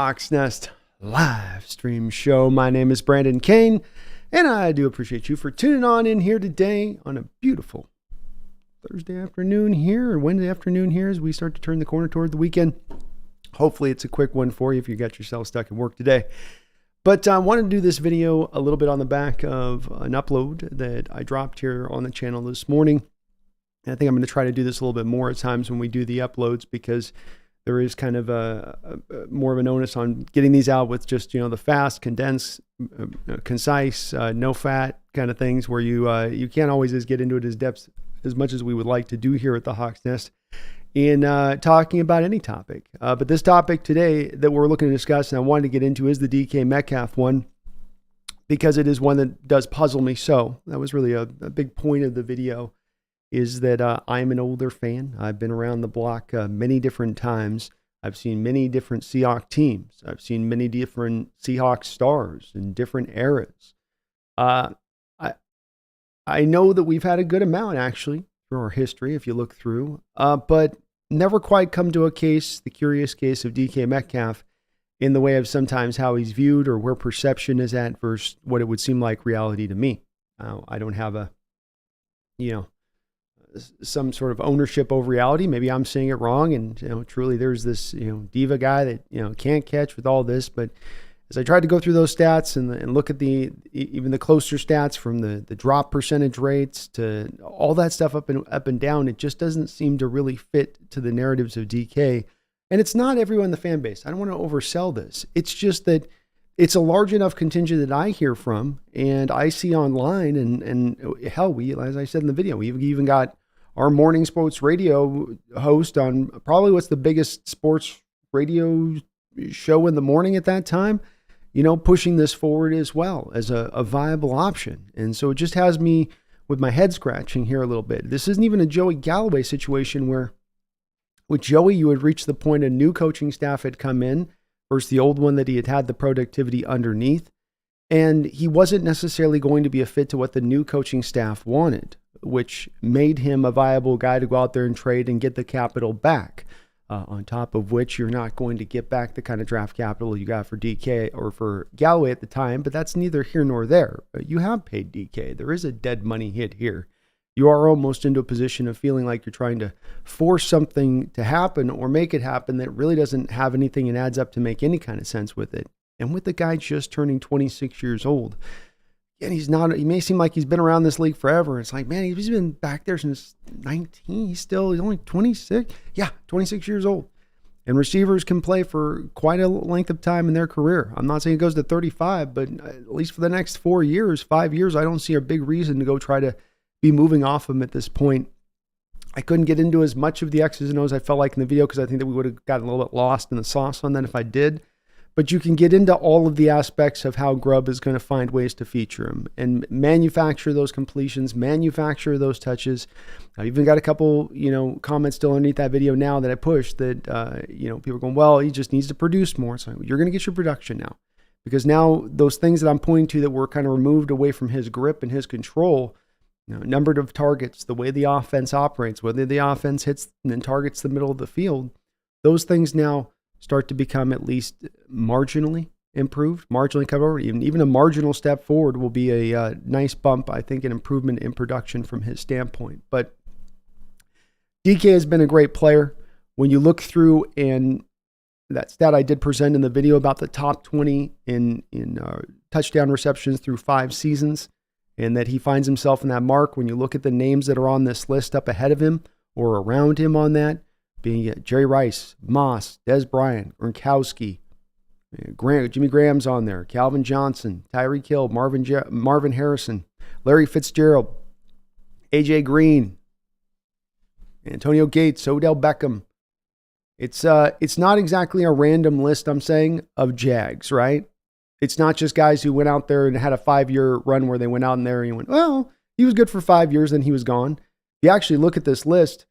Seahawks Nest live stream show. My name is Brandon Kane, and I do appreciate you for tuning on in here today on a beautiful Thursday afternoon here, or Wednesday afternoon here, as we start to turn the corner toward the weekend. Hopefully it's a quick one for you if you got yourself stuck at work today. But I wanted to do this video a little bit on the back of an upload that I dropped here on the channel this morning. And I think I'm going to try to do this a little bit more at times when we do the uploads, because there is kind of a more of an onus on getting these out with just, the fast, condensed, concise, no fat kind of things, where you can't always just get into it as much as we would like to do here at the Hawks Nest in talking about any topic. But this topic today that we're looking to discuss and I wanted to get into is the DK Metcalf one, because it is one that does puzzle me. So that was really a big point of the video, is that I'm an older fan. I've been around the block many different times. I've seen many different Seahawks teams. I've seen many different Seahawks stars in different eras. I know that we've had a good amount, actually, through our history, if you look through, but never quite come to the curious case of DK Metcalf in the way of sometimes how he's viewed or where perception is at versus what it would seem like reality to me. I don't have some sort of ownership over reality. Maybe I'm seeing it wrong, and truly there's this diva guy that can't catch with all this. But as I tried to go through those stats and look at even the closer stats, from the drop percentage rates to all that stuff up and down, it just doesn't seem to really fit to the narratives of DK. And it's not everyone in the fan base. I don't want to oversell this. It's just that it's a large enough contingent that I hear from and I see online, and hell, as I said in the video, we've even got our morning sports radio host on probably what's the biggest sports radio show in the morning at that time, pushing this forward as well as a viable option. And so it just has me with my head scratching here a little bit. This isn't even a Joey Galloway situation where with Joey, you had reached the point a new coaching staff had come in versus the old one that he had the productivity underneath. And he wasn't necessarily going to be a fit to what the new coaching staff wanted, which made him a viable guy to go out there and trade and get the capital back. On top of which, you're not going to get back the kind of draft capital you got for DK or for Galloway at the time, but that's neither here nor there. You have paid DK. There is a dead money hit here. You are almost into a position of feeling like you're trying to force something to happen or make it happen that really doesn't have anything and adds up to make any kind of sense with it. And with the guy just turning 26 years old, and he may seem like he's been around this league forever. It's like, man, he's been back there since 19. He's only 26. Yeah, 26 years old. And receivers can play for quite a length of time in their career. I'm not saying it goes to 35, but at least for the next 5 years, I don't see a big reason to go try to be moving off him at this point. I couldn't get into as much of the X's and O's I felt like in the video, because I think that we would have gotten a little bit lost in the sauce on that if I did. But you can get into all of the aspects of how Grubb is going to find ways to feature him and manufacture those completions, manufacture those touches. I've even got a couple, comments still underneath that video now that I pushed that, people are going, well, he just needs to produce more. So you're going to get your production now, because now those things that I'm pointing to that were kind of removed away from his grip and his control, number of targets, the way the offense operates, whether the offense hits and then targets the middle of the field, those things now start to become at least marginally improved, marginally covered. Even a marginal step forward will be a nice bump, I think, an improvement in production from his standpoint. But DK has been a great player. When you look through, and that stat I did present in the video about the top 20 in touchdown receptions through 5 seasons, and that he finds himself in that mark, when you look at the names that are on this list up ahead of him or around him on that, being Jerry Rice, Moss, Dez Bryant, Gronkowski, Jimmy Graham's on there, Calvin Johnson, Tyreek Hill, Marvin Harrison, Larry Fitzgerald, AJ Green, Antonio Gates, Odell Beckham. It's not exactly a random list, I'm saying, of Jags, right? It's not just guys who went out there and had a 5-year run where they went out in there and you went, well, he was good for 5 years, then he was gone. If you actually look at this list,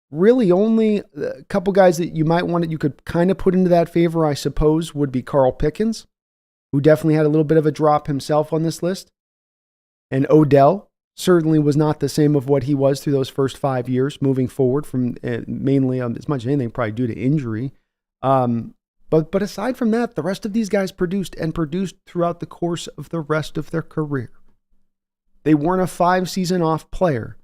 really only a couple guys that you could kind of put into that favor, I suppose, would be Carl Pickens, who definitely had a little bit of a drop himself on this list. And Odell certainly was not the same of what he was through those first 5 years moving forward from mainly, as much as anything, probably due to injury. But aside from that, the rest of these guys produced throughout the course of the rest of their career. They weren't a 5-season off player.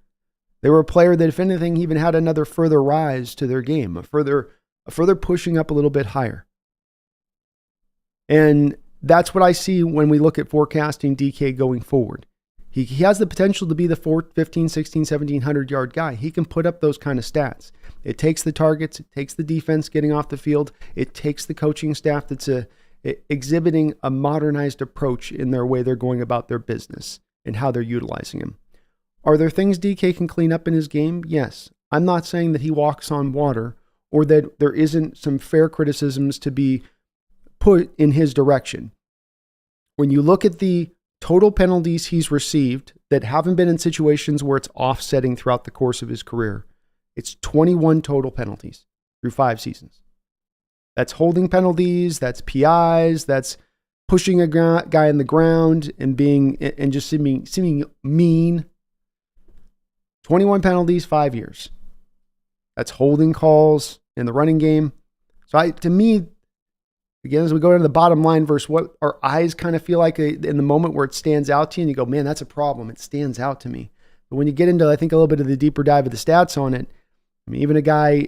They were a player that, if anything, even had another further rise to their game, a further pushing up a little bit higher. And that's what I see when we look at forecasting DK going forward. He has the potential to be the 15, 16, 1700 yard guy. He can put up those kind of stats. It takes the targets. It takes the defense getting off the field. It takes the coaching staff that's exhibiting a modernized approach in their way they're going about their business and how they're utilizing him. Are there things DK can clean up in his game? Yes. I'm not saying that he walks on water or that there isn't some fair criticisms to be put in his direction. When you look at the total penalties he's received that haven't been in situations where it's offsetting throughout the course of his career, it's 21 total penalties through 5 seasons. That's holding penalties, that's PIs, that's pushing a guy in the ground and just seeming mean. 21 penalties, 5 years. That's holding calls in the running game. So to me, again, as we go down to the bottom line versus what our eyes kind of feel like in the moment where it stands out to you and you go, man, that's a problem. It stands out to me. But when you get into, I think, a little bit of the deeper dive of the stats on it, I mean, even a guy,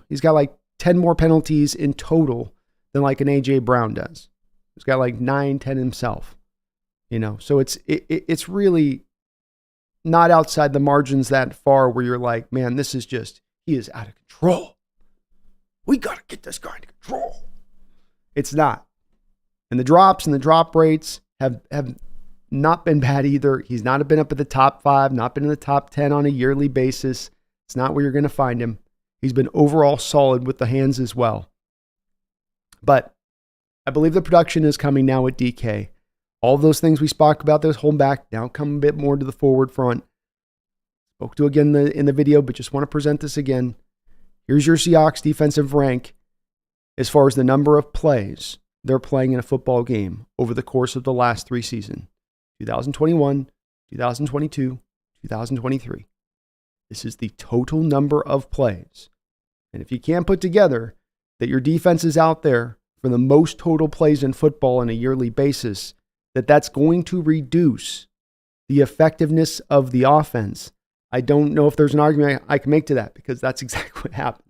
he's got like 10 more penalties in total than like an A.J. Brown does. He's got like 9, 10 himself. So it's really not outside the margins that far where you're like, man, he is out of control. We got to get this guy under control. It's not. And the drops and the drop rates have not been bad either. He's not been up at the top 5, not been in the top 10 on a yearly basis. It's not where you're going to find him. He's been overall solid with the hands as well. But I believe the production is coming now at DK. All of those things we spoke about, those hold back, now come a bit more to the forward front. Spoke to again in the video, but just want to present this again. Here's your Seahawks defensive rank as far as the number of plays they're playing in a football game over the course of the last 3 seasons, 2021, 2022, 2023. This is the total number of plays. And if you can't put together that your defense is out there for the most total plays in football on a yearly basis, that's going to reduce the effectiveness of the offense, I don't know if there's an argument I can make to that, because that's exactly what happens.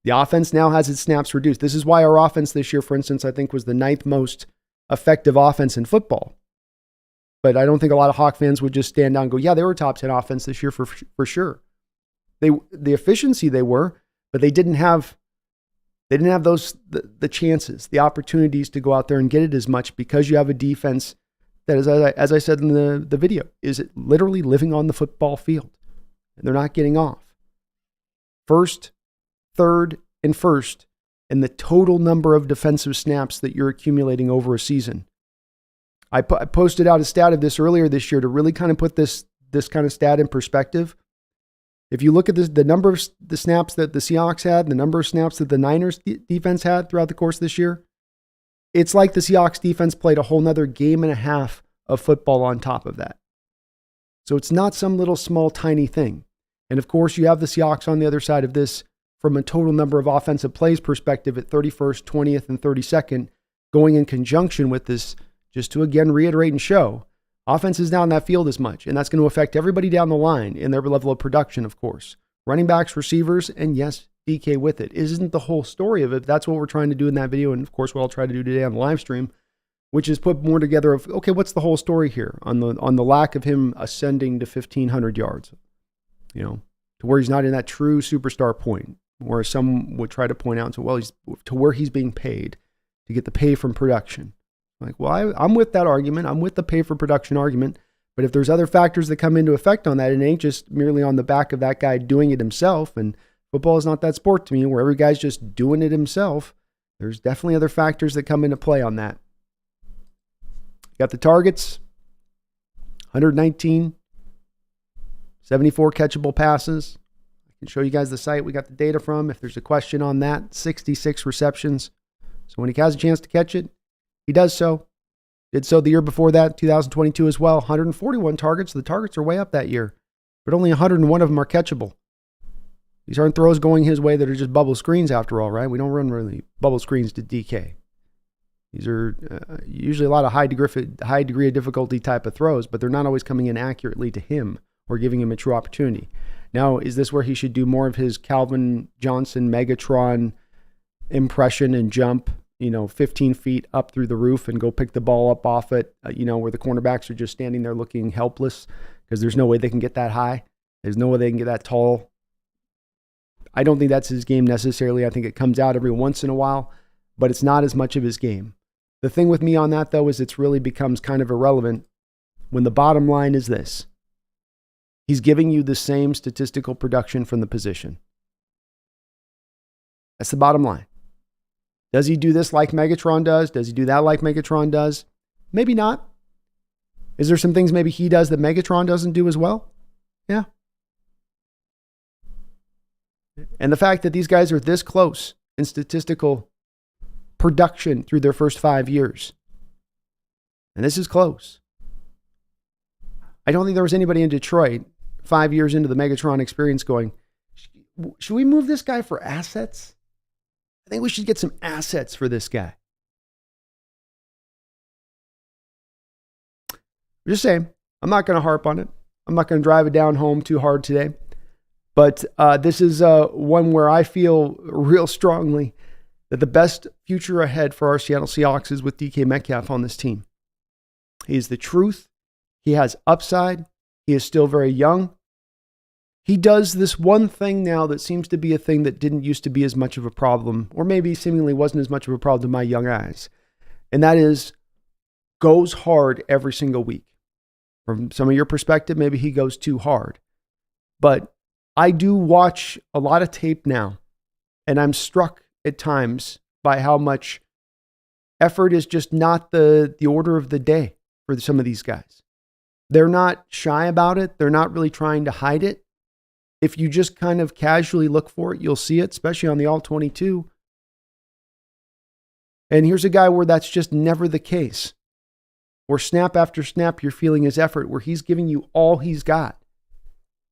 The offense now has its snaps reduced. This is why our offense this year, for instance, I think was the 9th most effective offense in football. But I don't think a lot of Hawk fans would just stand down and go, yeah, they were top 10 offense this year for sure. The efficiency they were, but they didn't have those the chances, the opportunities to go out there and get it as much, because you have a defense that, as I said in the video, is literally living on the football field. And they're not getting off. First, third, and first in the total number of defensive snaps that you're accumulating over a season. I posted out a stat of this earlier this year to really kind of put this kind of stat in perspective. If you look at this, the number of the snaps that the Seahawks had, the number of snaps that the Niners defense had throughout the course of this year, it's like the Seahawks defense played a whole nother game and a half of football on top of that. So it's not some little small tiny thing. And of course, you have the Seahawks on the other side of this from a total number of offensive plays perspective at 31st, 20th, and 32nd, going in conjunction with this, just to again reiterate and show, offense is not in that field as much, and that's going to affect everybody down the line in their level of production, of course. Running backs, receivers, and yes, DK with it. Isn't the whole story of it. That's what we're trying to do in that video, and of course what I'll try to do today on the live stream, which is put more together of, okay, what's the whole story here on the lack of him ascending to 1,500 yards, to where he's not in that true superstar point, where some would try to point out to, well, he's to where he's being paid to get the pay from production. Like, well, I'm with that argument. I'm with the pay for production argument. But if there's other factors that come into effect on that, it ain't just merely on the back of that guy doing it himself. And football is not that sport to me where every guy's just doing it himself. There's definitely other factors that come into play on that. Got the targets, 119, 74 catchable passes. I can show you guys the site we got the data from. If there's a question on that, 66 receptions. So when he has a chance to catch it, he does so. Did so the year before that, 2022 as well. 141 targets. The targets are way up that year, but only 101 of them are catchable. These aren't throws going his way that are just bubble screens after all, right? We don't run really bubble screens to DK. These are usually a lot of high degree of difficulty type of throws, but they're not always coming in accurately to him or giving him a true opportunity. Now, is this where he should do more of his Calvin Johnson Megatron impression and jump, 15 feet up through the roof and go pick the ball up off it, where the cornerbacks are just standing there looking helpless because there's no way they can get that high. There's no way they can get that tall. I don't think that's his game necessarily. I think it comes out every once in a while, but it's not as much of his game. The thing with me on that, though, is it's really becomes kind of irrelevant when the bottom line is this. He's giving you the same statistical production from the position. That's the bottom line. Does he do this like Megatron does? Does he do that like Megatron does? Maybe not. Is there some things maybe he does that Megatron doesn't do as well? Yeah. And the fact that these guys are this close in statistical production through their first 5 years, and this is close. I don't think there was anybody in Detroit 5 years into the Megatron experience going, should we move this guy for assets? I think we should get some assets for this guy. I'm just saying, I'm not going to harp on it. I'm not going to drive it down home too hard today. But this is one where I feel real strongly that the best future ahead for our Seattle Seahawks is with DK Metcalf on this team. He is the truth. He has upside. He is still very young. He does this one thing now that seems to be a thing that didn't used to be as much of a problem, or maybe seemingly wasn't as much of a problem to my young eyes. And that is goes hard every single week. From some of your perspective, maybe he goes too hard. But I do watch a lot of tape now, and I'm struck at times by how much effort is just not the order of the day for some of these guys. They're not shy about it. They're not really trying to hide it. If you just kind of casually look for it, you'll see it, especially on the All-22. And here's a guy where that's just never the case. Where snap after snap, you're feeling his effort, where he's giving you all he's got.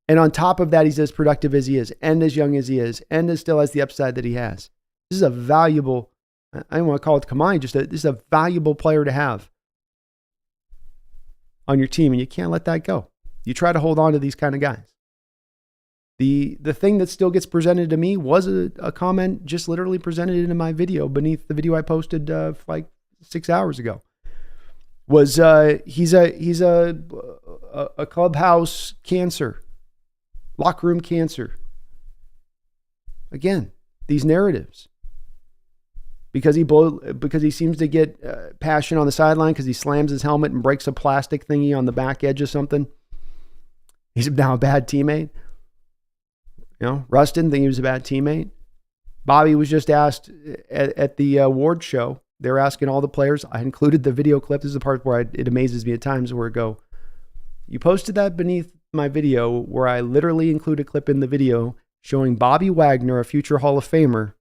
And on top of that, he's as productive as he is, and as young as he is, and still has the upside that he has. This is a valuable, I don't want to call it commodity, this is a valuable player to have on your team, and you can't let that go. You try to hold on to these kind of guys. The thing that still gets presented to me was a comment just literally presented into my video beneath the video I posted like 6 hours ago. Was he's a clubhouse cancer, locker room cancer. Again, these narratives. Because he seems to get passion on the sideline because he slams his helmet and breaks a plastic thingy on the back edge of something. He's now a bad teammate. Russ didn't think he was a bad teammate. Bobby was just asked at the award show. They were asking all the players. I included the video clip. This is the part where it amazes me at times where I go, you posted that beneath my video where I literally include a clip in the video showing Bobby Wagner, a future Hall of Famer,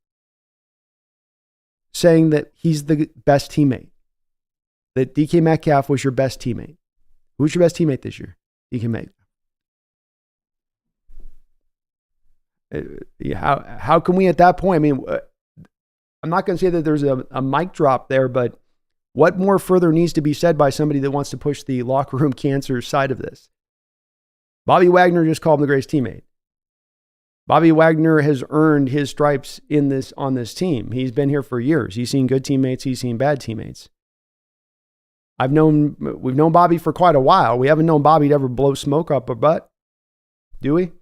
saying that he's the best teammate. That DK Metcalf was your best teammate. Who's your best teammate this year? DK Metcalf. How can we at that point? I mean, I'm not going to say that there's a mic drop there, but what more further needs to be said by somebody that wants to push the locker room cancer side of this? Bobby Wagner just called him the greatest teammate. Bobby Wagner has earned his stripes on this team. He's been here for years. He's seen good teammates. He's seen bad teammates. We've known Bobby for quite a while. We haven't known Bobby to ever blow smoke up a butt. Do we?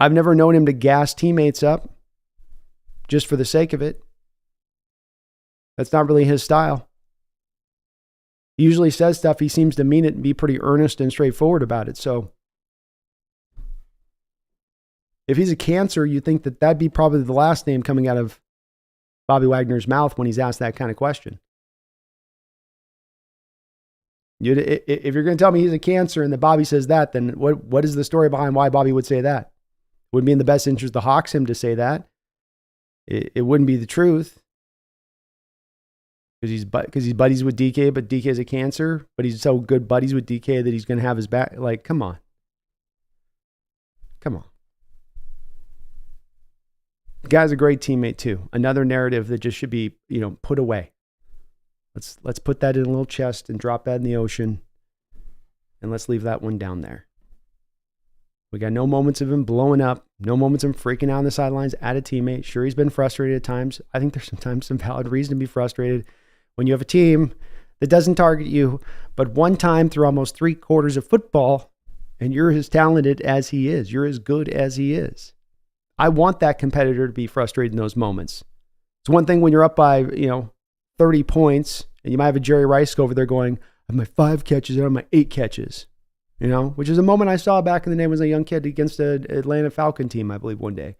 I've never known him to gas teammates up just for the sake of it. That's not really his style. He usually says stuff, he seems to mean it and be pretty earnest and straightforward about it. So if he's a cancer, you think that that'd be probably the last name coming out of Bobby Wagner's mouth when he's asked that kind of question. If you're going to tell me he's a cancer and that Bobby says that, then what is the story behind why Bobby would say that? It wouldn't be in the best interest of the Hawks him to say that. It wouldn't be the truth. Because he's buddies with DK, but DK is a cancer. But he's so good buddies with DK that he's going to have his back. Like, come on. Come on. The guy's a great teammate too. Another narrative that just should be, put away. Let's put that in a little chest and drop that in the ocean, and let's leave that one down there. We got no moments of him blowing up, no moments of him freaking out on the sidelines at a teammate. Sure, he's been frustrated at times. I think there's sometimes some valid reason to be frustrated when you have a team that doesn't target you, but one time through almost 3/4 of football, and you're as talented as he is. You're as good as he is. I want that competitor to be frustrated in those moments. It's one thing when you're up by, 30 points, and you might have a Jerry Rice over there going, I have my 5 catches and I have my 8 catches. Which is a moment I saw back in the day when I was a young kid against an Atlanta Falcon team, I believe, one day.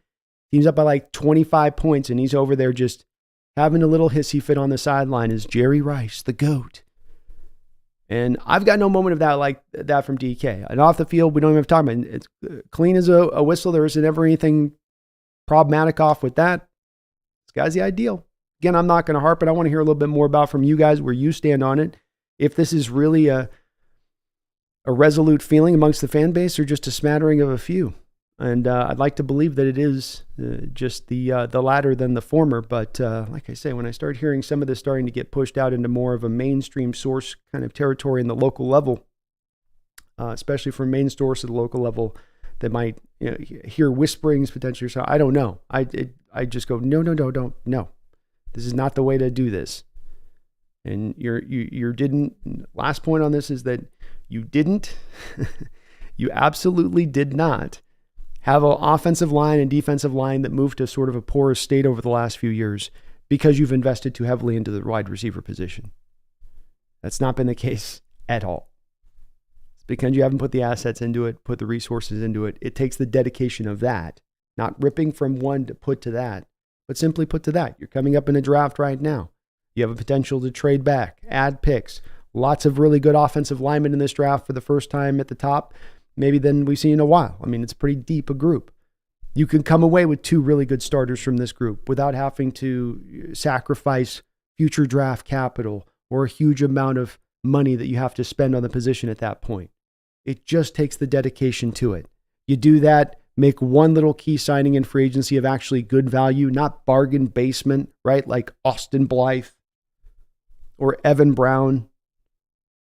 Team's up by like 25 points, and he's over there just having a little hissy fit on the sideline as Jerry Rice, the GOAT. And I've got no moment of that like that from DK. And off the field, we don't even have to talk about it. It's clean as a whistle. There isn't ever anything problematic off with that. This guy's the ideal. Again, I'm not going to harp, but I want to hear a little bit more about from you guys where you stand on it. If this is really a resolute feeling amongst the fan base or just a smattering of a few. And I'd like to believe that it is just the latter than the former. But like I say, when I start hearing some of this starting to get pushed out into more of a mainstream source kind of territory in the local level, especially from main source at the local level that might hear whisperings potentially or so, I don't know. I just go, no. This is not the way to do this. And you didn't, last point on this is that you didn't, you absolutely did not have an offensive line and defensive line that moved to sort of a porous state over the last few years because you've invested too heavily into the wide receiver position. That's not been the case at all. It's because you haven't put the assets into it, put the resources into it. It takes the dedication of that, not ripping from one to put to that, but simply put to that. You're coming up in a draft right now. You have a potential to trade back, add picks. Lots of really good offensive linemen in this draft for the first time at the top, maybe than we've seen in a while. I mean, it's pretty deep a group. You can come away with 2 really good starters from this group without having to sacrifice future draft capital or a huge amount of money that you have to spend on the position at that point. It just takes the dedication to it. You do that, make one little key signing in free agency of actually good value, not bargain basement, right? Like Austin Blythe or Evan Brown.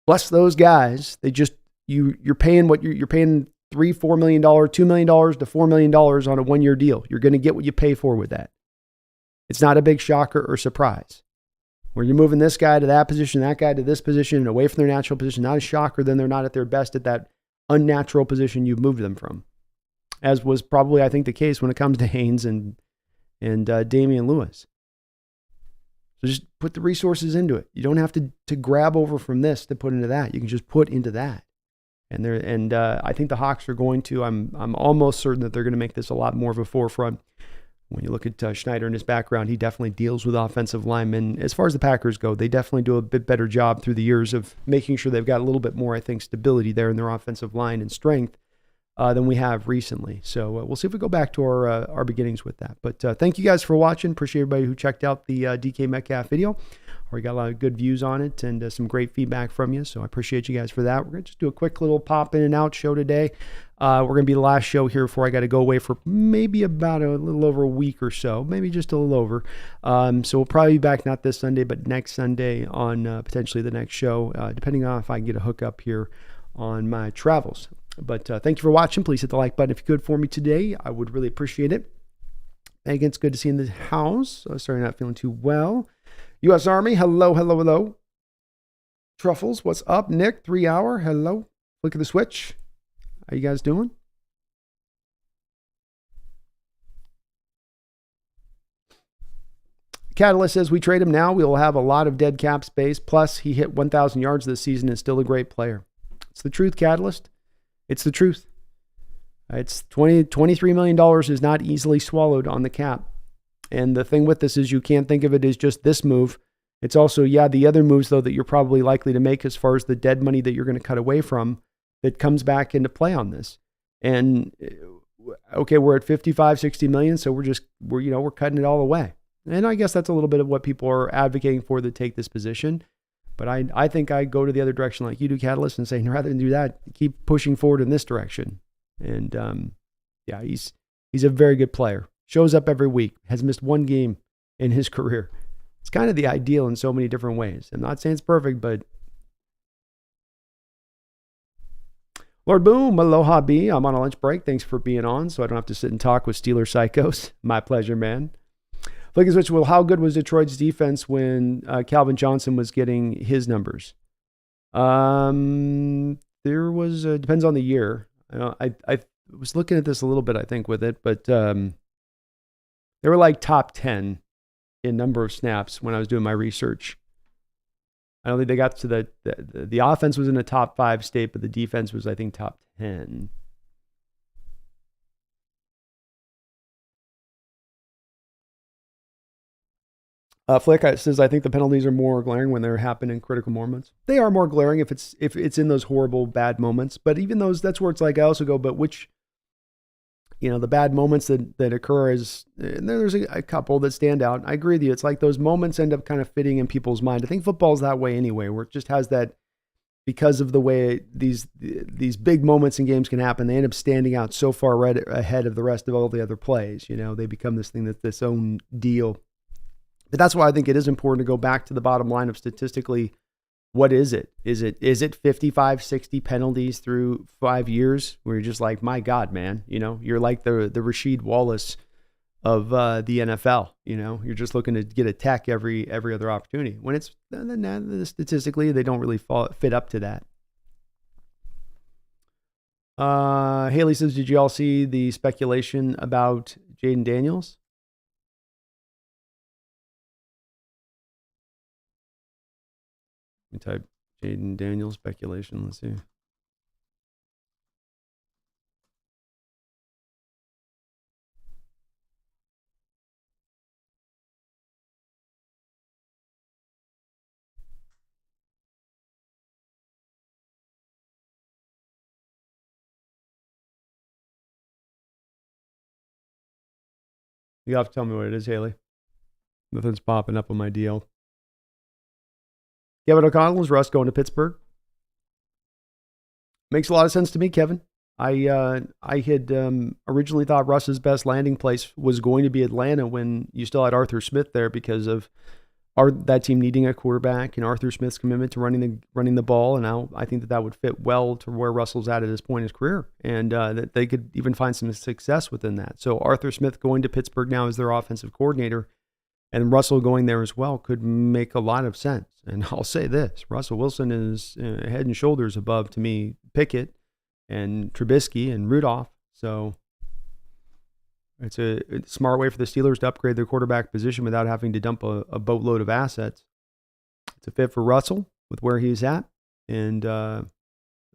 Bless those guys. They just, you're paying what you're paying $3-4 million, $2 million to $4 million on a 1-year deal. You're going to get what you pay for with that. It's not a big shocker or surprise. Where you're moving this guy to that position, that guy to this position, and away from their natural position, not a shocker, then they're not at their best at that unnatural position you've moved them from. As was probably, I think, the case when it comes to Haynes and Damian Lewis. So just put the resources into it. You don't have to grab over from this to put into that. You can just put into that. And I think the Hawks are going to, I'm almost certain that they're going to make this a lot more of a forefront. When you look at Schneider and his background, he definitely deals with offensive linemen. As far as the Packers go, they definitely do a bit better job through the years of making sure they've got a little bit more, I think, stability there in their offensive line and strength than we have recently. So we'll see if we go back to our beginnings with that. But thank you guys for watching. Appreciate everybody who checked out the DK Metcalf video. We got a lot of good views on it and some great feedback from you. So I appreciate you guys for that. We're going to just do a quick little pop in and out show today. We're going to be the last show here before I got to go away for maybe about a little over a week or so, maybe just a little over. So we'll probably be back not this Sunday, but next Sunday on potentially the next show, depending on if I can get a hookup here on my travels. But thank you for watching. Please hit the like button if you could for me today. I would really appreciate it. Megan, it's good to see you in the house. Sorry, not feeling too well. U.S. Army, hello. Truffles, what's up? Nick, 3 hour, hello. Look at the switch. How you guys doing? Catalyst says we trade him now. We will have a lot of dead cap space. Plus, he hit 1,000 yards this season and is still a great player. It's the truth, Catalyst. It's the truth. It's $23 million is not easily swallowed on the cap. And the thing with this is you can't think of it as just this move. It's also, the other moves, though, that you're probably likely to make as far as the dead money that you're going to cut away from that comes back into play on this. And, okay, we're at 55, 60 million, so we're cutting it all away. And I guess that's a little bit of what people are advocating for that take this position. But I think I go to the other direction like you do, Catalyst, and say, rather than do that, keep pushing forward in this direction. And, he's a very good player. shows up every week, has missed one game in his career. It's kind of the ideal in so many different ways. I'm not saying it's perfect, but Lord Boom, aloha B. I'm on a lunch break. Thanks for being on, so I don't have to sit and talk with Steelers psychos. My pleasure, man. Flicking switch. Well, how good was Detroit's defense when Calvin Johnson was getting his numbers? There was depends on the year. I was looking at this a little bit, I think, with it, but they were like top 10 in number of snaps when I was doing my research. I don't think they got to the offense was in a top 5 state, but the defense was, I think, top 10. Flick says, I think the penalties are more glaring when they're happening in critical moments. They are more glaring if it's in those horrible bad moments. But even those, that's where it's like I also go, but which, the bad moments that occur is, and there's a couple that stand out. I agree with you. It's like those moments end up kind of fitting in people's mind. I think football's that way anyway, where it just has that, because of the way these big moments in games can happen, they end up standing out so far right ahead of the rest of all the other plays. They become this thing that's its own deal. But that's why I think it is important to go back to the bottom line of statistically, what is it? Is it 55, 60 penalties through 5 years where you're just like, my God, man, you're like the Rasheed Wallace of the NFL. You're just looking to get a tech every other opportunity. When it's statistically, they don't really fit up to that. Haley says, did you all see the speculation about Jaden Daniels? Let me type Jaden Daniels speculation. Let's see. You have to tell me what it is, Haley. Nothing's popping up on my deal. Kevin O'Connell, is Russ going to Pittsburgh? Makes a lot of sense to me, Kevin. I had originally thought Russ's best landing place was going to be Atlanta when you still had Arthur Smith there because of that team needing a quarterback and Arthur Smith's commitment to running the ball. And now I think that would fit well to where Russell's at this point in his career, and that they could even find some success within that. So Arthur Smith going to Pittsburgh now as their offensive coordinator, and Russell going there as well could make a lot of sense. And I'll say this, Russell Wilson is head and shoulders above, to me, Pickett and Trubisky and Rudolph. So it's a smart way for the Steelers to upgrade their quarterback position without having to dump a boatload of assets. It's a fit for Russell with where he's at. And that'd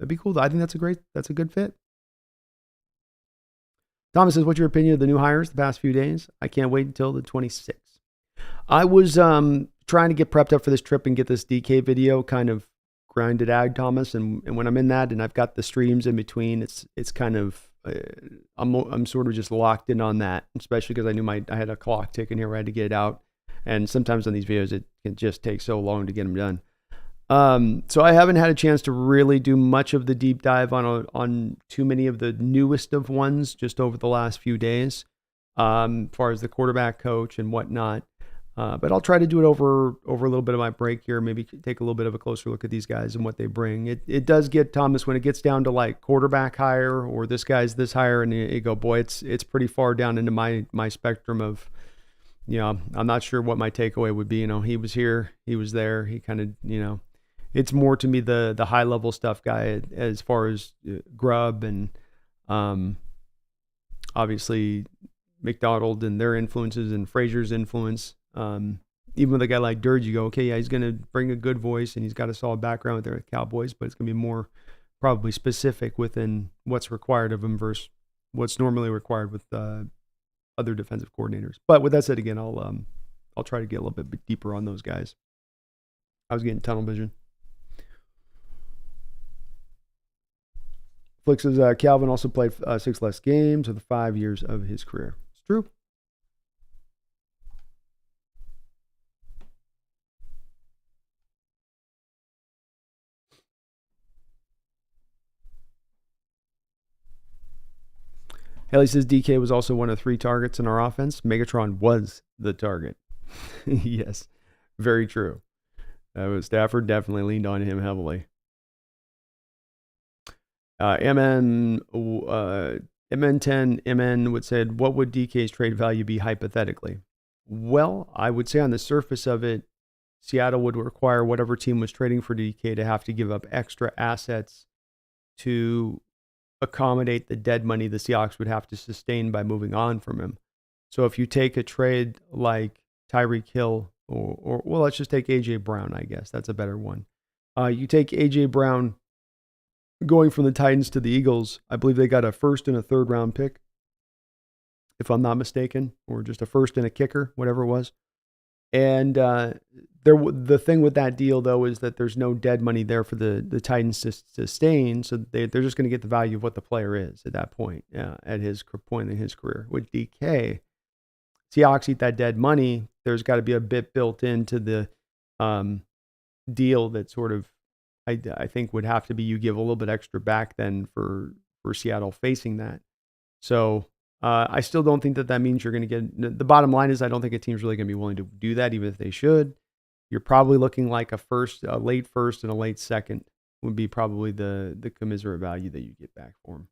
be cool. I think that's a good fit. Thomas says, what's your opinion of the new hires the past few days? I can't wait until the 26th. I was trying to get prepped up for this trip and get this DK video kind of grinded out, Thomas. And when I'm in that and I've got the streams in between, it's kind of, I'm sort of just locked in on that, especially because I knew I had a clock ticking here where I had to get it out. And sometimes on these videos, it can just take so long to get them done. So I haven't had a chance to really do much of the deep dive on too many of the newest of ones just over the last few days, as far as the quarterback coach and whatnot. But I'll try to do it over a little bit of my break here, maybe take a little bit of a closer look at these guys and what they bring. It does get, Thomas, when it gets down to like quarterback hire or this guy's this hire, and you go, boy, it's pretty far down into my spectrum of, I'm not sure what my takeaway would be. He was here, he was there, he kind of, it's more to me the high level stuff guy as far as Grubb and obviously McDonald and their influences and Frazier's influence. Even with a guy like Dirge, you go, okay, yeah, he's going to bring a good voice and he's got a solid background with the Cowboys, but it's going to be more probably specific within what's required of him versus what's normally required with other defensive coordinators. But with that said, again, I'll try to get a little bit deeper on those guys. I was getting tunnel vision. Flick says Calvin also played 6 less games of the 5 years of his career. It's true. Haley says DK was also one of 3 targets in our offense. Megatron was the target. Yes, very true. Stafford definitely leaned on him heavily. MN10 would say, what would DK's trade value be hypothetically? Well, I would say on the surface of it, Seattle would require whatever team was trading for DK to have to give up extra assets to accommodate the dead money the Seahawks would have to sustain by moving on from him. So if you take a trade like Tyreek Hill, or well, let's just take A.J. Brown, I guess. That's a better one. You take A.J. Brown going from the Titans to the Eagles. I believe they got a first and a third round pick, if I'm not mistaken, or just a first and a kicker, whatever it was. And the thing with that deal, though, is that there's no dead money there for the Titans to sustain, so they're just going to get the value of what the player is at that point, at his point in his career. With DK, Seahawks eat that dead money. There's got to be a bit built into the deal that sort of, I think, would have to be you give a little bit extra back then for Seattle facing that. So I still don't think that means you're going to get. The bottom line is I don't think a team's really going to be willing to do that, even if they should. You're probably looking like a late first and a late second would be probably the commiserate value that you get back for him.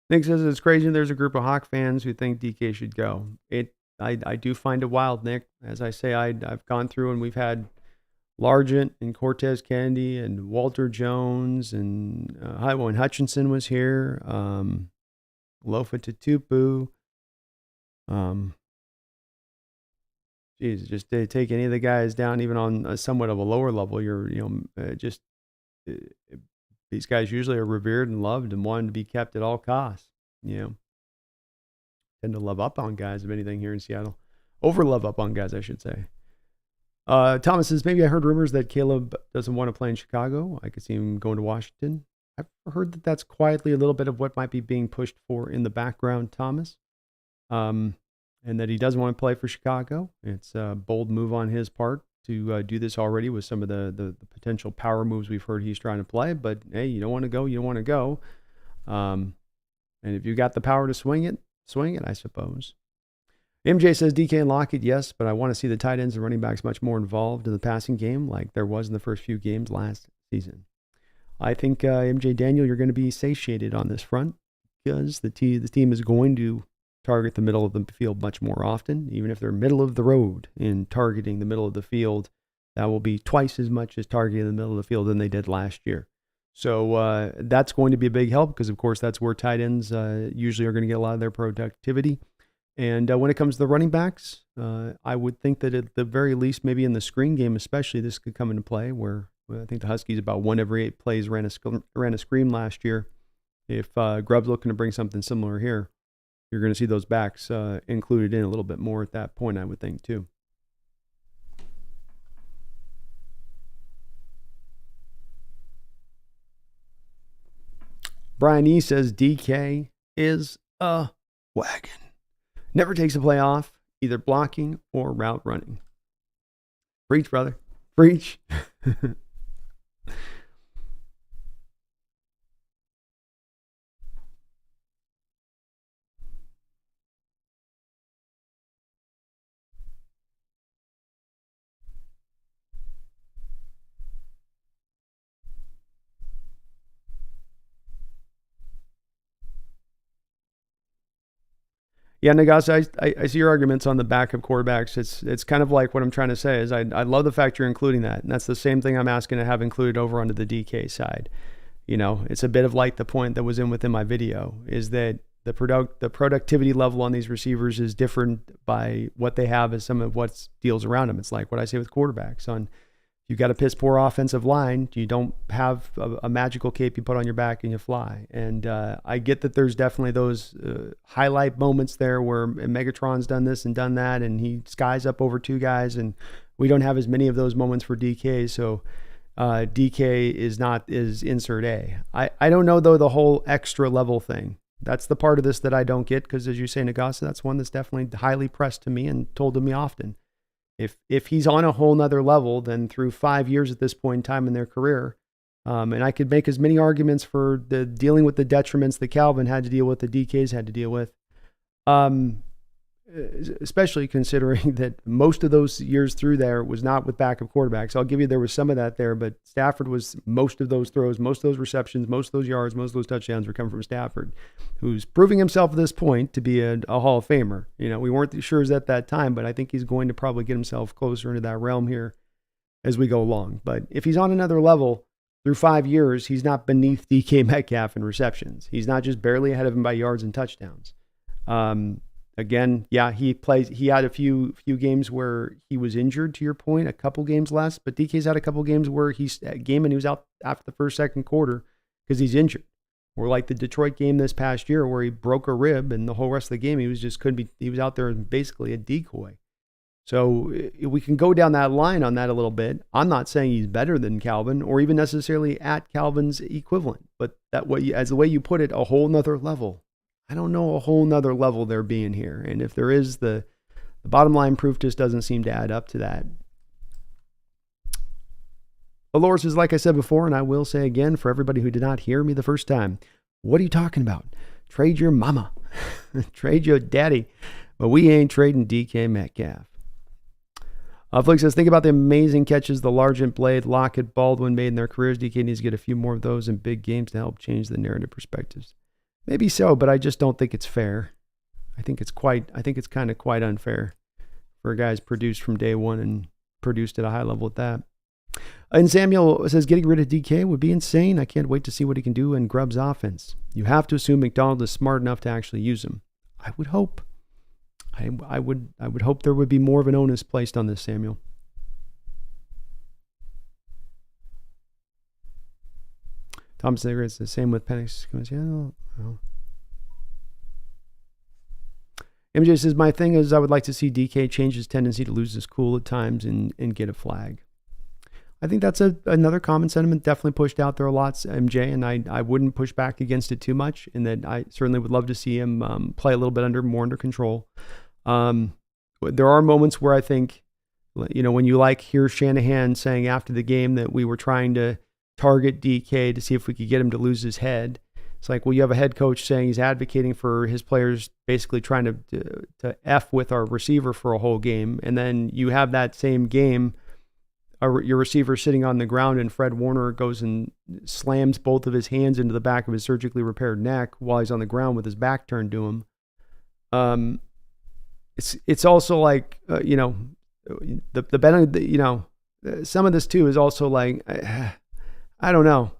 Nick says it's crazy. There's a group of Hawk fans who think DK should go. I do find it wild, Nick. As I say, I've gone through and we've had Largent and Cortez Kennedy and Walter Jones and when Hutchinson was here, Lofa Tutupu. Just to take any of the guys down, even on a somewhat of a lower level, these guys usually are revered and loved and wanted to be kept at all costs. Tend to love up on guys, if anything, here in Seattle. Over love up on guys, I should say. Thomas says, maybe I heard rumors that Caleb doesn't want to play in Chicago. I could see him going to Washington. I've heard that that's quietly a little bit of what might be being pushed for in the background, Thomas. And that he doesn't want to play for Chicago. It's a bold move on his part to do this already with some of the potential power moves we've heard he's trying to play. But, hey, you don't want to go, you don't want to go. And if you got the power to swing it, I suppose. MJ says DK and Lockett, yes, but I want to see the tight ends and running backs much more involved in the passing game like there was in the first few games last season. I think, MJ Daniel, you're going to be satiated on this front because the team is going to target the middle of the field much more often, even if they're middle of the road in targeting the middle of the field. That will be twice as much as targeting the middle of the field than they did last year. So that's going to be a big help because, of course, that's where tight ends usually are going to get a lot of their productivity. And when it comes to the running backs, I would think that at the very least, maybe in the screen game especially, this could come into play where I think the Huskies about 1 every 8 plays ran a screen last year. If Grubb's looking to bring something similar here, you're going to see those backs included in a little bit more at that point, I would think, too. Brian E. says DK is a wagon. Never takes a play off, either blocking or route running. Preach, brother. Preach. Yeah, Nagas, I see your arguments on the backup quarterbacks. It's kind of like what I'm trying to say is I love the fact you're including that. And that's the same thing I'm asking to have included over onto the DK side. It's a bit of like the point that was within my video is that the productivity level on these receivers is different by what they have as some of what deals around them. It's like what I say with quarterbacks. If you got a piss poor offensive line. You don't have a magical cape you put on your back and you fly. And I get that there's definitely those highlight moments there where Megatron's done this and done that, and he skies up over 2 guys, and we don't have as many of those moments for DK. So DK is insert A. I don't know, though, the whole extra level thing. That's the part of this that I don't get, because as you say, Nagasa, that's one that's definitely highly pressed to me and told to me often. If he's on a whole nother level, then through 5 years at this point in time in their career, and I could make as many arguments for the dealing with the detriments that Calvin had to deal with, the DKs had to deal with, especially considering that most of those years through there was not with backup quarterbacks. I'll give you, there was some of that there, but Stafford was most of those throws, most of those receptions, most of those yards, most of those touchdowns were coming from Stafford, who's proving himself at this point to be a Hall of Famer. We weren't sure at that time, but I think he's going to probably get himself closer into that realm here as we go along. But if he's on another level through 5 years, he's not beneath DK Metcalf in receptions. He's not just barely ahead of him by yards and touchdowns. Again, yeah, he had a few games where he was injured, to your point, a couple games less, but DK's had a couple games where he was out after the first, second quarter because he's injured. Or like the Detroit game this past year where he broke a rib and the whole rest of the game he was out there as basically a decoy. So we can go down that line on that a little bit. I'm not saying he's better than Calvin or even necessarily at Calvin's equivalent, but as the way you put it, a whole nother level. I don't know a whole nother level there being here. And if there is, the bottom line proof just doesn't seem to add up to that. Allures is, like I said before, and I will say again for everybody who did not hear me the first time, what are you talking about? Trade your mama. Trade your daddy. But we ain't trading DK Metcalf. Flick says, think about the amazing catches the Largent, Blade, Lockett, Baldwin made in their careers. DK needs to get a few more of those in big games to help change the narrative perspectives. Maybe so, but I just don't think it's fair. I think it's kind of quite unfair for guys produced from day one and produced at a high level at that. And Samuel says, getting rid of DK would be insane. I can't wait to see what he can do in Grubb's offense. You have to assume McDonald is smart enough to actually use him. I would hope. I would hope there would be more of an onus placed on this, Samuel. Tom Sigler, it's the same with Penix. Yeah, no. MJ says, my thing is I would like to see DK change his tendency to lose his cool at times and get a flag. I think that's another common sentiment definitely pushed out there a lot, MJ, and I wouldn't push back against it too much, in that I certainly would love to see him play a little bit more under control. There are moments where I think, when you hear Shanahan saying after the game that we were trying to target DK to see if we could get him to lose his head. It's like, well, you have a head coach saying he's advocating for his players basically trying to F with our receiver for a whole game. And then you have that same game, your receiver sitting on the ground and Fred Warner goes and slams both of his hands into the back of his surgically repaired neck while he's on the ground with his back turned to him. It's also like, some of this too is also like, I don't know.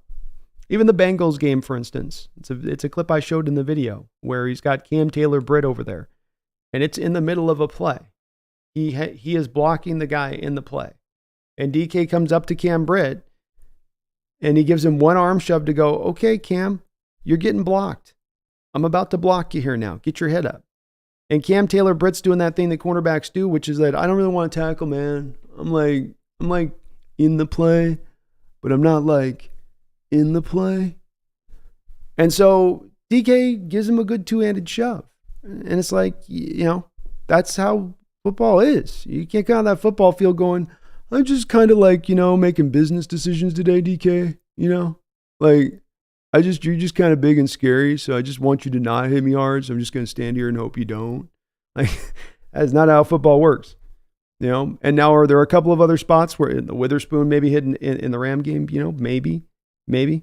Even the Bengals game, for instance, it's a clip I showed in the video where he's got Cam Taylor-Britt over there, and it's in the middle of a play. He is blocking the guy in the play, and DK comes up to Cam Britt, and he gives him one arm shove to go, okay, Cam, you're getting blocked. I'm about to block you here now. Get your head up. And Cam Taylor-Britt's doing that thing that cornerbacks do, which is that I don't really want to tackle, man. I'm like in the play, but I'm not like in the play. And so DK gives him a good two-handed shove. And it's like, that's how football is. You can't come on that football field going, I'm just kind of like, making business decisions today, DK. You're just kind of big and scary, so I just want you to not hit me hard, so I'm just going to stand here and hope you don't. That's not how football works. And now are there a couple of other spots where the Witherspoon maybe hit in the Ram game? Maybe.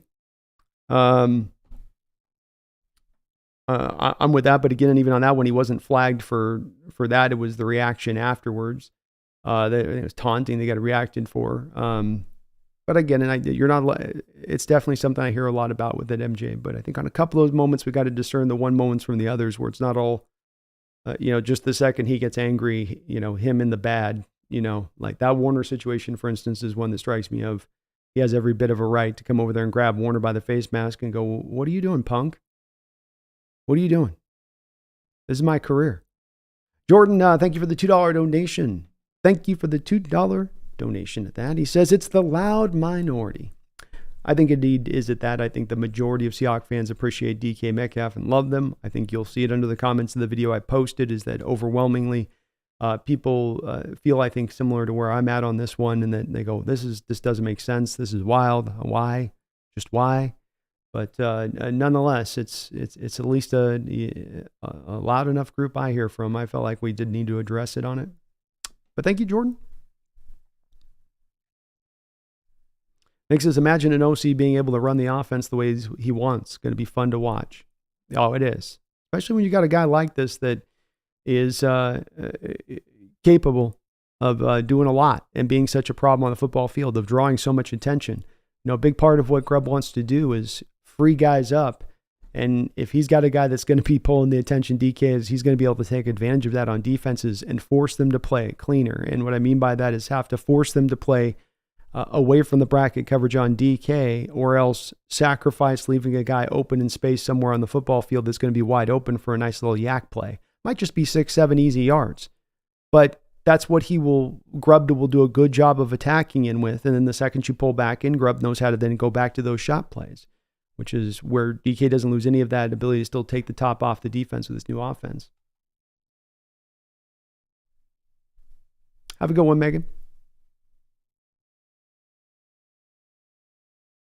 I'm with that, but again, and even on that one, he wasn't flagged for that. It was the reaction afterwards. That it was taunting. They got reacted for. But again, it's definitely something I hear a lot about with that MJ. But I think on a couple of those moments, we got to discern the one moments from the others where it's not all, just the second he gets angry, him in the bad, like that Warner situation, for instance, is one that strikes me of he has every bit of a right to come over there and grab Warner by the face mask and go, "What are you doing, punk? What are you doing? This is my career." Jordan, thank you for the $2 donation. Thank you for the $2 donation at that. He says it's the loud minority. I think indeed is it that. I think the majority of Seahawks fans appreciate DK Metcalf and love them. I think you'll see it under the comments of the video I posted, is that overwhelmingly people feel, I think, similar to where I'm at on this one, and that they go, this doesn't make sense. This is wild. Why? Just why? But nonetheless, it's at least a loud enough group I hear from. I felt like we did need to address it on it. But thank you, Jordan. Nick says, imagine an OC being able to run the offense the way he wants. It's going to be fun to watch. Oh, it is. Especially when you got a guy like this that is capable of doing a lot and being such a problem on the football field, of drawing so much attention. A big part of what Grubb wants to do is free guys up. And if he's got a guy that's going to be pulling the attention, DK is, he's going to be able to take advantage of that on defenses and force them to play cleaner. And what I mean by that is have to force them to play away from the bracket coverage on DK, or else sacrifice leaving a guy open in space somewhere on the football field that's going to be wide open for a nice little yak play. Might just be 6-7 easy yards, but that's what Grubb will do a good job of attacking in with. And then the second you pull back in, Grubb knows how to then go back to those shot plays, which is where DK doesn't lose any of that ability to still take the top off the defense with this new offense. Have a good one, Megan.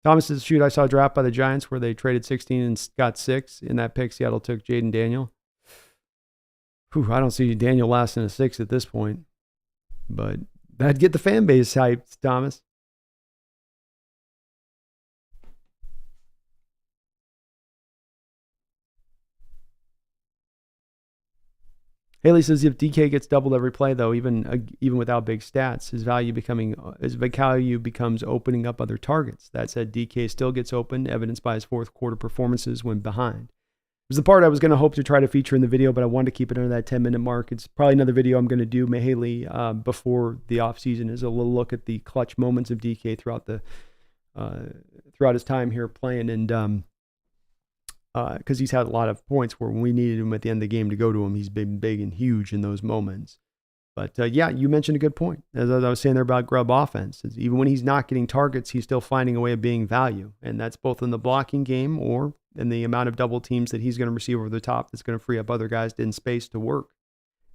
Thomas says, shoot, I saw a draft by the Giants where they traded 16 and got 6. In that pick, Seattle took Jaden Daniel. I don't see Daniel lasting a 6 at this point. But that'd get the fan base hyped, Thomas. Haley says, if DK gets doubled every play, though, even without big stats, his value becomes opening up other targets. That said, DK still gets open, evidenced by his fourth quarter performances when behind. It was the part I was going to hope to try to feature in the video, but I wanted to keep it under that 10-minute mark. It's probably another video I'm going to do, Haley, before the offseason, is a little look at the clutch moments of DK throughout his time here playing, and because he's had a lot of points where when we needed him at the end of the game to go to him, he's been big and huge in those moments. But yeah, you mentioned a good point. As I was saying there about Grubb offense, is even when he's not getting targets, he's still finding a way of being value. And that's both in the blocking game or in the amount of double teams that he's going to receive over the top that's going to free up other guys in space to work.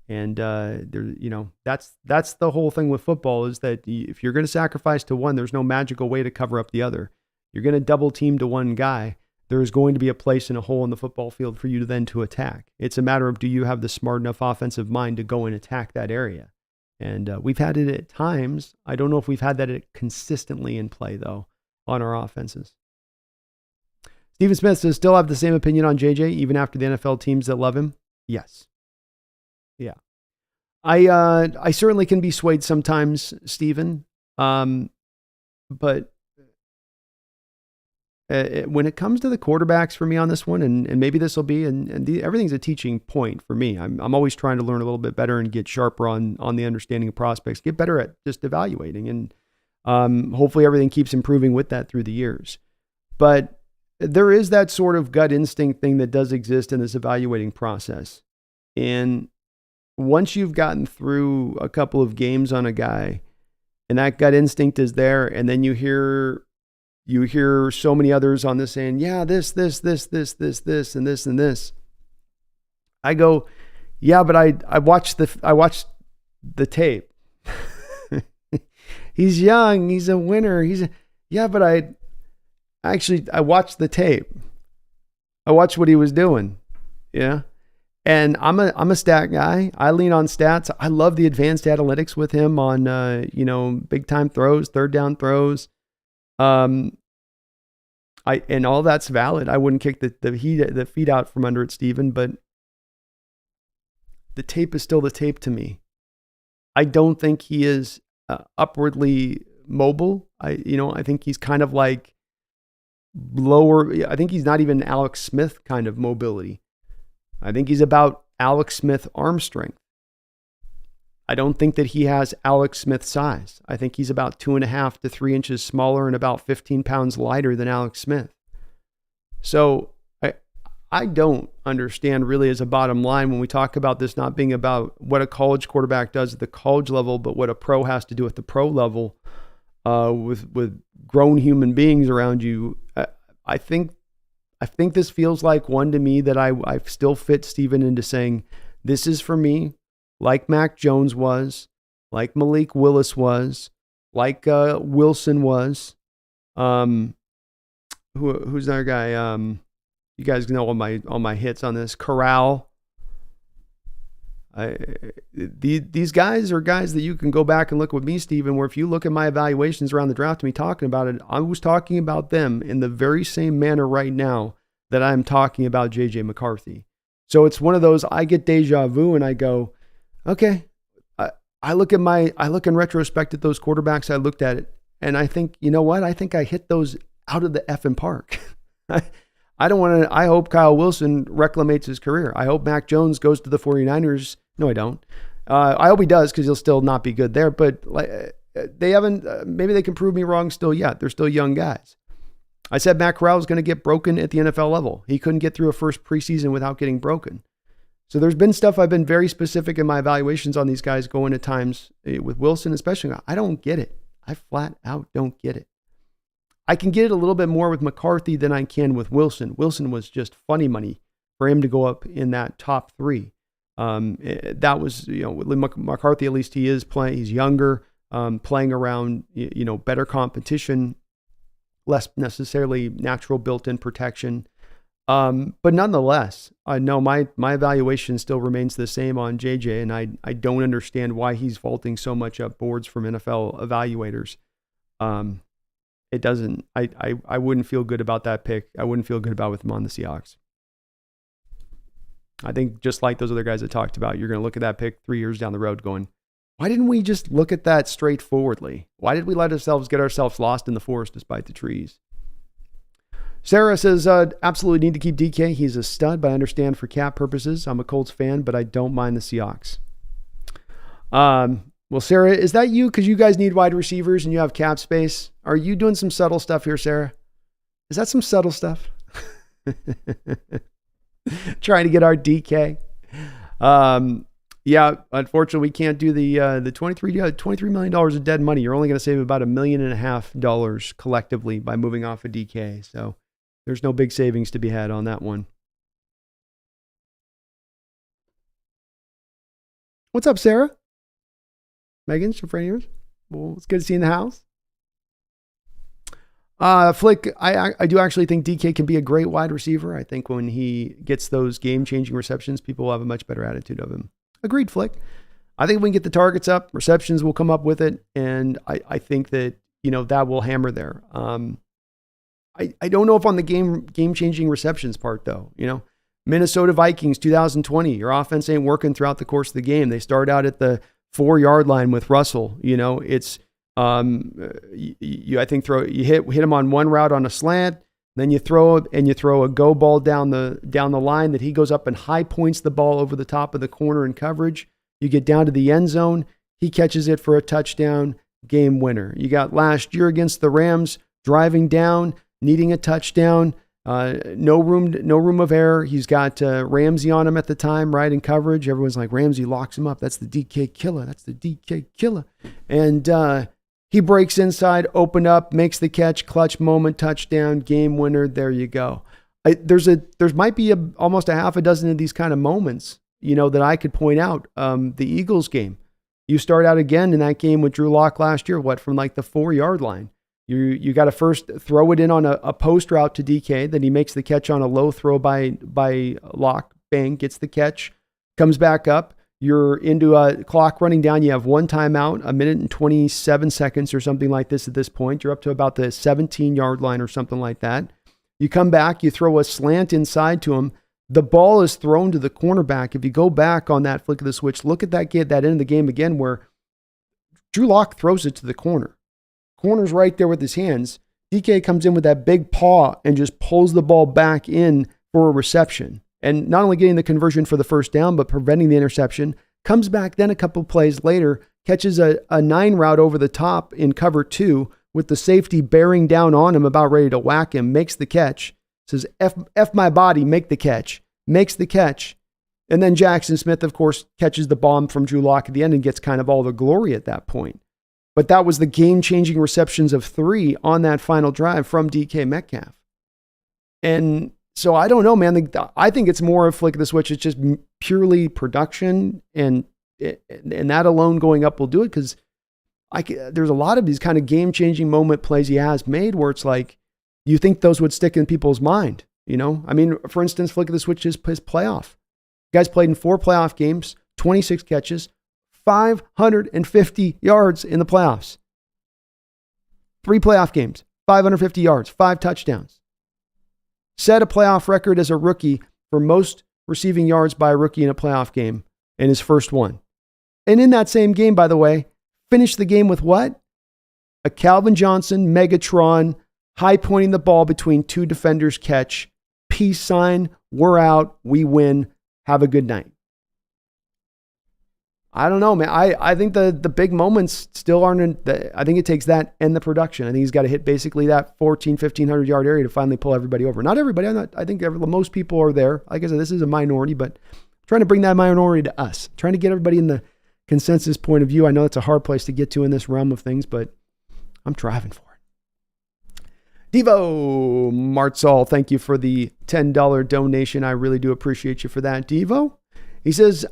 And that's the whole thing with football, is that if you're going to sacrifice to one, there's no magical way to cover up the other. You're going to double team to one guy. There is going to be a place and a hole in the football field for you to attack. It's a matter of, do you have the smart enough offensive mind to go and attack that area? And we've had it at times. I don't know if we've had that consistently in play, though, on our offenses. Stephen Smith says, still have the same opinion on JJ, even after the NFL teams that love him? Yes. Yeah. I certainly can be swayed sometimes, Stephen. But when it comes to the quarterbacks for me on this one, and maybe this will be, everything's a teaching point for me. I'm always trying to learn a little bit better and get sharper on the understanding of prospects, get better at just evaluating, and hopefully everything keeps improving with that through the years. But there is that sort of gut instinct thing that does exist in this evaluating process. And once you've gotten through a couple of games on a guy, and that gut instinct is there, and then you hear so many others on this saying, yeah, this, and this, and this. I go, yeah, but I watched the tape. He's young. He's a winner. Yeah, but I watched the tape. I watched what he was doing. Yeah. And I'm a stat guy. I lean on stats. I love the advanced analytics with him on, big time throws, third down throws. And all that's valid. I wouldn't kick the feet out from under it, Stephen, but the tape is still the tape to me. I don't think he is upwardly mobile. I think he's kind of like lower. I think he's not even Alex Smith kind of mobility. I think he's about Alex Smith arm strength. I don't think that he has Alex Smith's size. I think he's about 2.5 to 3 inches smaller and about 15 pounds lighter than Alex Smith. So I don't understand really as a bottom line when we talk about this not being about what a college quarterback does at the college level, but what a pro has to do at the pro level with grown human beings around you. I think this feels like one to me that I still fit Steven into saying, this is for me, like Mac Jones was, like Malik Willis was, like Wilson was. Who's that guy? You guys know all my hits on this. Corral. These guys are guys that you can go back and look with me, Steven, where if you look at my evaluations around the draft and me talking about it, I was talking about them in the very same manner right now that I'm talking about JJ McCarthy. So it's one of those, I get deja vu and I go, okay, I look in retrospect at those quarterbacks. I looked at it and I think, you know what? I think I hit those out of the effing park. I hope Kyle Wilson reclamates his career. I hope Mac Jones goes to the 49ers. No, I don't. I hope he does because he'll still not be good there. But they haven't, maybe they can prove me wrong still yet. They're still young guys. I said Matt Corral was going to get broken at the NFL level. He couldn't get through a first preseason without getting broken. So there's been stuff I've been very specific in my evaluations on these guys going at times with Wilson, especially. I don't get it. I flat out don't get it. I can get it a little bit more with McCarthy than I can with Wilson. Wilson was just funny money for him to go up in that top 3. That was, with McCarthy, at least he is playing, he's younger, playing around, better competition, less necessarily natural built-in protection. But nonetheless, no, my evaluation still remains the same on JJ, and I don't understand why he's vaulting so much up boards from NFL evaluators. It doesn't, I wouldn't feel good about that pick. I wouldn't feel good about with him on the Seahawks. I think just like those other guys I talked about, you're going to look at that pick 3 years down the road going, why didn't we just look at that straightforwardly? Why did we let ourselves get ourselves lost in the forest despite the trees? Sarah says, absolutely need to keep DK. He's a stud, but I understand for cap purposes. I'm a Colts fan, but I don't mind the Seahawks. Well, Sarah, is that you? Because you guys need wide receivers and you have cap space. Are you doing some subtle stuff here, Sarah? Is that some subtle stuff? Trying to get our DK. Yeah, unfortunately, we can't do the $23 million of dead money. You're only going to save about $1.5 million collectively by moving off of DK. So there's no big savings to be had on that one. What's up, Sarah? Megan, some friend of yours? Well, it's good to see you in the house. Flick, I do actually think DK can be a great wide receiver. I think when he gets those game-changing receptions, people will have a much better attitude of him. Agreed, Flick. I think we can get the targets up, receptions will come up with it, and I think that, that will hammer there. I don't know if on the game-changing receptions part, though, Minnesota Vikings 2020, your offense ain't working throughout the course of the game. They start out at the 4-yard line with Russell. It's you hit him on one route on a slant, then you throw a go ball down the line that he goes up and high points the ball over the top of the corner in coverage. You get down to the end zone, he catches it for a touchdown, game winner. You got last year against the Rams, driving down, needing a touchdown. No room of error. He's got Ramsey on him at the time, right, in coverage. Everyone's like, Ramsey locks him up. That's the DK killer. That's the DK killer. And he breaks inside, open up, makes the catch, clutch moment, touchdown, game winner. There you go. There might be almost a half a dozen of these kind of moments, that I could point out. The Eagles game. You start out again in that game with Drew Lock last year, from like the 4-yard line. You got to first throw it in on a post route to DK. Then he makes the catch on a low throw by Lock. Bang, gets the catch, comes back up. You're into a clock running down. You have one timeout, 1 minute and 27 seconds or something like this at this point. You're up to about the 17-yard line or something like that. You come back, you throw a slant inside to him. The ball is thrown to the cornerback. If you go back on that flick of the switch, look at that end of the game again where Drew Lock throws it to the corner. Corner's right there with his hands. DK comes in with that big paw and just pulls the ball back in for a reception. And not only getting the conversion for the first down, but preventing the interception, comes back then a couple plays later, catches a 9 route over the top in cover 2 with the safety bearing down on him, about ready to whack him, makes the catch, says, F my body, make the catch, makes the catch. And then Jackson Smith, of course, catches the bomb from Drew Lock at the end and gets kind of all the glory at that point. But that was the game-changing receptions of 3 on that final drive from DK Metcalf. And so I don't know, man. I think it's more a flick of the switch. It's just purely production, and that alone going up will do it, because there's a lot of these kind of game-changing moment plays he has made where it's like, you think those would stick in people's mind, you know? I mean, for instance, flick of the switch is his playoff. Guys played in 4 playoff games, 26 catches, 550 yards in the playoffs. 3 playoff games, 550 yards, 5 touchdowns. Set a playoff record as a rookie for most receiving yards by a rookie in a playoff game in his first one. And in that same game, by the way, finished the game with what? A Calvin Johnson Megatron high pointing the ball between 2 defenders catch. Peace sign. We're out. We win. Have a good night. I don't know, man. I think the big moments still aren't I think it takes that and the production. I think he's got to hit basically that 1,500 yard area to finally pull everybody over. Not everybody. I think most people are there. Like I said, this is a minority, but I'm trying to bring that minority to us. Trying to get everybody in the consensus point of view. I know it's a hard place to get to in this realm of things, but I'm driving for it. Devo Martzall, thank you for the $10 donation. I really do appreciate you for that, Devo. He says,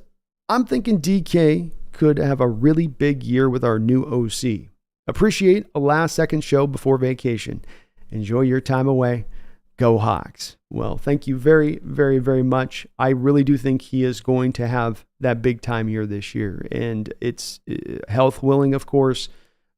I'm thinking DK could have a really big year with our new OC. Appreciate a last-second show before vacation. Enjoy your time away. Go Hawks. Well, thank you very, very, very much. I really do think he is going to have that big-time year this year. And it's health willing, of course,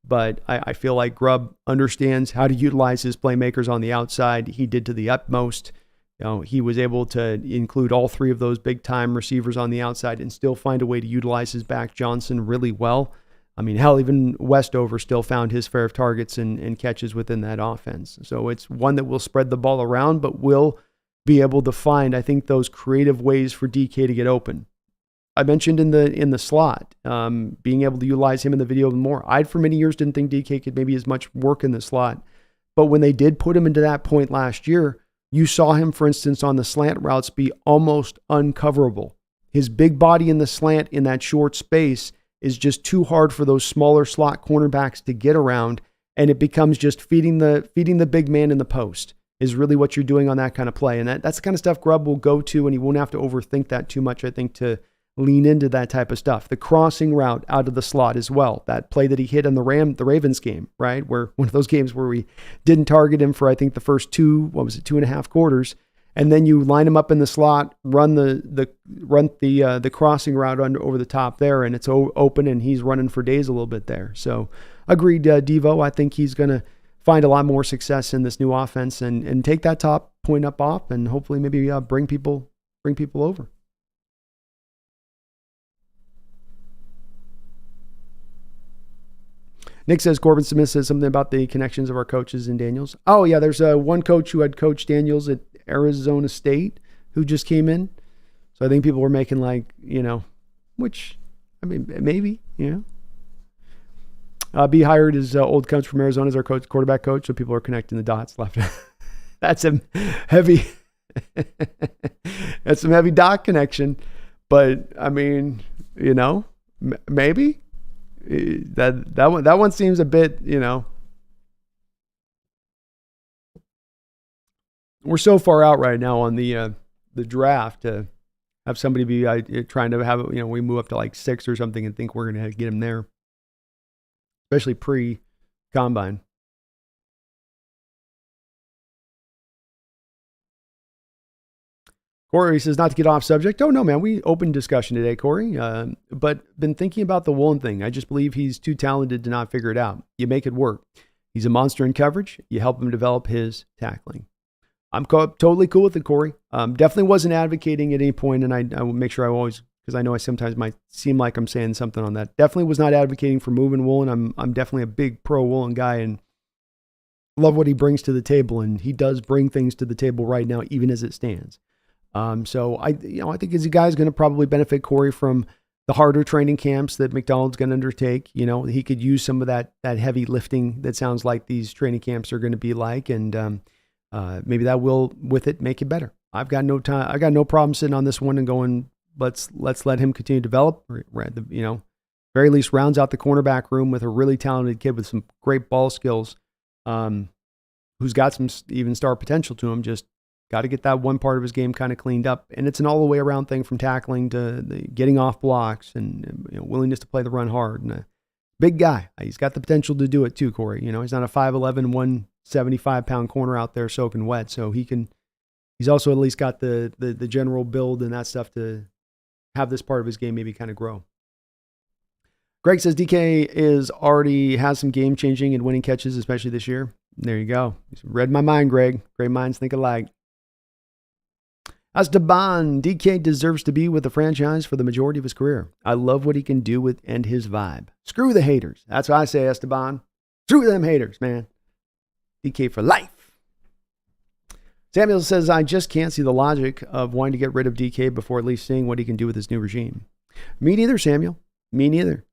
but I feel like Grubb understands how to utilize his playmakers on the outside. He did to the utmost. You know, he was able to include all 3 of those big-time receivers on the outside and still find a way to utilize his back Johnson really well. I mean, hell, even Westover still found his fair of targets and catches within that offense. So it's one that will spread the ball around, but will be able to find, I think, those creative ways for DK to get open. I mentioned in the slot, being able to utilize him in the video more. I, for many years, didn't think DK could maybe as much work in the slot. But when they did put him into that point last year, you saw him, for instance, on the slant routes be almost uncoverable. His big body in the slant in that short space is just too hard for those smaller slot cornerbacks to get around, and it becomes just feeding the big man in the post is really what you're doing on that kind of play. And that's the kind of stuff Grubb will go to, and he won't have to overthink that too much, I think, to lean into that type of stuff. The crossing route out of the slot as well. That play that he hit in the Ravens game, right? Where one of those games where we didn't target him for, I think, the first 2.5 quarters. And then you line him up in the slot, run the crossing route over the top there, and it's open, and he's running for days a little bit there. So agreed, Devo. I think he's going to find a lot more success in this new offense and take that top point up off, and hopefully maybe bring people over. Nick says, Corbin Smith says something about the connections of our coaches in Daniels. Oh, yeah, there's one coach who had coached Daniels at Arizona State who just came in. So I think people were making which, I mean, maybe, B hired his old coach from Arizona as our quarterback coach, so people are connecting the dots left. That's a heavy, that's some heavy dot connection. But, I mean, maybe. That one seems a bit, we're so far out right now on the draft to have somebody be trying to have we move up to like 6 or something and think we're going to get him there, especially pre-combine. Corey says, not to get off subject. Oh, no, man. We opened discussion today, Corey. But been thinking about the Woolen thing. I just believe he's too talented to not figure it out. You make it work. He's a monster in coverage. You help him develop his tackling. I'm totally cool with it, Corey. Definitely wasn't advocating at any point, and I will make sure I always, because I know I sometimes might seem like I'm saying something on that. Definitely was not advocating for moving Woolen. I'm definitely a big pro Woolen guy and love what he brings to the table, and he does bring things to the table right now, even as it stands. So I think as a guy is going to probably benefit Corey from the harder training camps that McDonald's going to undertake. He could use some of that heavy lifting that sounds like these training camps are going to be like, and maybe that will, with it, make it better. I've got no time. I got no problem sitting on this one and going, let's let him continue to develop. Very least rounds out the cornerback room with a really talented kid with some great ball skills, who's got some even star potential to him. Just got to get that one part of his game kind of cleaned up. And it's an all the way around thing, from tackling to getting off blocks and willingness to play the run hard. And a big guy. He's got the potential to do it too, Corey. He's not a 5'11", 175-pound corner out there soaking wet. So he's also at least got the general build and that stuff to have this part of his game maybe kind of grow. Greg says DK already has some game-changing and winning catches, especially this year. There you go. He's read my mind, Greg. Great minds think alike. Esteban, DK deserves to be with the franchise for the majority of his career. I love what he can do and his vibe. Screw the haters. That's what I say, Esteban. Screw them haters, man. DK for life. Samuel says, I just can't see the logic of wanting to get rid of DK before at least seeing what he can do with his new regime. Me neither, Samuel. Me neither.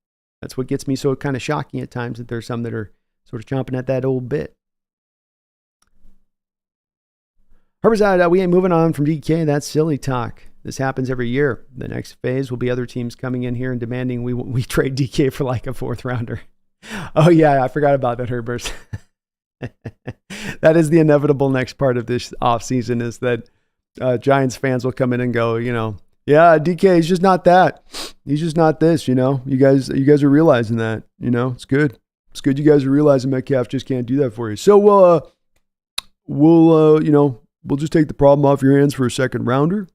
That's what gets me so kind of shocking at times, that there's some that are sort of chomping at that old bit. Herbicide, we ain't moving on from DK. That's silly talk. This happens every year. The next phase will be other teams coming in here and demanding we trade DK for like a 4th rounder. Oh, yeah, I forgot about that, Herbers. That is the inevitable next part of this offseason, is that Giants fans will come in and go, yeah, DK is just not that. He's just not this, You guys are realizing that, It's good. It's good you guys are realizing Metcalf just can't do that for you. So we'll just take the problem off your hands for a 2nd rounder.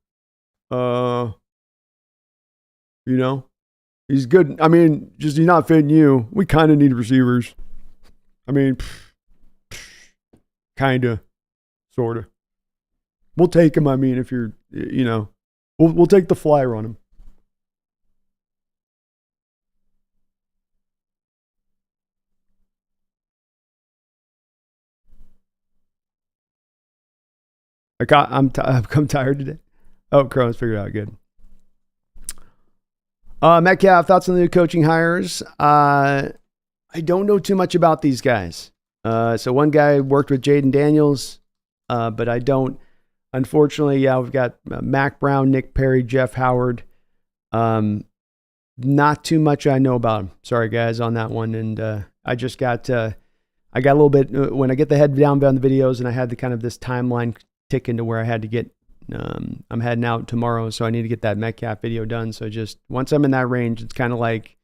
He's good. I mean, just he's not fitting you. We kind of need receivers. I mean, kind of, sort of. We'll take him. I mean, if you're, we'll take the flyer on him. I'm tired today. Oh, Crohn's figured out. Good. Metcalf, thoughts on the new coaching hires? I don't know too much about these guys. So one guy worked with Jaden Daniels, but I don't. Unfortunately, we've got Mac Brown, Nick Perry, Jeff Howard. Not too much I know about them. Sorry, guys, on that one. And I just got, I got a little bit, when I get the head down on the videos, and I had the kind of this timeline tick into where I had to get, I'm heading out tomorrow, so I need to get that Metcalf video done. So just once I'm in that range, it's kind of like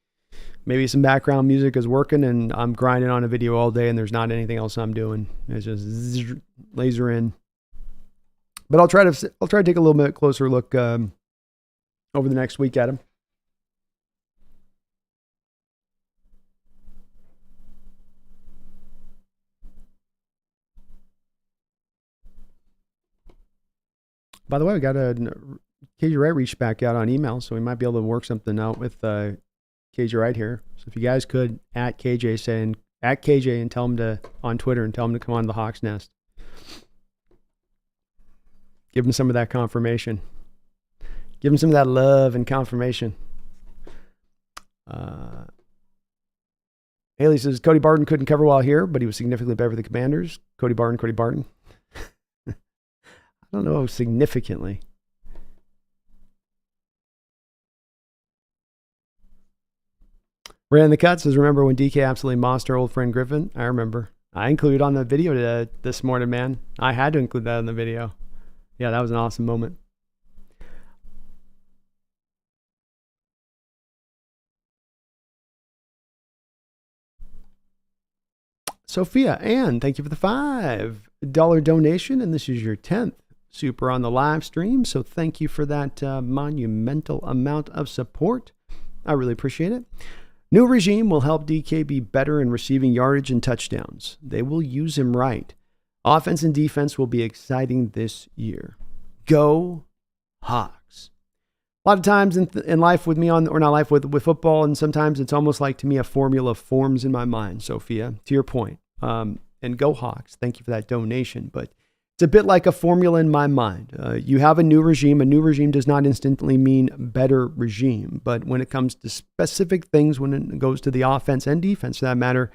maybe some background music is working and I'm grinding on a video all day and there's not anything else I'm doing. It's just laser in. But I'll try to take a little bit closer look over the next week at him. By the way, we got KJ Wright reached back out on email, so we might be able to work something out with KJ Wright here. So if you guys could at KJ and tell him to on Twitter and tell him to come on the Hawks Nest. Give him some of that confirmation. Give him some of that love and confirmation. Haley says Cody Barton couldn't cover well here, but he was significantly better for the Commanders. Cody Barton. I don't know significantly. Ran the Cut says, remember when DK absolutely mossed our old friend Griffin? I remember. I included on the video this morning, man. I had to include that in the video. Yeah, that was an awesome moment. Sophia Ann, thank you for the $5 donation, and this is your 10th super on the live stream, so thank you for that monumental amount of support. I really appreciate it. New regime will help DK be better in receiving yardage and touchdowns. They will use him right. Offense and defense will be exciting this year. Go Hawks. A lot of times in life with me with football, and sometimes it's almost like to me a formula forms in my mind, Sophia, to your point. And go Hawks. Thank you for that donation. But It's a bit like a formula in my mind. You have a new regime. A new regime does not instantly mean better regime. But when it comes to specific things, when it goes to the offense and defense, for that matter,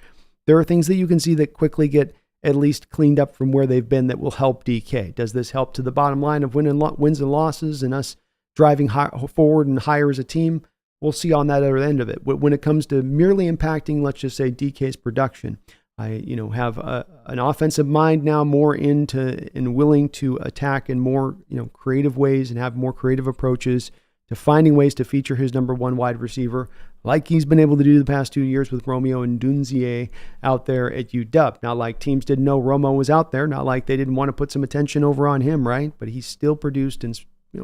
there are things that you can see that quickly get at least cleaned up from where they've been that will help DK. Does this help to the bottom line of wins and losses and us driving forward and higher as a team? We'll see on that other end of it. When it comes to merely impacting, let's just say, DK's production, I have an offensive mind now, more into and willing to attack in more creative ways and have more creative approaches to finding ways to feature his number one wide receiver, like he's been able to do the past 2 years with Romeo and Dunzier out there at UW. Not like teams didn't know Romo was out there, not like they didn't want to put some attention over on him, right? But he still produced and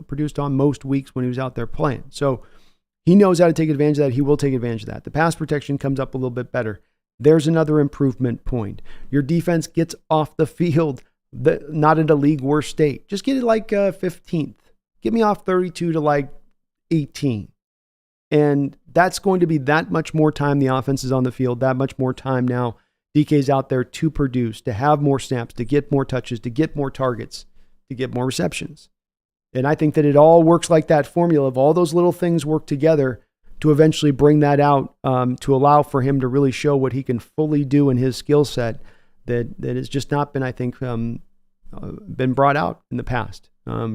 produced on most weeks when he was out there playing. So he knows how to take advantage of that. He will take advantage of that. The pass protection comes up a little bit better. There's another improvement point. Your defense gets off the field, not in a league worst state. Just get it like 15th. Get me off 32 to like 18. And that's going to be that much more time the offense is on the field, that much more time now DK's out there to produce, to have more snaps, to get more touches, to get more targets, to get more receptions. And I think that it all works like that formula of all those little things work together to eventually bring that out, to allow for him to really show what he can fully do in his skill set that has just not been, I think, been brought out in the past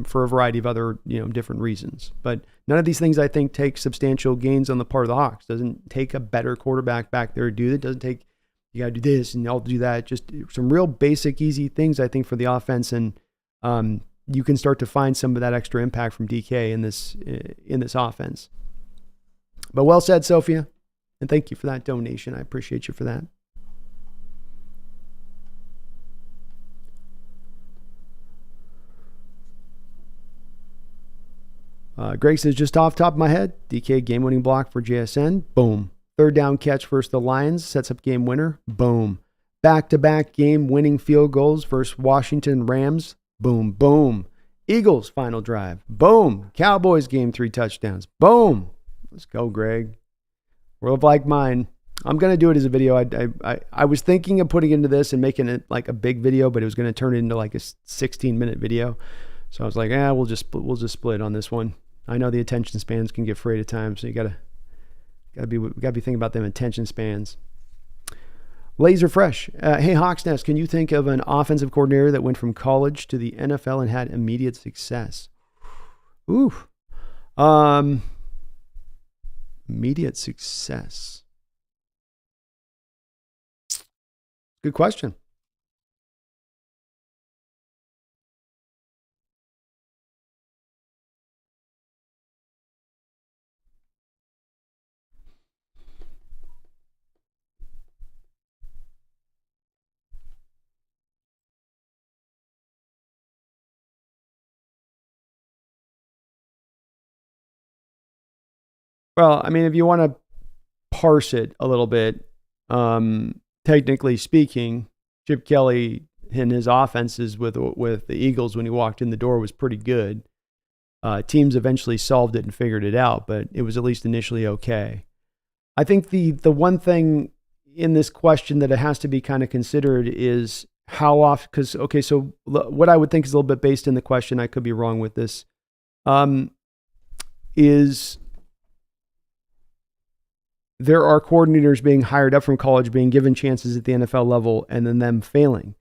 for a variety of other, different reasons. But none of these things, I think, take substantial gains on the part of the Hawks. Doesn't take a better quarterback back there to do it. Doesn't take, you got to do this and I'll do that. Just some real basic, easy things, I think, for the offense. And you can start to find some of that extra impact from DK in this offense. But well said, Sophia. And thank you for that donation. I appreciate you for that. Greg says, just off the top of my head, DK game-winning block for JSN. Boom. Third down catch versus the Lions. Sets up game winner. Boom. Back-to-back game-winning field goals versus Washington Rams. Boom, boom. Eagles final drive. Boom. Cowboys game 3 touchdowns. Boom. Let's go, Greg. World like mine. I'm going to do it as a video. I was thinking of putting into this and making it like a big video, but it was going to turn it into like a 16-minute video. So I was like, we'll just split on this one. I know the attention spans can get frayed at times, so we gotta be thinking about them attention spans. Laser Fresh. Hey, HawksNest, can you think of an offensive coordinator that went from college to the NFL and had immediate success? Ooh. Immediate success. Good question. Well, I mean, if you want to parse it a little bit, technically speaking, Chip Kelly and his offenses with the Eagles when he walked in the door was pretty good. Teams eventually solved it and figured it out, but it was at least initially okay. I think the one thing in this question that it has to be kind of considered is how often, because, okay, so what I would think is a little bit based in the question, I could be wrong with this, is there are coordinators being hired up from college, being given chances at the NFL level, and then them failing.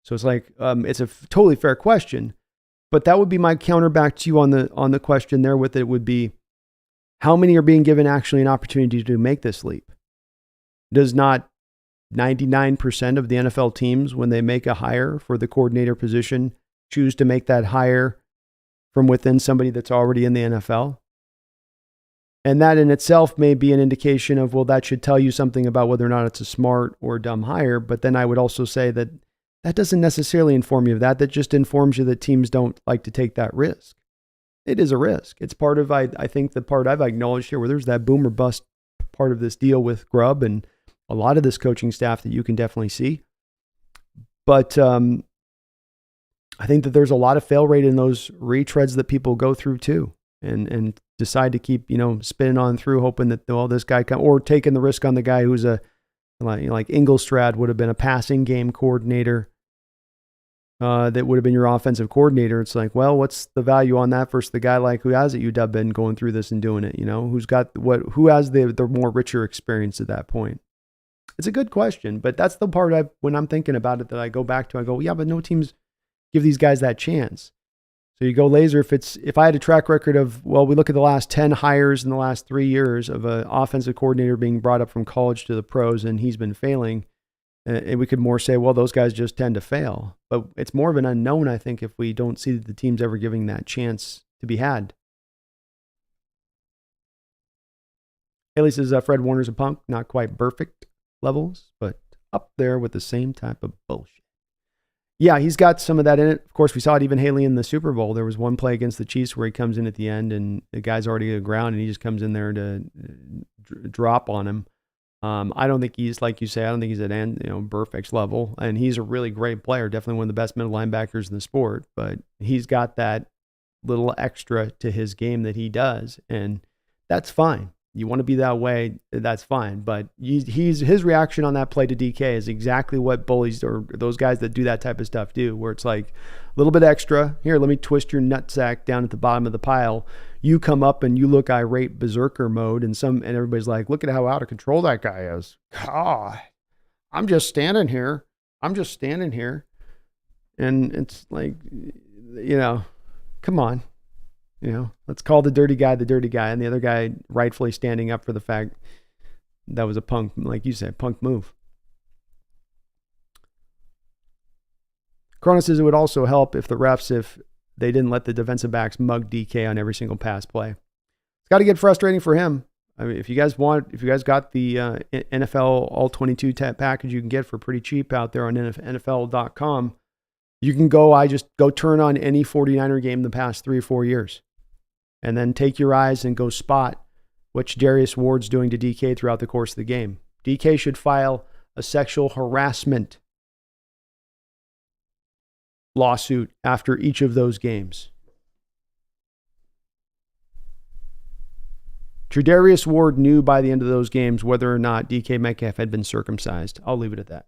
So it's like, it's a totally fair question, but that would be my counter back to you on the question there with it would be, how many are being given actually an opportunity to make this leap? Does not 99% of the NFL teams, when they make a hire for the coordinator position, choose to make that hire from within somebody that's already in the NFL? And that in itself may be an indication of, well, that should tell you something about whether or not it's a smart or dumb hire. But then I would also say that that doesn't necessarily inform you of that. That just informs you that teams don't like to take that risk. It is a risk. It's part of, I think, the part I've acknowledged here where there's that boom or bust part of this deal with Grubb and a lot of this coaching staff that you can definitely see. But I think that there's a lot of fail rate in those retreads that people go through too. And decide to keep, spinning on through, hoping that, this guy or taking the risk on the guy who's like Inglestrad would have been a passing game coordinator. that would have been your offensive coordinator. It's like, well, what's the value on that versus the guy like who has at UW been going through this and doing it? Who has the more richer experience at that point? It's a good question, but that's the part when I'm thinking about it that I go back to. I go, yeah, but no teams give these guys that chance. So you go laser. If I had a track record of, well, we look at the last 10 hires in the last 3 years of an offensive coordinator being brought up from college to the pros, and he's been failing, and we could more say, well, those guys just tend to fail. But it's more of an unknown, I think, if we don't see the teams ever giving that chance to be had. Haley says Fred Warner's a punk, not quite perfect levels, but up there with the same type of bullshit. Yeah, he's got some of that in it. Of course, we saw it even Haley in the Super Bowl. There was one play against the Chiefs where he comes in at the end and the guy's already on the ground and he just comes in there to drop on him. I don't think he's, like you say, I don't think he's at Burfict's level. And he's a really great player, definitely one of the best middle linebackers in the sport. But he's got that little extra to his game that he does, and that's fine. You want to be that way, that's fine. But his reaction on that play to DK is exactly what bullies or those guys that do that type of stuff do, where it's like a little bit extra. Here, let me twist your nutsack down at the bottom of the pile. You come up and you look irate berserker mode, and everybody's like, look at how out of control that guy is. God, I'm just standing here. And it's like, come on. Let's call the dirty guy, and the other guy rightfully standing up for the fact that was a punk, like you said, punk move. Cronus says it would also help if they didn't let the defensive backs mug DK on every single pass play. It's got to get frustrating for him. I mean, if you guys got the NFL All 22 package you can get for pretty cheap out there on NFL.com, you can go turn on any 49er game the past 3 or 4 years. And then take your eyes and go spot what Darius Ward's doing to DK throughout the course of the game. DK should file a sexual harassment lawsuit after each of those games. Darius Ward knew by the end of those games whether or not DK Metcalf had been circumcised. I'll leave it at that.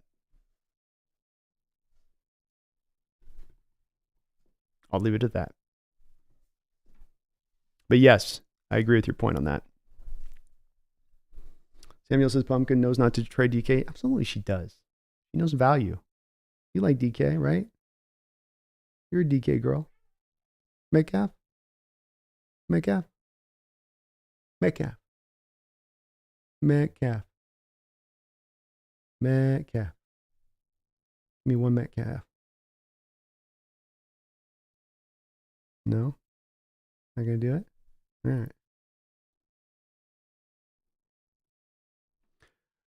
But yes, I agree with your point on that. Samuel says Pumpkin knows not to trade DK. Absolutely she does. She knows value. You like DK, right? You're a DK girl. Metcalf. Give me one Metcalf. No? Not going to do it? All right.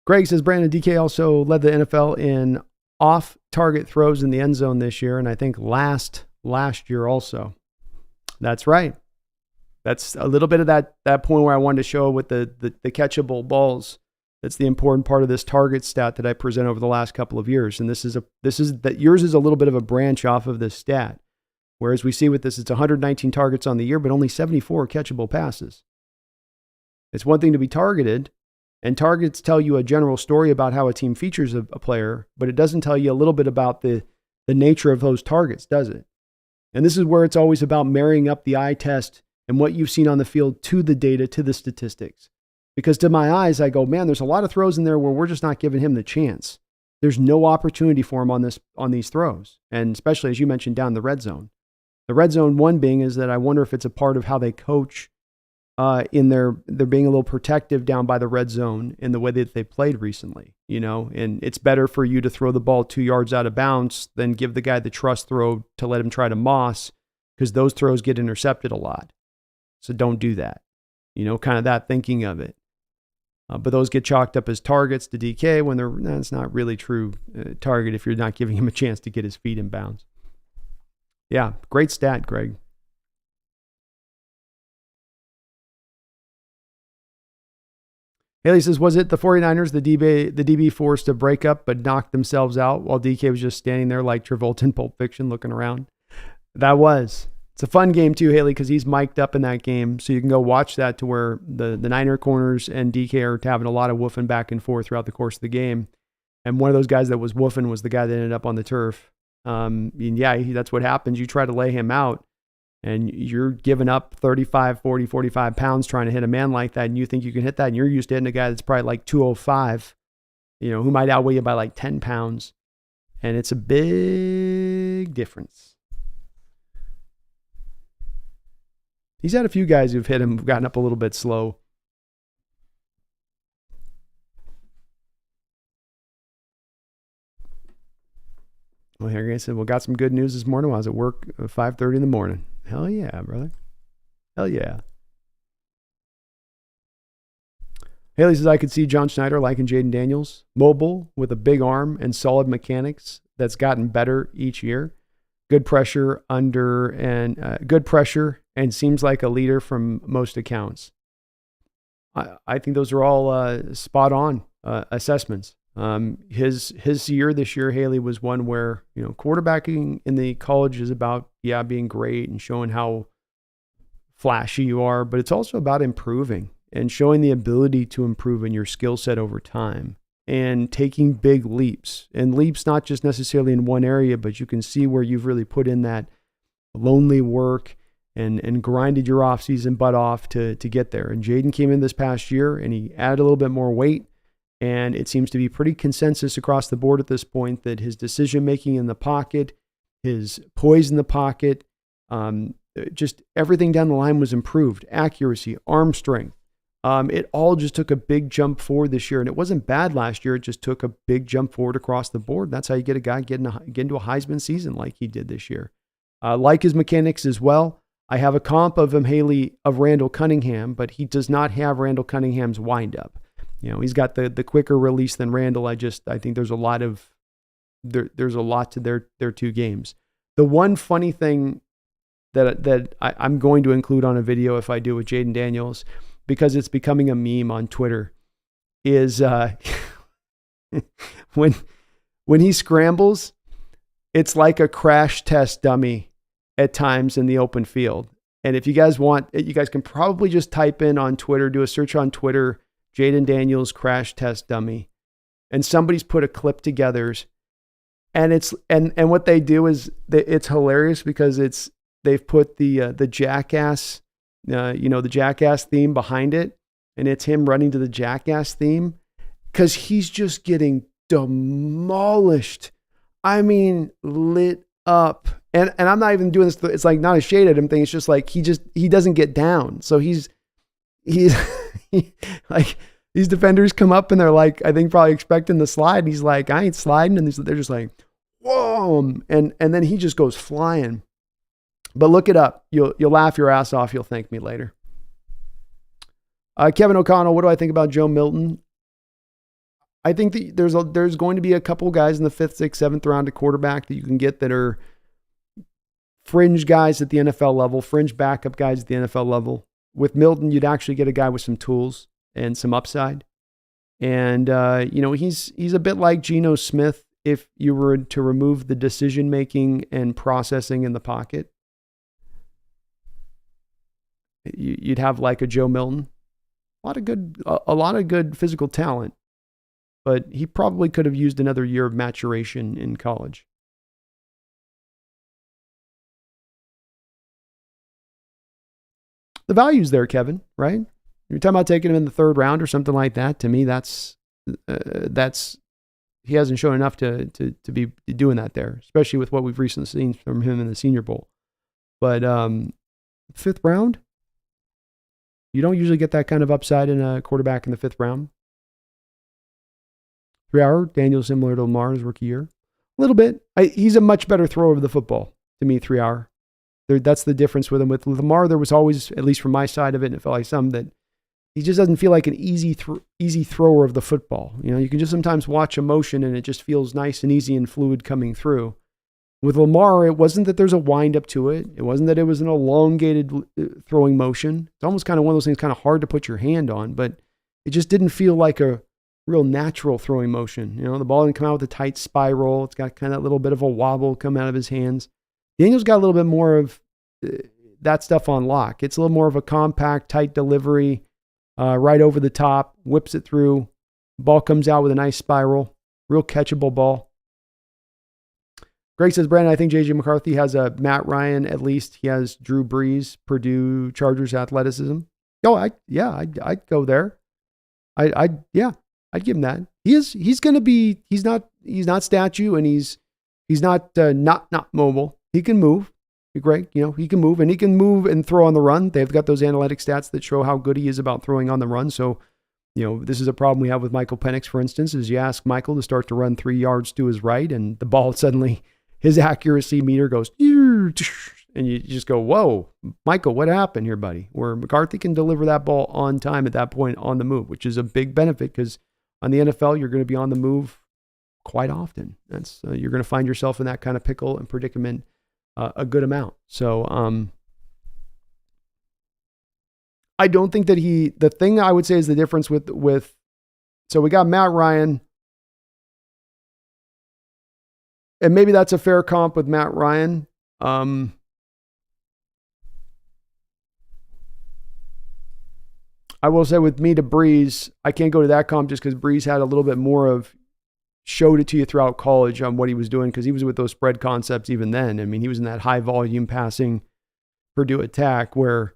Greg says Brandon DK also led the NFL in off-target throws in the end zone this year, and I think last year also. That's right. That's a little bit of that point where I wanted to show with the catchable balls. That's the important part of this target stat that I present over the last couple of years, and this is that yours is a little bit of a branch off of this stat. Whereas we see with this, it's 119 targets on the year, but only 74 catchable passes. It's one thing to be targeted, and targets tell you a general story about how a team features a player, but it doesn't tell you a little bit about the nature of those targets, does it? And this is where it's always about marrying up the eye test and what you've seen on the field to the data, to the statistics. Because to my eyes, I go, man, there's a lot of throws in there where we're just not giving him the chance. There's no opportunity for him on these throws, and especially, as you mentioned, down the red zone. The red zone one being is that I wonder if it's a part of how they coach in they're being a little protective down by the red zone in the way that they played recently, and it's better for you to throw the ball 2 yards out of bounds than give the guy the trust throw to let him try to moss, because those throws get intercepted a lot. So don't do that, kind of that thinking of it. But those get chalked up as targets to DK when it's not really true target if you're not giving him a chance to get his feet in bounds. Yeah, great stat, Greg. Haley says, was it the 49ers, the DB forced to break up but knocked themselves out while DK was just standing there like Travolta in Pulp Fiction looking around? That was. It's a fun game too, Haley, because he's mic'd up in that game. So you can go watch that to where the Niner corners and DK are having a lot of woofing back and forth throughout the course of the game. And one of those guys that was woofing was the guy that ended up on the turf. And yeah, that's what happens. You try to lay him out and you're giving up 35, 40, 45 pounds trying to hit a man like that. And you think you can hit that. And you're used to hitting a guy that's probably like 205, who might outweigh you by like 10 pounds. And it's a big difference. He's had a few guys who've hit him, gotten up a little bit slow. Well, here I said, got some good news this morning while I was at work at 5:30 in the morning. Hell yeah, brother. Hell yeah. Haley says, I could see John Schneider liking Jaden Daniels. Mobile with a big arm and solid mechanics that's gotten better each year. Good pressure and seems like a leader from most accounts. I think those are all spot on assessments. His year this year, Haley, was one where, quarterbacking in the college is about, being great and showing how flashy you are, but it's also about improving and showing the ability to improve in your skill set over time and taking big leaps, and leaps not just necessarily in one area, but you can see where you've really put in that lonely work and grinded your offseason butt off to get there. And Jaden came in this past year and he added a little bit more weight. And it seems to be pretty consensus across the board at this point that his decision-making in the pocket, his poise in the pocket, just everything down the line was improved. Accuracy, arm strength. It all just took a big jump forward this year. And it wasn't bad last year. It just took a big jump forward across the board. That's how you get a guy get into a Heisman season like he did this year. Like his mechanics as well. I have a comp of him, Haley, of Randall Cunningham, but he does not have Randall Cunningham's windup. He's got the quicker release than Randall. I think there's a lot to their two games. The one funny thing that I'm going to include on a video if I do with Jaden Daniels, because it's becoming a meme on Twitter, is when he scrambles, it's like a crash test dummy at times in the open field. And if you guys want, you guys can probably just type in on Twitter, do a search on Twitter, Jaden Daniels crash test dummy, and somebody's put a clip together, and it's and what they do is it's hilarious because they've put the Jackass, the Jackass theme behind it, and it's him running to the Jackass theme because he's just getting demolished. I mean, lit up, and I'm not even doing this. It's like not a shade at him thing. It's just like he doesn't get down, so he's like these defenders come up and they're like, I think probably expecting the slide. And he's like, I ain't sliding. And they're just like, whoa. And then he just goes flying. But look it up. You'll laugh your ass off. You'll thank me later. Kevin O'Connell, what do I think about Joe Milton? I think that there's going to be a couple guys in the 5th, 6th, 7th round at quarterback that you can get that are fringe guys at the NFL level, fringe backup guys at the NFL level. With Milton, you'd actually get a guy with some tools and some upside. And, he's a bit like Geno Smith if you were to remove the decision-making and processing in the pocket. You'd have like a Joe Milton. A lot of good physical talent, but he probably could have used another year of maturation in college. The value's there, Kevin, right? You're talking about taking him in the 3rd round or something like that. To me, that's he hasn't shown enough to be doing that there, especially with what we've recently seen from him in the Senior Bowl. But 5th round, you don't usually get that kind of upside in a quarterback in the 5th round. 3-hour, Daniel similar to Lamar his rookie year. A little bit. He's a much better thrower of the football to me, 3-hour. That's the difference with him. With Lamar, there was always, at least from my side of it, and it felt like some, that he just doesn't feel like an easy thrower of the football. You can just sometimes watch a motion and it just feels nice and easy and fluid coming through. With Lamar, it wasn't that there's a wind up to it. It wasn't that it was an elongated throwing motion. It's almost kind of one of those things kind of hard to put your hand on, but it just didn't feel like a real natural throwing motion. The ball didn't come out with a tight spiral. It's got kind of that little bit of a wobble come out of his hands. Daniel's got a little bit more of that stuff on lock. It's a little more of a compact, tight delivery, right over the top, whips it through. Ball comes out with a nice spiral, real catchable ball. Greg says, Brandon, I think J.J. McCarthy has a Matt Ryan. At least he has Drew Brees, Purdue Chargers athleticism. Oh, I'd go there. I'd give him that. He's going to be, he's not statue, and he's not mobile. He can move. Greg, he can move, and he can move and throw on the run. They've got those analytic stats that show how good he is about throwing on the run. So, this is a problem we have with Michael Penix, for instance, is you ask Michael to start to run 3 yards to his right, and the ball suddenly, his accuracy meter goes, and you just go, whoa, Michael, what happened here, buddy? Where McCarthy can deliver that ball on time at that point on the move, which is a big benefit because on the NFL, you're going to be on the move quite often. That's you're going to find yourself in that kind of pickle and predicament a good amount. So I don't think that the thing I would say is the difference with so we got Matt Ryan, and maybe that's a fair comp with Matt Ryan. I will say with me to Brees, I can't go to that comp just because Brees had a little bit more of showed it to you throughout college on what he was doing because he was with those spread concepts even then. I mean, he was in that high volume passing Purdue attack where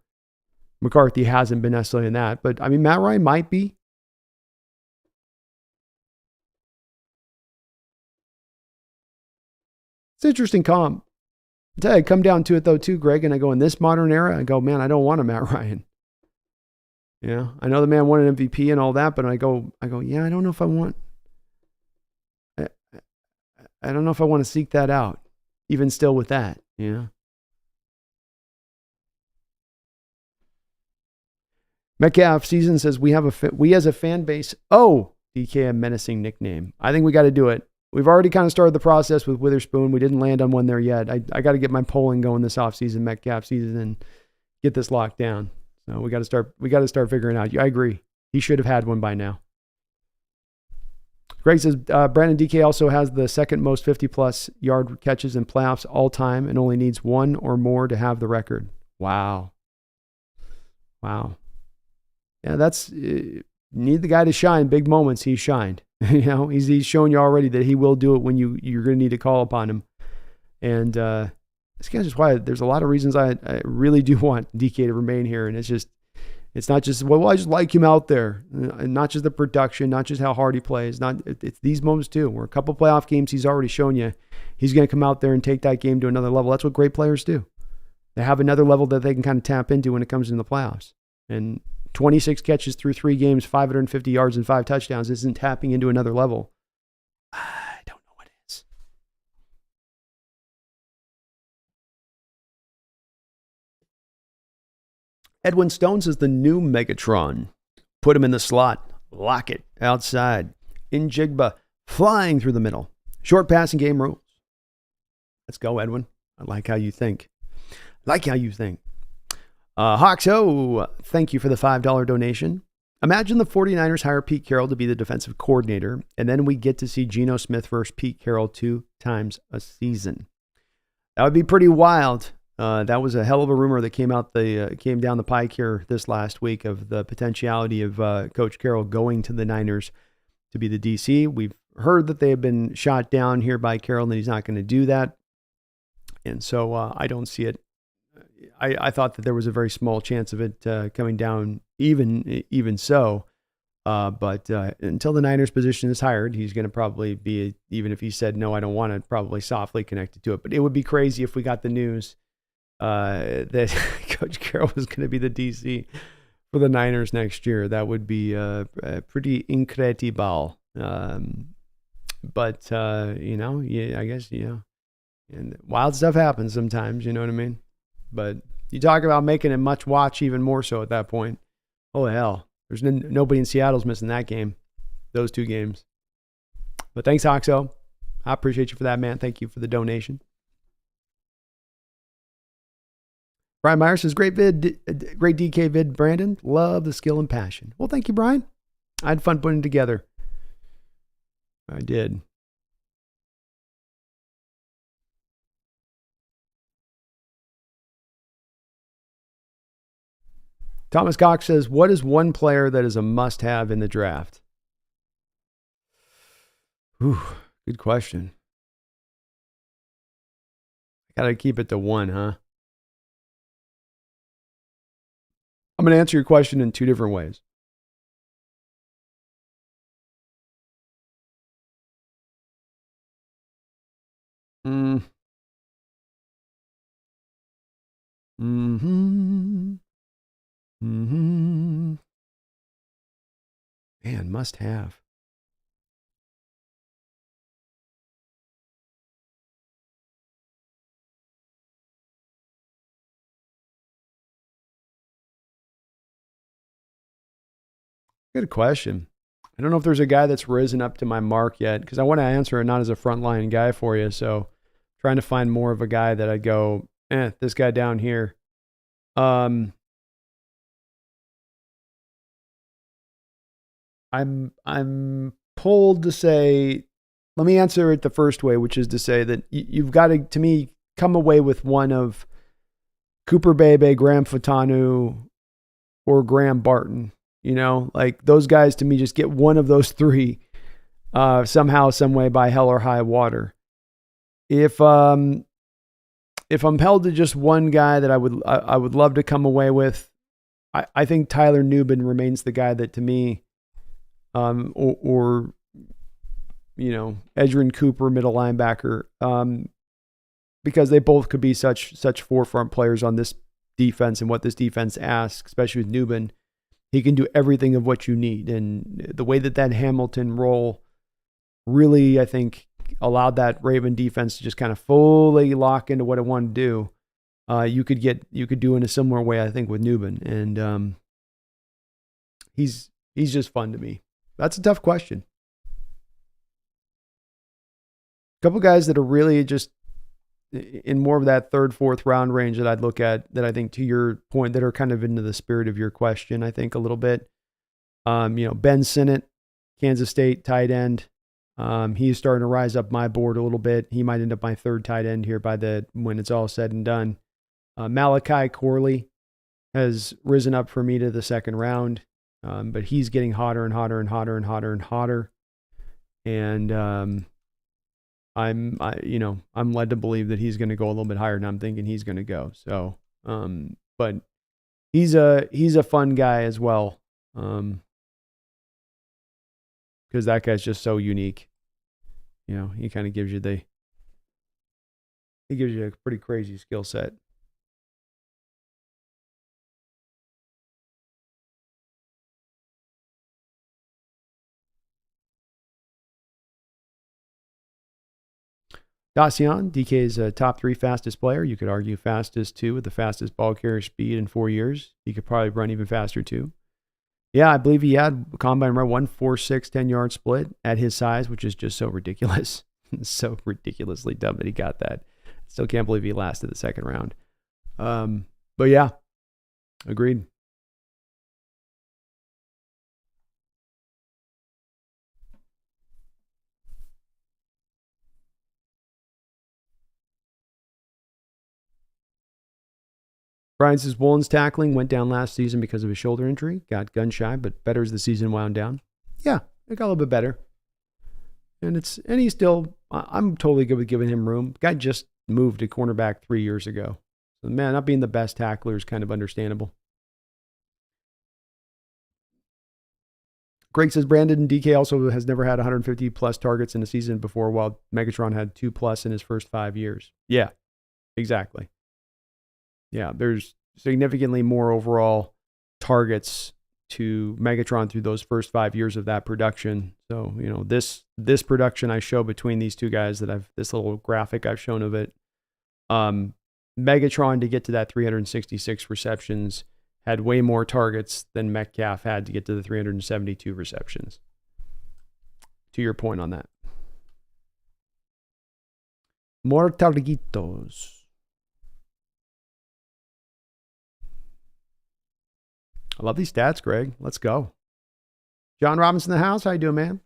McCarthy hasn't been necessarily in that. But I mean, Matt Ryan might be. It's an interesting comp. I tell you, I come down to it though too, Greg, and I go in this modern era, I go, man, I don't want a Matt Ryan. Yeah, I know the man won an MVP and all that, but I go, yeah, I don't know if I want. I don't know if I want to seek that out, even still with that. Yeah. Metcalf season says we as a fan base. Oh, DK, a menacing nickname. I think we got to do it. We've already kind of started the process with Witherspoon. We didn't land on one there yet. I got to get my polling going this offseason, Metcalf season, and get this locked down. So we got to start figuring out. I agree. He should have had one by now. Greg says, Brandon DK also has the second most 50-plus yard catches in playoffs all time and only needs one or more to have the record. Wow. Yeah, that's need the guy to shine. Big moments, he shined. He's shown you already that he will do it when you're going to need to call upon him. And this guy's just why there's a lot of reasons I really do want DK to remain here. And it's not just, well, I just like him out there. And not just the production, not just how hard he plays. It's these moments too, where a couple playoff games he's already shown you he's going to come out there and take that game to another level. That's what great players do. They have another level that they can kind of tap into when it comes in the playoffs. And 26 catches through 3 games, 550 yards and 5 touchdowns isn't tapping into another level. I don't know what it is. Edwin Stones is the new Megatron. Put him in the slot. Lock it outside. Njigba flying through the middle. Short passing game rules. Let's go, Edwin. I like how you think. Hawks, thank you for the $5 donation. Imagine the 49ers hire Pete Carroll to be the defensive coordinator, and then we get to see Geno Smith versus Pete Carroll 2 times a season. That would be pretty wild. That was a hell of a rumor that came down the pike here this last week of the potentiality of Coach Carroll going to the Niners to be the DC. We've heard that they have been shot down here by Carroll and that he's not going to do that. And so I don't see it. I thought that there was a very small chance of it coming down even so. But until the Niners position is hired, he's going to probably be, even if he said, no, I don't want it, probably softly connected to it. But it would be crazy if we got the news that Coach Carroll was going to be the DC for the Niners next year. That would be pretty incredible. But, I guess, and wild stuff happens sometimes, you know what I mean? But you talk about making it much watch even more so at that point. Oh, hell. There's nobody in Seattle's missing that game, those 2 games. But thanks, Hoxo. I appreciate you for that, man. Thank you for the donation. Brian Myers says, great DK vid, Brandon. Love the skill and passion. Well, thank you, Brian. I had fun putting it together. I did. Thomas Cox says, what is one player that is a must-have in the draft? Ooh, good question. Gotta keep it to one, huh? I'm going to answer your question in two different ways. Mm. Mm-hmm. Mm-hmm. Man, must have. Good question. I don't know if there's a guy that's risen up to my mark yet because I want to answer it not as a frontline guy for you. So trying to find more of a guy that I'd go, this guy down here. I'm pulled to say, let me answer it the first way, which is to say that you've got to me, come away with one of Cooper Bebe, Graham Fatanu, or Graham Barton. You know, like those guys to me just get one of those three somehow, some way, by hell or high water. If I'm held to just one guy that I would love to come away with, I think Tyler Nubin remains the guy that to me, or you know, Edgerrin Cooper, middle linebacker, because they both could be such forefront players on this defense and what this defense asks, especially with Nubin. He can do everything of what you need. And the way that Hamilton role really, I think, allowed that Raven defense to just kind of fully lock into what it wanted to do, you could do in a similar way, I think, with Nubin. And he's just fun to me. That's a tough question. A couple guys that are really just in more of that third, fourth round range that I'd look at, that I think, to your point, that are kind of into the spirit of your question, I think, a little bit. You know, Ben Sinnott, Kansas State tight end. He's starting to rise up my board a little bit. He might end up my third tight end here when it's all said and done. Malachi Corley has risen up for me to the second round, but he's getting hotter and hotter and hotter and hotter and hotter. And I'm led to believe that he's going to go a little bit higher than I'm thinking he's going to go. So, but he's a fun guy as well. Because that guy's just so unique. You know, he kind of gives you a pretty crazy skill set. Dacian, DK's top 3 fastest player. You could argue fastest too, with the fastest ball carrier speed in 4 years. He could probably run even faster too. Yeah, I believe he had a combine run 1.46 10-yard split at his size, which is just so ridiculous. So ridiculously dumb that he got that. Still can't believe he lasted the second round. But yeah, agreed. Brian says Woolen's tackling went down last season because of his shoulder injury. Got gun shy, but better as the season wound down. Yeah, it got a little bit better. And he's still, I'm totally good with giving him room. Guy just moved to cornerback 3 years ago. So, man, not being the best tackler is kind of understandable. Greg says Brandon DK also has never had 150 plus targets in a season before, while Megatron had 2 plus in his first 5 years. Yeah, exactly. Yeah, there's significantly more overall targets to Megatron through those first 5 years of that production. So, you know, this production I show between these two guys, this little graphic I've shown of it, Megatron, to get to that 366 receptions, had way more targets than Metcalf had to get to the 372 receptions. To your point on that. More targuitos. I love these stats, Greg. Let's go. John Robinson in the house. How you doing, man?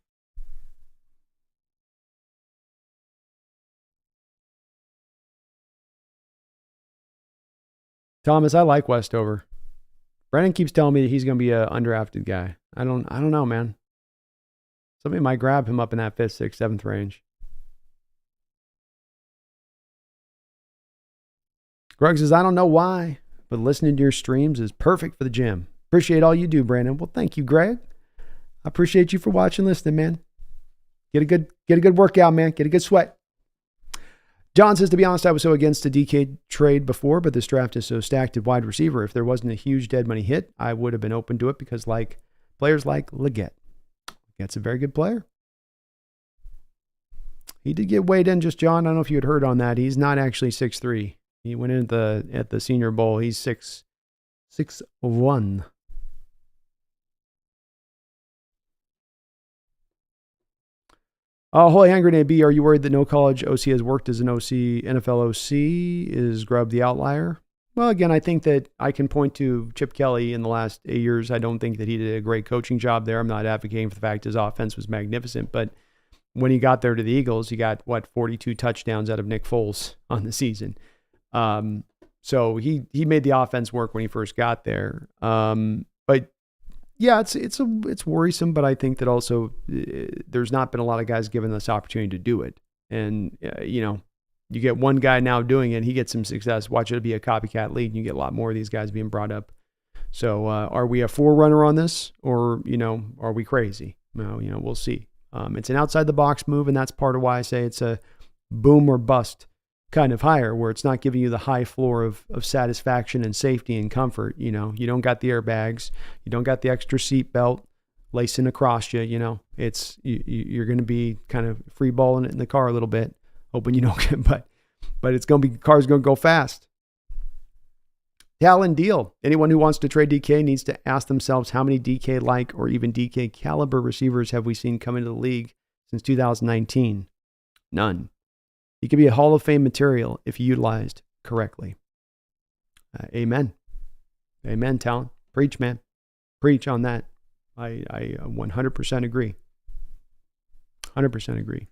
Thomas, I like Westover. Brennan keeps telling me that he's going to be an undrafted guy. I don't know, man. Somebody might grab him up in that 5th, 6th, 7th range. Greg says, I don't know why, but listening to your streams is perfect for the gym. Appreciate all you do, Brandon. Well, thank you, Greg. I appreciate you for watching, listening, man. Get a good workout, man. Get a good sweat. John says, to be honest, I was so against the DK trade before, but this draft is so stacked at wide receiver. If there wasn't a huge dead money hit, I would have been open to it because players like Leggett. Legette's a very good player. He did get weighed in, just John. I don't know if you had heard on that. He's not actually 6'3". He went in at the Senior Bowl. He's 6'1". Holy Hand Grenade B, are you worried that no college OC has worked as an OC, NFL OC? Is Grubb the outlier? Well, again, I think that I can point to Chip Kelly in the last 8 years. I don't think that he did a great coaching job there. I'm not advocating for the fact his offense was magnificent, but when he got there to the Eagles, he got, 42 touchdowns out of Nick Foles on the season. So he made the offense work when he first got there. But yeah, it's worrisome, but I think that also there's not been a lot of guys given this opportunity to do it. And, you get one guy now doing it, he gets some success. Watch it be a copycat league, and you get a lot more of these guys being brought up. So are we a forerunner on this, or, are we crazy? No, we'll see. It's an outside the box move, and that's part of why I say it's a boom or bust kind of hire, where it's not giving you the high floor of satisfaction and safety and comfort. You don't got the airbags, you don't got the extra seat belt lacing across you. You're going to be kind of free balling it in the car a little bit, hoping you don't get, but it's going to be, car's going to go fast. Talon deal. Anyone who wants to trade DK needs to ask themselves how many DK-like or even DK caliber receivers have we seen come into the league since 2019? None. He could be a Hall of Fame material if utilized correctly. Amen. Amen, Talon. Preach, man. Preach on that. I 100% agree. 100% agree.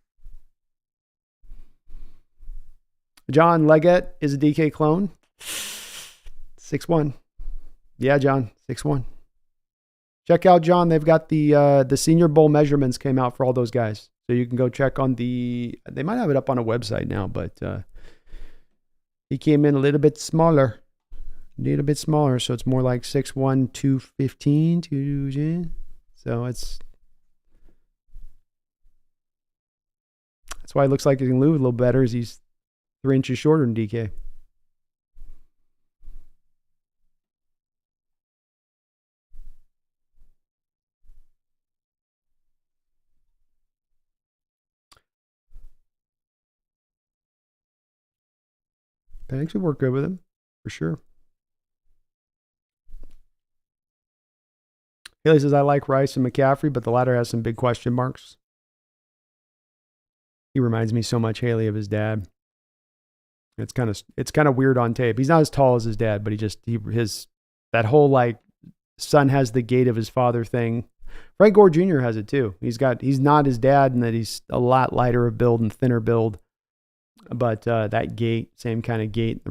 John Leggett is a DK clone. 6'1". Yeah, John, 6'1". Check out, John. They've got the Senior Bowl measurements came out for all those guys. So you can go check on they might have it up on a website now, but he came in a little bit smaller. So it's more like 6'1", 215. So that's why it looks like he can move a little better, as he's 3 inches shorter than DK. Penix would work good with him, for sure. Haley says, I like Rice and McCaffrey, but the latter has some big question marks. He reminds me so much, Haley, of his dad. It's kind of weird on tape. He's not as tall as his dad, but that whole son has the gait of his father thing. Frank Gore Jr. has it too. He's not his dad, in that he's a lot lighter of build and thinner build. But that gait, same kind of gait,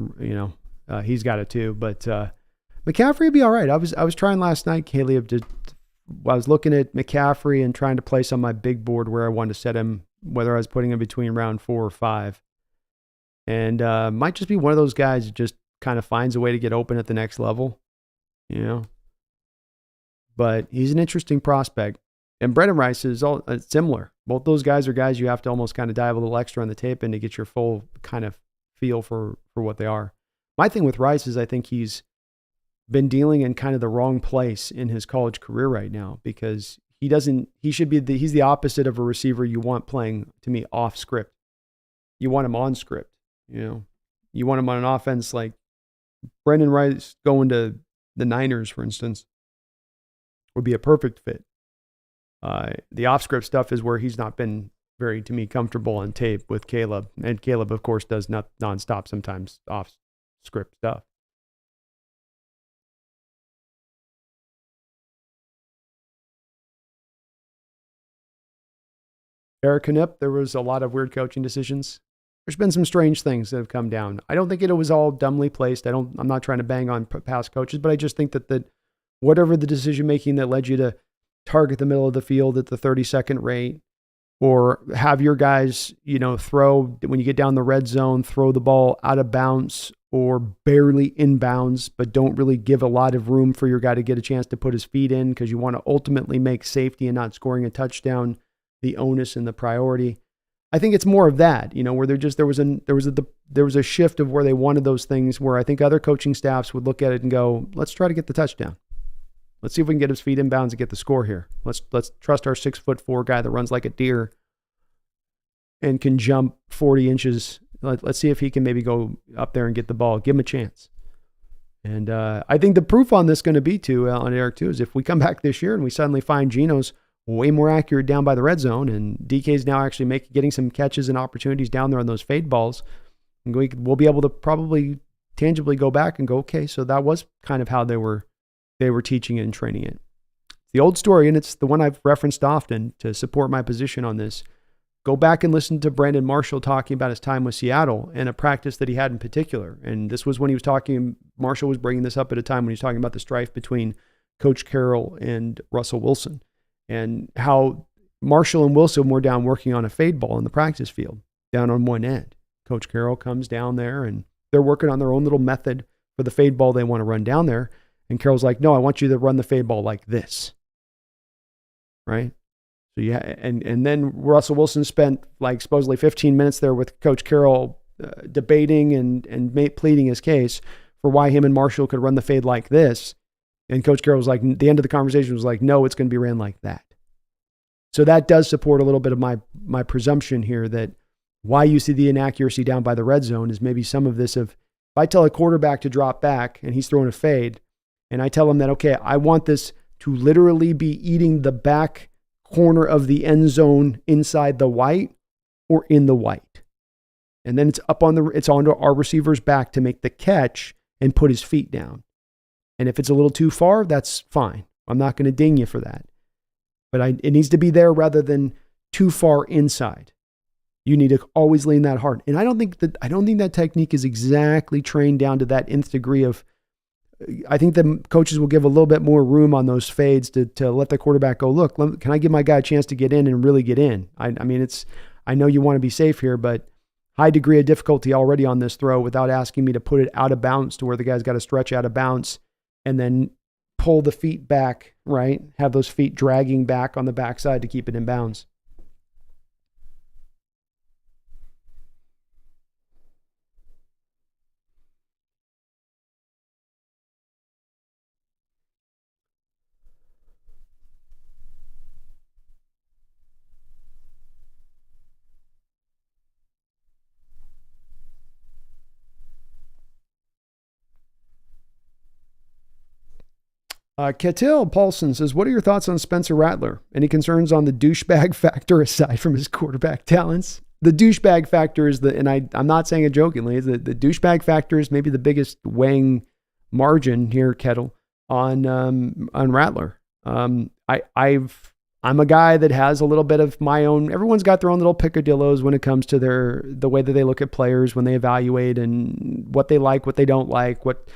he's got it too. But McCaffrey would be all right. I was trying last night, Haley. I was looking at McCaffrey and trying to place on my big board where I wanted to set him, whether I was putting him between round 4 or 5. And might just be one of those guys that just kind of finds a way to get open at the next level, But he's an interesting prospect. And Brendan Rice is all similar. Both those guys are guys you have to almost kind of dive a little extra on the tape in to get your full kind of feel for what they are. My thing with Rice is I think he's been dealing in kind of the wrong place in his college career right now, because he's the opposite of a receiver you want playing, to me, off script. You want him on script, You want him on an offense like Brendan Rice going to the Niners, for instance, would be a perfect fit. The off-script stuff is where he's not been very, to me, comfortable on tape with Caleb. And Caleb, of course, does not nonstop, sometimes off-script stuff. Eric Knipp, there was a lot of weird coaching decisions. There's been some strange things that have come down. I don't think it was all dumbly placed. I'm not trying to bang on past coaches, but I just think that whatever the decision-making that led you to target the middle of the field at the 30-second rate, or have your guys, throw, when you get down the red zone, throw the ball out of bounds, or barely inbounds, but don't really give a lot of room for your guy to get a chance to put his feet in because you want to ultimately make safety and not scoring a touchdown the onus and the priority. I think it's more of that, where there was a shift of where they wanted those things where I think other coaching staffs would look at it and go, let's try to get the touchdown. Let's see if we can get his feet inbounds and get the score here. Let's trust our 6'4" guy that runs like a deer and can jump 40 inches. Let's see if he can maybe go up there and get the ball. Give him a chance. And I think the proof on this is going to be on Eric too, is if we come back this year and we suddenly find Geno's way more accurate down by the red zone and DK's now actually getting some catches and opportunities down there on those fade balls, and we'll be able to probably tangibly go back and go, okay, so that was kind of how they were teaching it and training it. The old story, and it's the one I've referenced often to support my position on this. Go back and listen to Brandon Marshall talking about his time with Seattle and a practice that he had in particular. And this was when he was talking, Marshall was bringing this up at a time when he was talking about the strife between Coach Carroll and Russell Wilson and how Marshall and Wilson were down working on a fade ball in the practice field down on one end. Coach Carroll comes down there and they're working on their own little method for the fade ball they want to run down there. And Carroll's like, no, I want you to run the fade ball like this. Right? So and then Russell Wilson spent like supposedly 15 minutes there with Coach Carroll debating and pleading his case for why him and Marshall could run the fade like this. And Coach Carroll was like, the end of the conversation was like, no, it's going to be ran like that. So that does support a little bit of my presumption here that why you see the inaccuracy down by the red zone is maybe some of this of, if I tell a quarterback to drop back and he's throwing a fade, and I tell him that, okay, I want this to literally be eating the back corner of the end zone inside the white or in the white. And then it's onto our receiver's back to make the catch and put his feet down. And if it's a little too far, that's fine. I'm not going to ding you for that. But it needs to be there rather than too far inside. You need to always lean that hard. And I don't think that technique is exactly trained down to that nth degree of, I think the coaches will give a little bit more room on those fades to let the quarterback go, look, can I give my guy a chance to get in and really get in? I mean, I know you want to be safe here, but high degree of difficulty already on this throw without asking me to put it out of bounds to where the guy's got to stretch out of bounds and then pull the feet back, right? Have those feet dragging back on the backside to keep it in bounds. Ketil Paulson says, what are your thoughts on Spencer Rattler? Any concerns on the douchebag factor aside from his quarterback talents? The douchebag factor is and I'm not saying it jokingly, the douchebag factor is maybe the biggest weighing margin here, Kettle, on Rattler. I'm a guy that has a little bit of my own, everyone's got their own little picadillos when it comes to the way that they look at players when they evaluate and what they like, what they don't like, what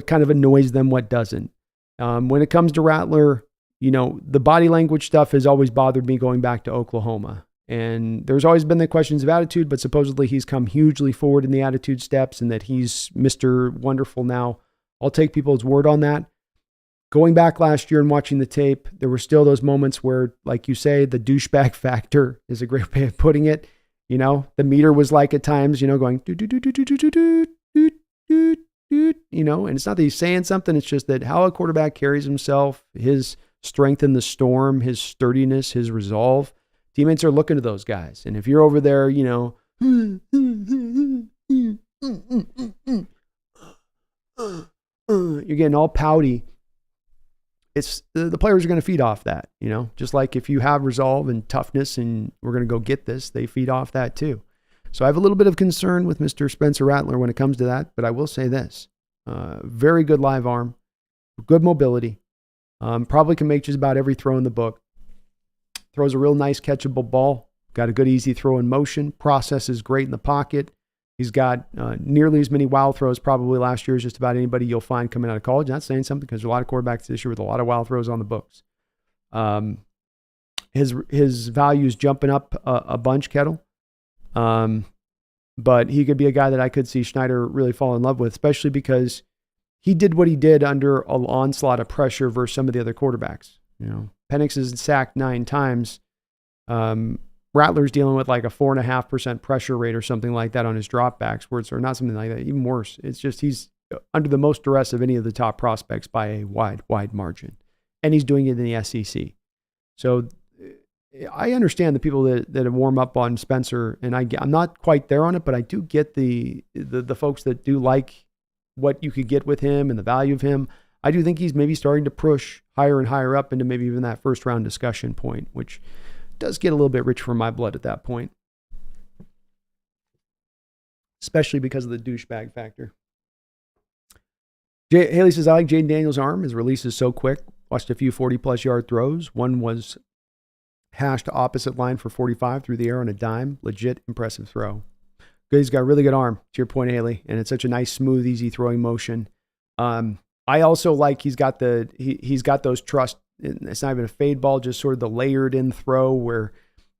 kind of annoys them, what doesn't. When it comes to Rattler, the body language stuff has always bothered me going back to Oklahoma. And there's always been the questions of attitude, but supposedly he's come hugely forward in the attitude steps and that he's Mr. Wonderful now. I'll take people's word on that. Going back last year and watching the tape, there were still those moments where, like you say, the douchebag factor is a great way of putting it. The meter was like at times, going do do do do do do do do do. And it's not that he's saying something. It's just that how a quarterback carries himself, his strength in the storm, his sturdiness, his resolve. Teammates are looking to those guys. And if you're over there, you're getting all pouty, it's the players are going to feed off that, just like if you have resolve and toughness and we're going to go get this, they feed off that too. So I have a little bit of concern with Mr. Spencer Rattler when it comes to that, but I will say this, very good live arm, good mobility, probably can make just about every throw in the book, throws a real nice catchable ball, got a good easy throw in motion, process is great in the pocket. He's got nearly as many wild throws probably last year as just about anybody you'll find coming out of college. Not saying something because there's a lot of quarterbacks this year with a lot of wild throws on the books. His value's jumping up a bunch, Kettle. but he could be a guy that I could see Schneider really fall in love with, especially because he did what he did under an onslaught of pressure versus some of the other quarterbacks. Penix is sacked 9 times. Rattler's dealing with like a 4.5% pressure rate or something like that on his dropbacks, or not something like that, even worse. It's just he's under the most duress of any of the top prospects by a wide margin. And he's doing it in the SEC. So I understand the people that warm up on Spencer, and I'm not quite there on it, but I do get the folks that do like what you could get with him and the value of him. I do think he's maybe starting to push higher and higher up into maybe even that first round discussion point, which does get a little bit rich for my blood at that point, especially because of the douchebag factor. Haley says, I like Jaden Daniels' arm. His release is so quick. Watched a few 40-plus yard throws. One was hashed opposite line for 45 through the air on a dime. Legit impressive throw. Good. He's got a really good arm, to your point, Haley, and it's such a nice, smooth, easy throwing motion. I also like he's got those trust. It's not even a fade ball, just sort of the layered in throw where,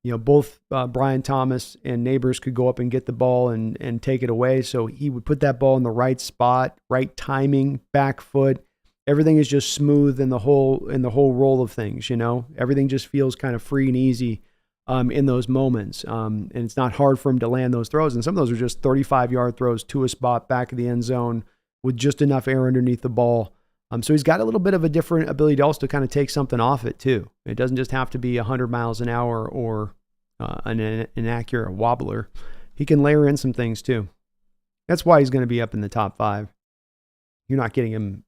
both Brian Thomas and Neighbors could go up and get the ball and take it away. So he would put that ball in the right spot, right timing, back foot. Everything is just smooth in the whole roll of things. Everything just feels kind of free and easy in those moments. And it's not hard for him to land those throws. And some of those are just 35-yard throws to a spot back of the end zone with just inaugh air underneath the ball. So he's got a little bit of a different ability to also kind of take something off it too. It doesn't just have to be 100 miles an hour or an inaccurate wobbler. He can layer in some things too. That's why he's going to be up in the top 5. You're not getting him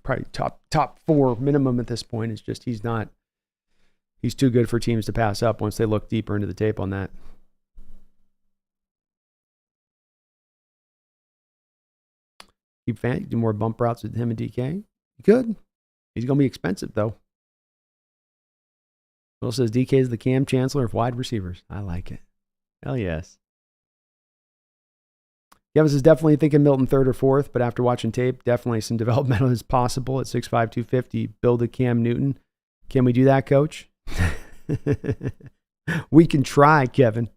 probably top 4 minimum at this point. It's just he's too good for teams to pass up once they look deeper into the tape on that. Do more bump routes with him and DK? You could. He's going to be expensive, though. Will says DK is the Cam Chancellor of wide receivers. I like it. Hell yes. Kevin says definitely thinking Milton 3rd or 4th, but after watching tape, definitely some developmental is possible at 6'5", 250. Build a Cam Newton. Can we do that, Coach? We can try, Kevin.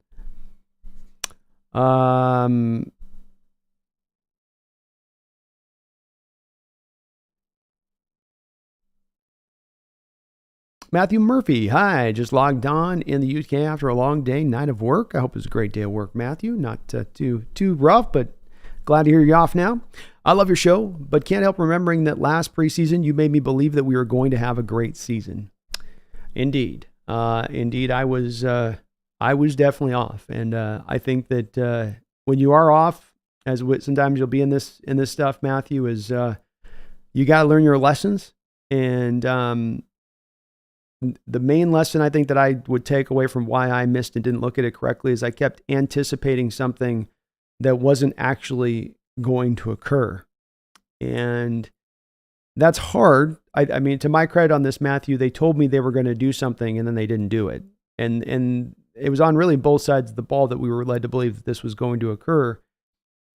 Matthew Murphy, hi, just logged on in the UK after a long night of work. I hope it was a great day of work, Matthew. Not too rough, but glad to hear you off now. I love your show, but can't help remembering that last preseason you made me believe that we were going to have a great season. Indeed, I was definitely off, and I think that when you are off, as sometimes you'll be in this stuff, Matthew, is you got to learn your lessons. And the main lesson I think that I would take away from why I missed and didn't look at it correctly is I kept anticipating something that wasn't actually going to occur. And that's hard. I mean, to my credit on this, Matthew, they told me they were going to do something and then they didn't do it. And it was on really both sides of the ball that we were led to believe that this was going to occur.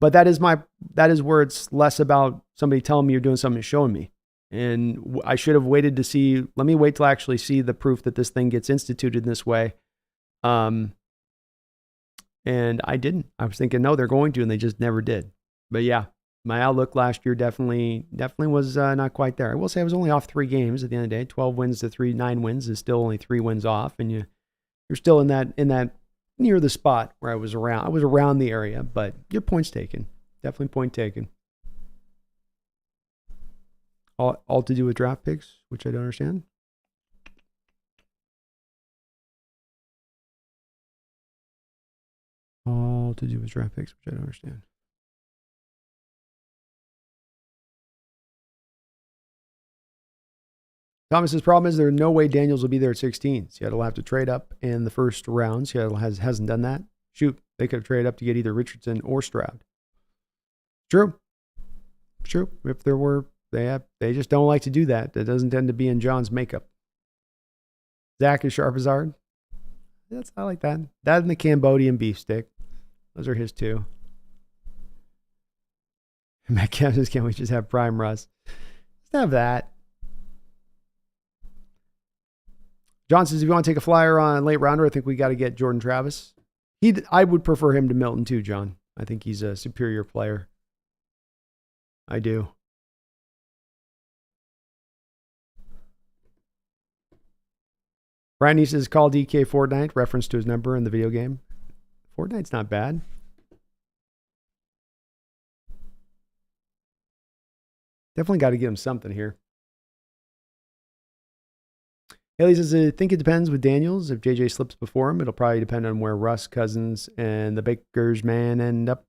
But that is where it's less about somebody telling me you're doing something and showing me. And I should have waited to see, let me wait till I actually see the proof that this thing gets instituted in this way. And I didn't. I was thinking, no, they're going to, and they just never did. But yeah, my outlook last year definitely was not quite there. I will say I was only off 3 games at the end of the day. 12 wins to 9 wins is still only 3 wins off. And you're still in that near the spot where I was around the area, but your point's taken. Definitely point taken. All to do with draft picks, which I don't understand. All to do with draft picks, which I don't understand. Thomas's problem is there's no way Daniels will be there at 16. Seattle will have to trade up in the first round. Seattle hasn't done that. Shoot, they could have traded up to get either Richardson or Stroud. True. If there were, they just don't like to do that. That doesn't tend to be in John's makeup. Zach is sharp as art. I like that. That and the Cambodian beef stick. Those are his two. Metcalf says, can't we just have prime Russ? Let's have that. John says, if you want to take a flyer on late rounder, I think we got to get Jordan Travis. I would prefer him to Milton too, John. I think he's a superior player. I do. Randy says, call DK Fortnite, reference to his number in the video game. Fortnite's not bad. Definitely got to get him something here. Haley says, I think it depends with Daniels. If JJ slips before him, it'll probably depend on where Russ, Cousins, and the Bakers man end up.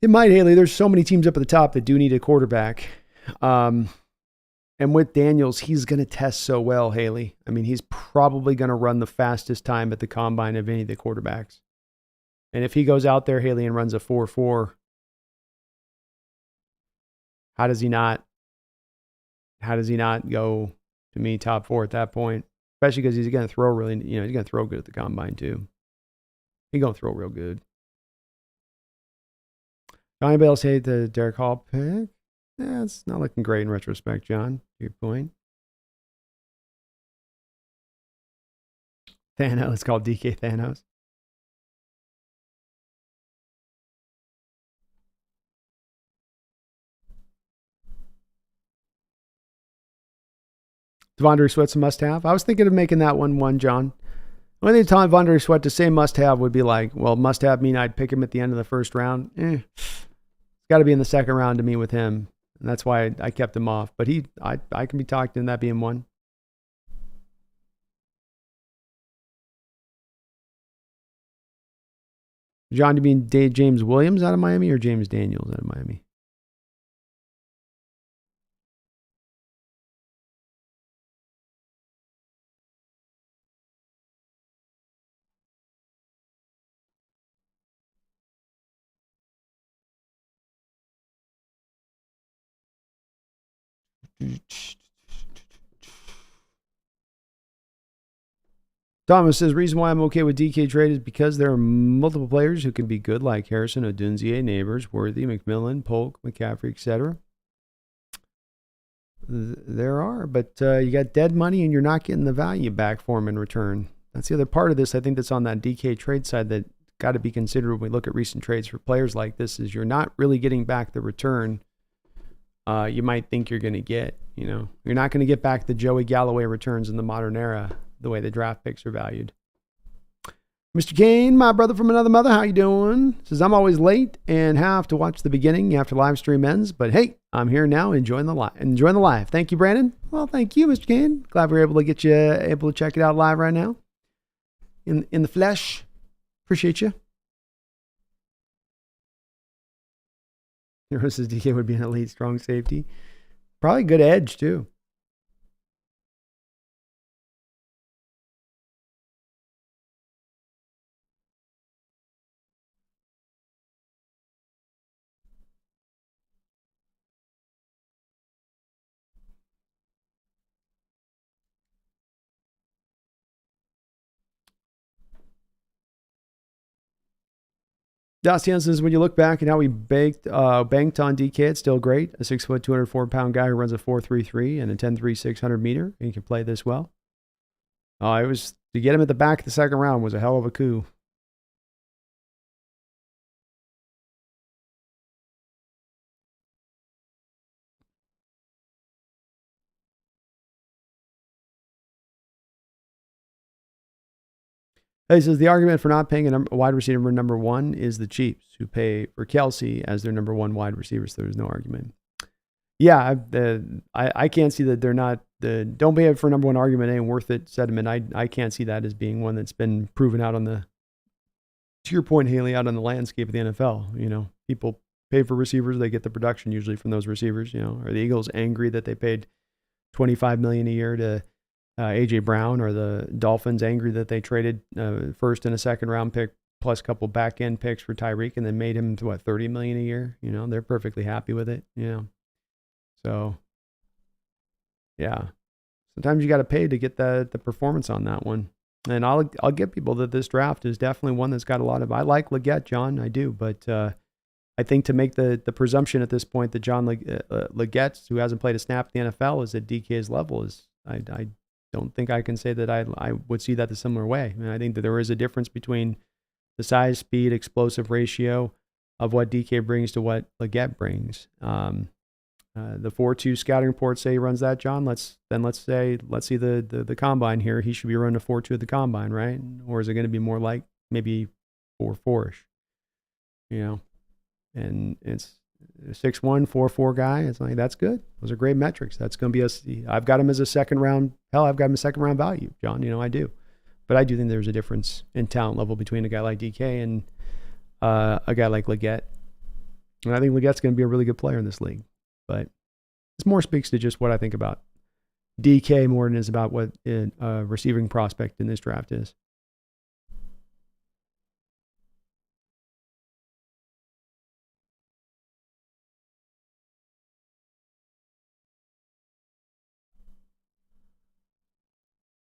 It might, Haley. There's so many teams up at the top that do need a quarterback. And with Daniels, he's going to test so well, Haley. I mean, he's probably going to run the fastest time at the combine of any of the quarterbacks. And if he goes out there, Haley, and runs a 4.4, how does he not go, to me, top 4 at that point? Especially because he's going to throw really, he's going to throw good at the combine too. He's going to throw real good. Anybody else hate the Derek Hall pick? Yeah, it's not looking great in retrospect, John. To your point. Thanos, it's called DK Thanos. Devondre Sweat's a must-have. I was thinking of making that one, John. The only time Devondre Sweat to say must-have would be like, well, must-have mean I'd pick him at the end of the first round. It's got to be in the second round to me with him. And that's why I kept him off. But I can be talked into that being one. John, do you mean James Williams out of Miami or James Daniels out of Miami? Thomas says, reason why I'm okay with DK trade is because there are multiple players who can be good, like Harrison, Odunzie, Neighbors, Worthy, McMillan, Polk, McCaffrey, etc. There are, but you got dead money and you're not getting the value back for him in return. That's the other part of this, I think, that's on that DK trade side that got to be considered when we look at recent trades for players like this, is you're not really getting back the return you might think you're going to get. You're not going to get back the Joey Galloway returns in the modern era the way the draft picks are valued. Mr. Kane, my brother from another mother, how you doing? Says, I'm always late and have to watch the beginning after live stream ends, but hey, I'm here now enjoying the live. Thank you, Brandon. Well, thank you, Mr. Kane. Glad we're able to get you able to check it out live right now in the flesh. Appreciate you. Says DK would be an elite strong safety. Probably good edge too. Dacian says, when you look back at how we banked on DK, it's still great. A 6 foot, 204 pound guy who runs a 4.33 and a 10.3 600 meter. And he can play this well. It was to get him at the back of the second round was a hell of a coup. He says the argument for not paying a wide receiver number one is the Chiefs, who pay for Kelsey as their number one wide receiver. So there's no argument. Yeah, I can't see that they're not. Don't pay it for number one argument ain't worth it sentiment. I can't see that as being one that's been proven out on the, to your point, Haley, out on the landscape of the NFL. People pay for receivers, they get the production usually from those receivers. Are the Eagles angry that they paid $25 million a year to A.J. Brown, or the Dolphins angry that they traded first and a second round pick plus a couple back end picks for Tyreek and then made him to $30 million a year? They're perfectly happy with it. So yeah, sometimes you got to pay to get the performance on that one. And I'll get people that this draft is definitely one that's got a lot of. I like Leggett, John, I do, but I think to make the presumption at this point that John Leggett, who hasn't played a snap in the NFL, is at DK's level, is I don't think I can say that I would see that the similar way. I mean, I think that there is a difference between the size, speed, explosive ratio of what DK brings to what Legette brings. The 4.2 scouting reports say he runs that, John. Let's see the combine here. He should be running a 4.2 at the combine, right? Or is it going to be more like maybe 4.4-ish? And it's 6'1", 4.4 guy. It's like, that's good. Those are great metrics. That's going to be I've got him as a second round. Hell, I've got him a second round value, John. I do. But I do think there's a difference in talent level between a guy like DK and a guy like Legette. And I think Legette's going to be a really good player in this league. But this more speaks to just what I think about DK more than it is about what a receiving prospect in this draft is.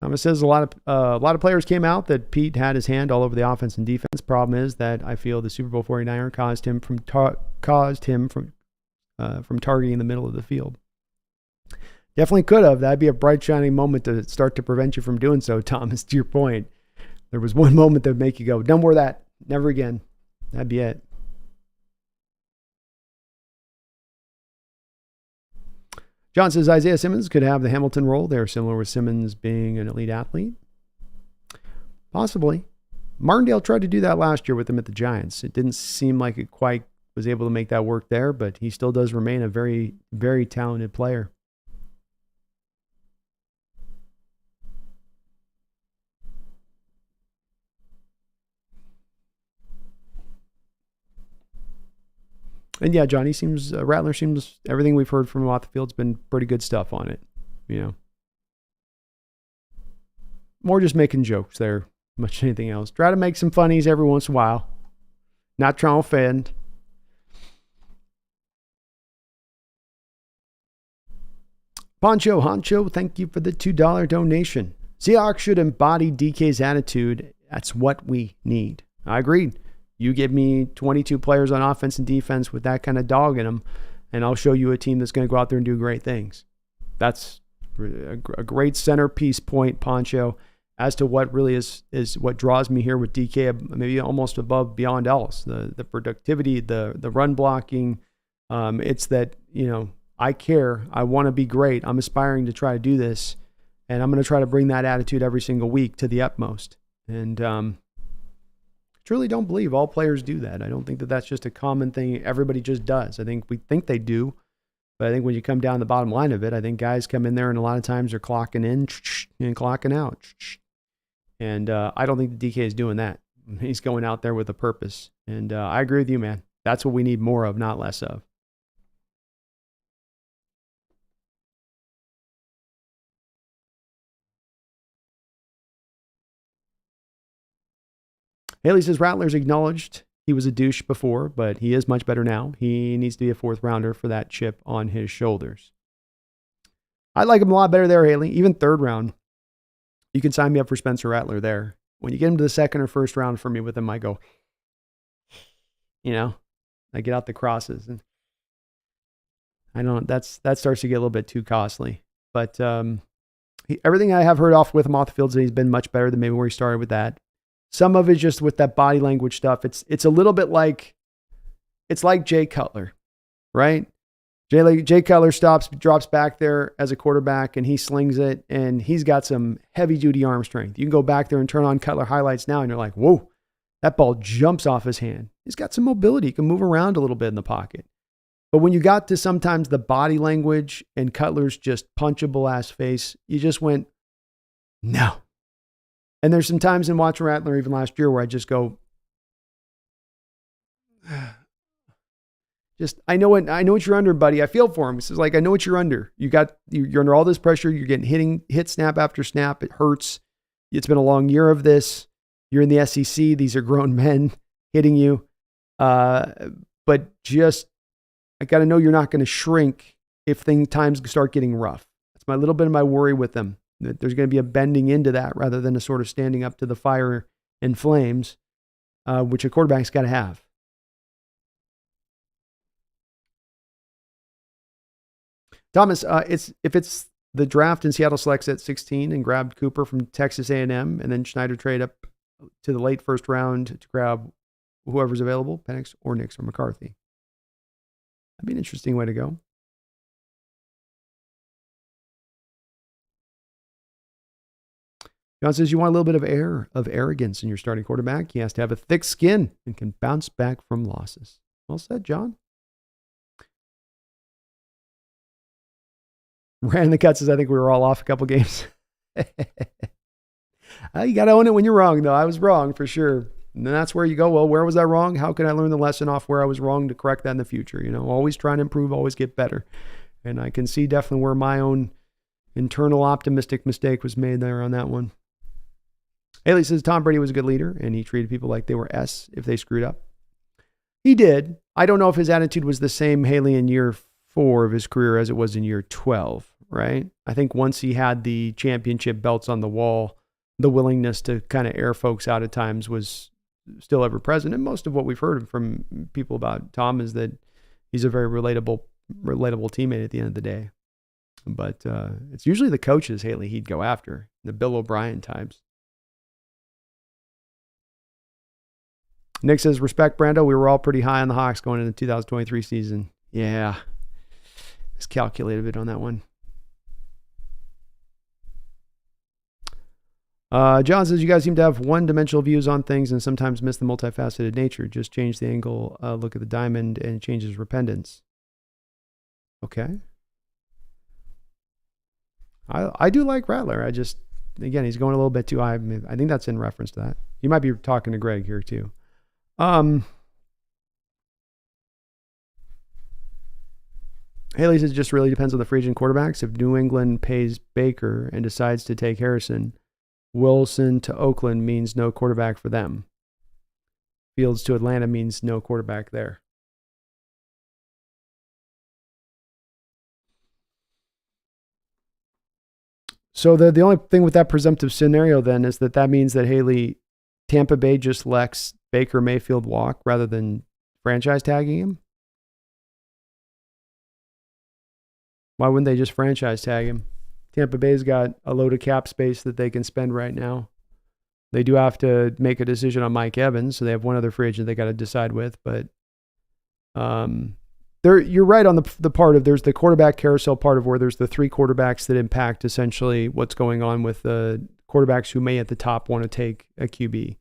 It says a lot of players came out that Pete had his hand all over the offense and defense. Problem is that I feel the Super Bowl 49er caused him from targeting the middle of the field. Definitely could have. That'd be a bright, shining moment to start to prevent you from doing so, Thomas, to your point. There was one moment that would make you go, no more of that. Never again. That'd be it. John says Isaiah Simmons could have the Hamilton role. They're similar with Simmons being an elite athlete. Possibly. Martindale tried to do that last year with him at the Giants. It didn't seem like it quite was able to make that work there, but he still does remain a very, very talented player. And yeah, Johnny seems, Rattler seems, everything we've heard from him off the field's been pretty good stuff on it. More just making jokes there, much anything else. Try to make some funnies every once in a while. Not trying to offend. Poncho Honcho, thank you for the $2 donation. Seahawks should embody DK's attitude. That's what we need. I agreed. You give me 22 players on offense and defense with that kind of dog in them, and I'll show you a team that's going to go out there and do great things. That's a great centerpiece point, Poncho, as to what really is what draws me here with DK, maybe almost above beyond else. The productivity, the run blocking. It's that, I care. I want to be great. I'm aspiring to try to do this, and I'm going to try to bring that attitude every single week to the utmost. And truly don't believe all players do that. I don't think that that's just a common thing everybody just does. I think we think they do, but I think when you come down the bottom line of it, I think guys come in there and a lot of times they're clocking in and clocking out. And I don't think the DK is doing that. He's going out there with a purpose. And I agree with you, man. That's what we need more of, not less of. Haley says Rattler's acknowledged he was a douche before, but he is much better now. He needs to be a fourth rounder for that chip on his shoulders. I like him a lot better there, Haley. Even third round. You can sign me up for Spencer Rattler there. When you get him to the second or first round for me with him, I go, I get out the crosses. And I don't, that starts to get a little bit too costly. But everything I have heard with him off the field, he's been much better than maybe where he started with that. Some of it's just with that body language stuff. It's a little bit like, it's like Jay Cutler, right? Jay Cutler drops back there as a quarterback and he slings it and he's got some heavy duty arm strength. You can go back there and turn on Cutler highlights now and you're like, whoa, that ball jumps off his hand. He's got some mobility. He can move around a little bit in the pocket. But when you got to sometimes the body language and Cutler's just punchable ass face, you just went, no. And there's some times in watching Rattler even last year where I just go, I know what you're under, buddy. I feel for him. It's like, I know what you're under. You're under all this pressure. You're getting hit snap after snap. It hurts. It's been a long year of this. You're in the SEC. These are grown men hitting you. But just, I got to know you're not going to shrink if times start getting rough. That's my little bit of my worry with them. That there's going to be a bending into that rather than a sort of standing up to the fire and flames, which a quarterback's got to have. Thomas, if it's the draft in Seattle selects at 16 and grabbed Cooper from Texas A&M, and then Schneider trade up to the late first round to grab whoever's available, Penix or Nix or McCarthy. That'd be an interesting way to go. John says you want a little bit of arrogance in your starting quarterback. He has to have a thick skin and can bounce back from losses. Well said, John. Ran the cut says I think we were all off a couple games. You got to own it when you're wrong, though. I was wrong for sure. And then that's where you go, well, where was I wrong? How can I learn the lesson off where I was wrong to correct that in the future? Always trying to improve, always get better. And I can see definitely where my own internal optimistic mistake was made there on that one. Haley says Tom Brady was a good leader, and he treated people like they were S if they screwed up. He did. I don't know if his attitude was the same, Haley, in year 4 of his career as it was in year 12, right? I think once he had the championship belts on the wall, the willingness to kind of air folks out at times was still ever present. And most of what we've heard from people about Tom is that he's a very relatable teammate at the end of the day. But it's usually the coaches, Haley, he'd go after, the Bill O'Brien types. Nick says, respect, Brando. We were all pretty high on the Hawks going into the 2023 season. Yeah. Let's calculate a bit on that one. John says, you guys seem to have one-dimensional views on things and sometimes miss the multifaceted nature. Just change the angle, look at the diamond, and it changes repentance. Okay. I do like Rattler. Again, he's going a little bit too high. I think that's in reference to that. You might be talking to Greg here too. Haley says it just really depends on the free agent quarterbacks. If New England pays Baker and decides to take Harrison, Wilson to Oakland means no quarterback for them. Fields to Atlanta means no quarterback there. So the only thing with that presumptive scenario then is that means that Haley, Tampa Bay just lets Baker Mayfield walk rather than franchise tagging him. Why wouldn't they just franchise tag him? Tampa Bay's got a load of cap space that they can spend right now. They do have to make a decision on Mike Evans, so they have one other free agent they got to decide with. But you're right on the part of there's the quarterback carousel part of where there's the 3 quarterbacks that impact essentially what's going on with the quarterbacks who may at the top want to take a QB.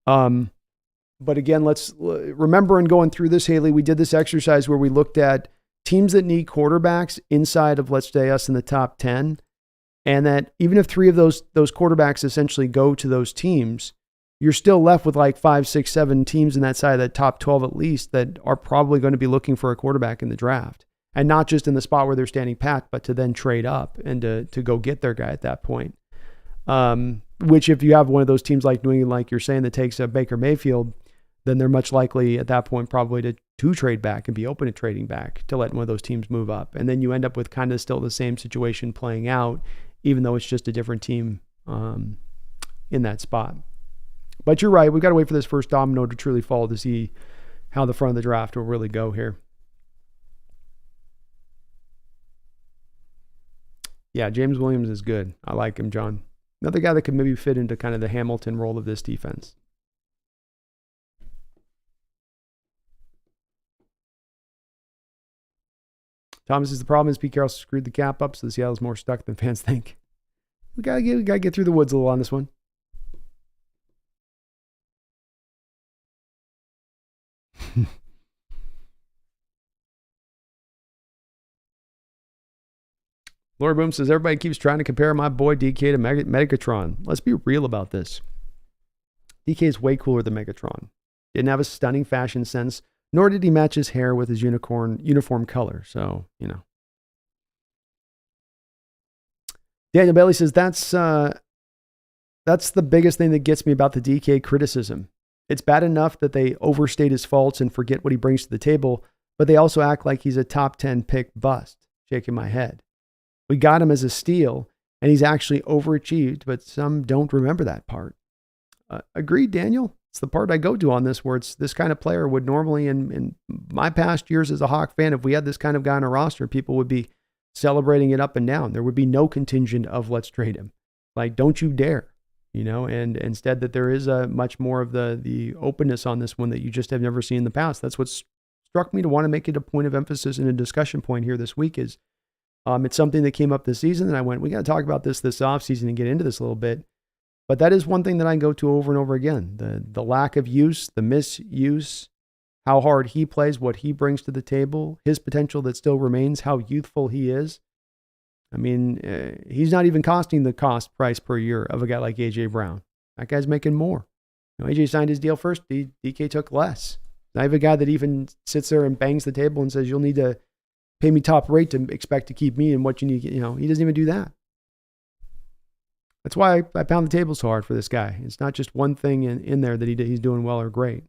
But again, let's remember in going through this, Haley, we did this exercise where we looked at teams that need quarterbacks inside of, let's say, us in the top 10, and that even if 3 of those quarterbacks essentially go to those teams, you're still left with like 5, 6, 7 teams in that side of the top 12 at least that are probably going to be looking for a quarterback in the draft. And not just in the spot where they're standing pat, but to then trade up and to go get their guy at that point. Which if you have one of those teams like New England, like you're saying, that takes a Baker Mayfield, then they're much likely at that point probably to trade back and be open to trading back to let one of those teams move up. And then you end up with kind of still the same situation playing out, even though it's just a different team in that spot. But you're right. We've got to wait for this first domino to truly fall to see how the front of the draft will really go here. Yeah, James Williams is good. I like him, John. Another guy that could maybe fit into kind of the Hamilton role of this defense. Thomas says the problem is Pete Carroll screwed the cap up, so the Seattle's more stuck than fans think. We gotta get through the woods a little on this one. Laura Boom says everybody keeps trying to compare my boy DK to Megatron. Let's be real about this. DK is way cooler than Megatron. Didn't have a stunning fashion sense, nor did he match his hair with his uniform color. So, Daniel Bailey says that's the biggest thing that gets me about the DK criticism. It's bad enough that they overstate his faults and forget what he brings to the table, but they also act like he's a top 10 pick bust. Shaking my head. We got him as a steal, and he's actually overachieved, but some don't remember that part. Agreed, Daniel. It's the part I go to on this, where it's this kind of player would normally, in my past years as a Hawk fan, if we had this kind of guy on a roster, people would be celebrating it up and down. There would be no contingent of let's trade him. Like, don't you dare, and instead that there is a much more of the openness on this one that you just have never seen in the past. That's what struck me to want to make it a point of emphasis and a discussion point here this week is it's something that came up this season and I went, we got to talk about this offseason and get into this a little bit. But that is one thing that I go to over and over again. The lack of use, the misuse, how hard he plays, what he brings to the table, his potential that still remains, how youthful he is. I mean, he's not even costing the cost price per year of a guy like A.J. Brown. That guy's making more. A.J. signed his deal first. DK took less. I have a guy that even sits there and bangs the table and says, you'll need to pay me top rate to expect to keep me and what you need. He doesn't even do that. That's why I pound the table so hard for this guy. It's not just one thing in there that he's doing well or great.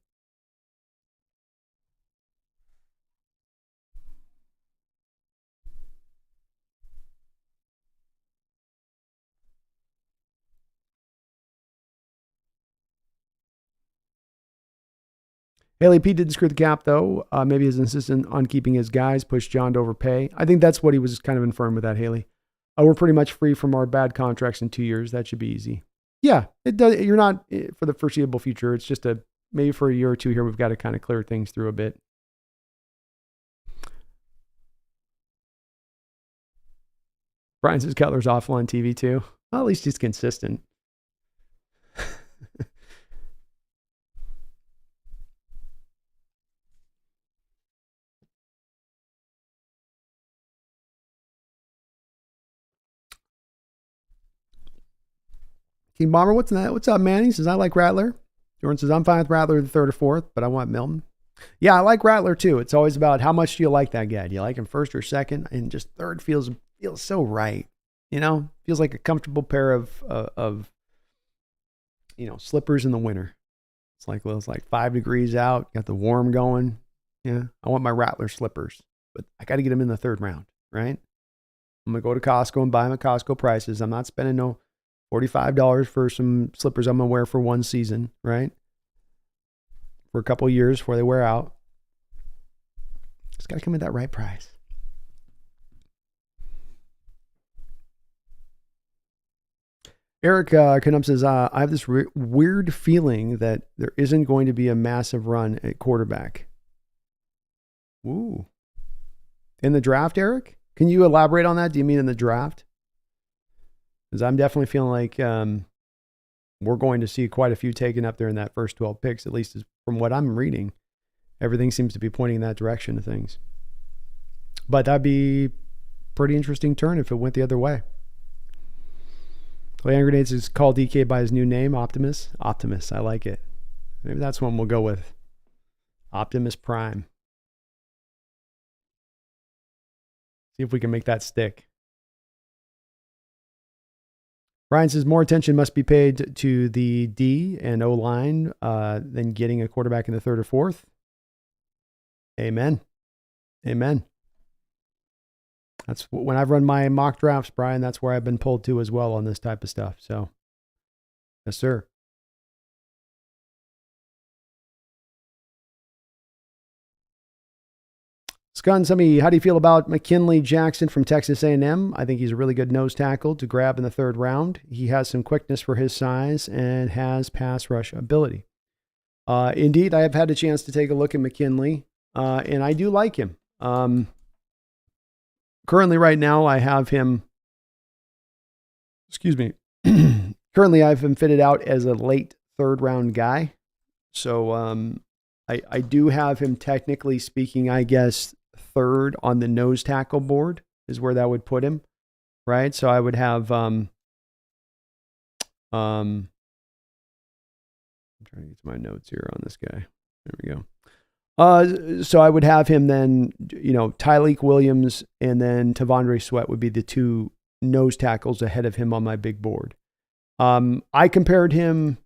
Haley P didn't screw the cap, though. Maybe he's insistent on keeping his guys, pushed John to overpay. I think that's what he was kind of inferring with that, Haley. We're pretty much free from our bad contracts in 2 years. That should be easy. Yeah, it does. You're not for the foreseeable future. It's just maybe for a year or two here, we've got to kind of clear things through a bit. Brian says Cutler's awful on TV too. Well, at least he's consistent. King Bomber, what's that? What's up, man? He says, I like Rattler. Jordan says, I'm fine with Rattler the third or fourth, but I want Milton. Yeah, I like Rattler too. It's always about how much do you like that guy? Do you like him first or second? And just third feels so right. Feels like a comfortable pair of slippers in the winter. It's like 5 degrees out, got the warm going. Yeah, I want my Rattler slippers, but I got to get them in the third round, right? I'm going to go to Costco and buy them at Costco prices. I'm not spending no $45 for some slippers I'm going to wear for one season, right? For a couple of years before they wear out. It's got to come at that right price. Eric Canup says, I have this weird feeling that there isn't going to be a massive run at quarterback. Ooh. In the draft, Eric? Can you elaborate on that? Do you mean in the draft? Because I'm definitely feeling like we're going to see quite a few taken up there in that first 12 picks, at least from what I'm reading. Everything seems to be pointing in that direction of things. But that'd be pretty interesting turn if it went the other way. Hand Grenades is called DK by his new name, Optimus. Optimus, I like it. Maybe that's one we'll go with. Optimus Prime. See if we can make that stick. Brian says more attention must be paid to the D and O line than getting a quarterback in the third or fourth. Amen. Amen. That's when I've run my mock drafts, Brian. That's where I've been pulled to as well on this type of stuff. So, yes, sir. Scun, how do you feel about McKinley Jackson from Texas A&M? I think he's a really good nose tackle to grab in the third round. He has some quickness for his size and has pass rush ability. Indeed, I have had a chance to take a look at McKinley, and I do like him. Currently, right now, I have him, currently I have him fitted out as a late third round guy. So I do have him, technically speaking, I guess, third on the nose tackle board is where that would put him, right? So I would have, I'm trying to get to my notes here on this guy. There we go. So I would have him then, Tyleik Williams and then Tavondre Sweat would be the two nose tackles ahead of him on my big board. I compared him.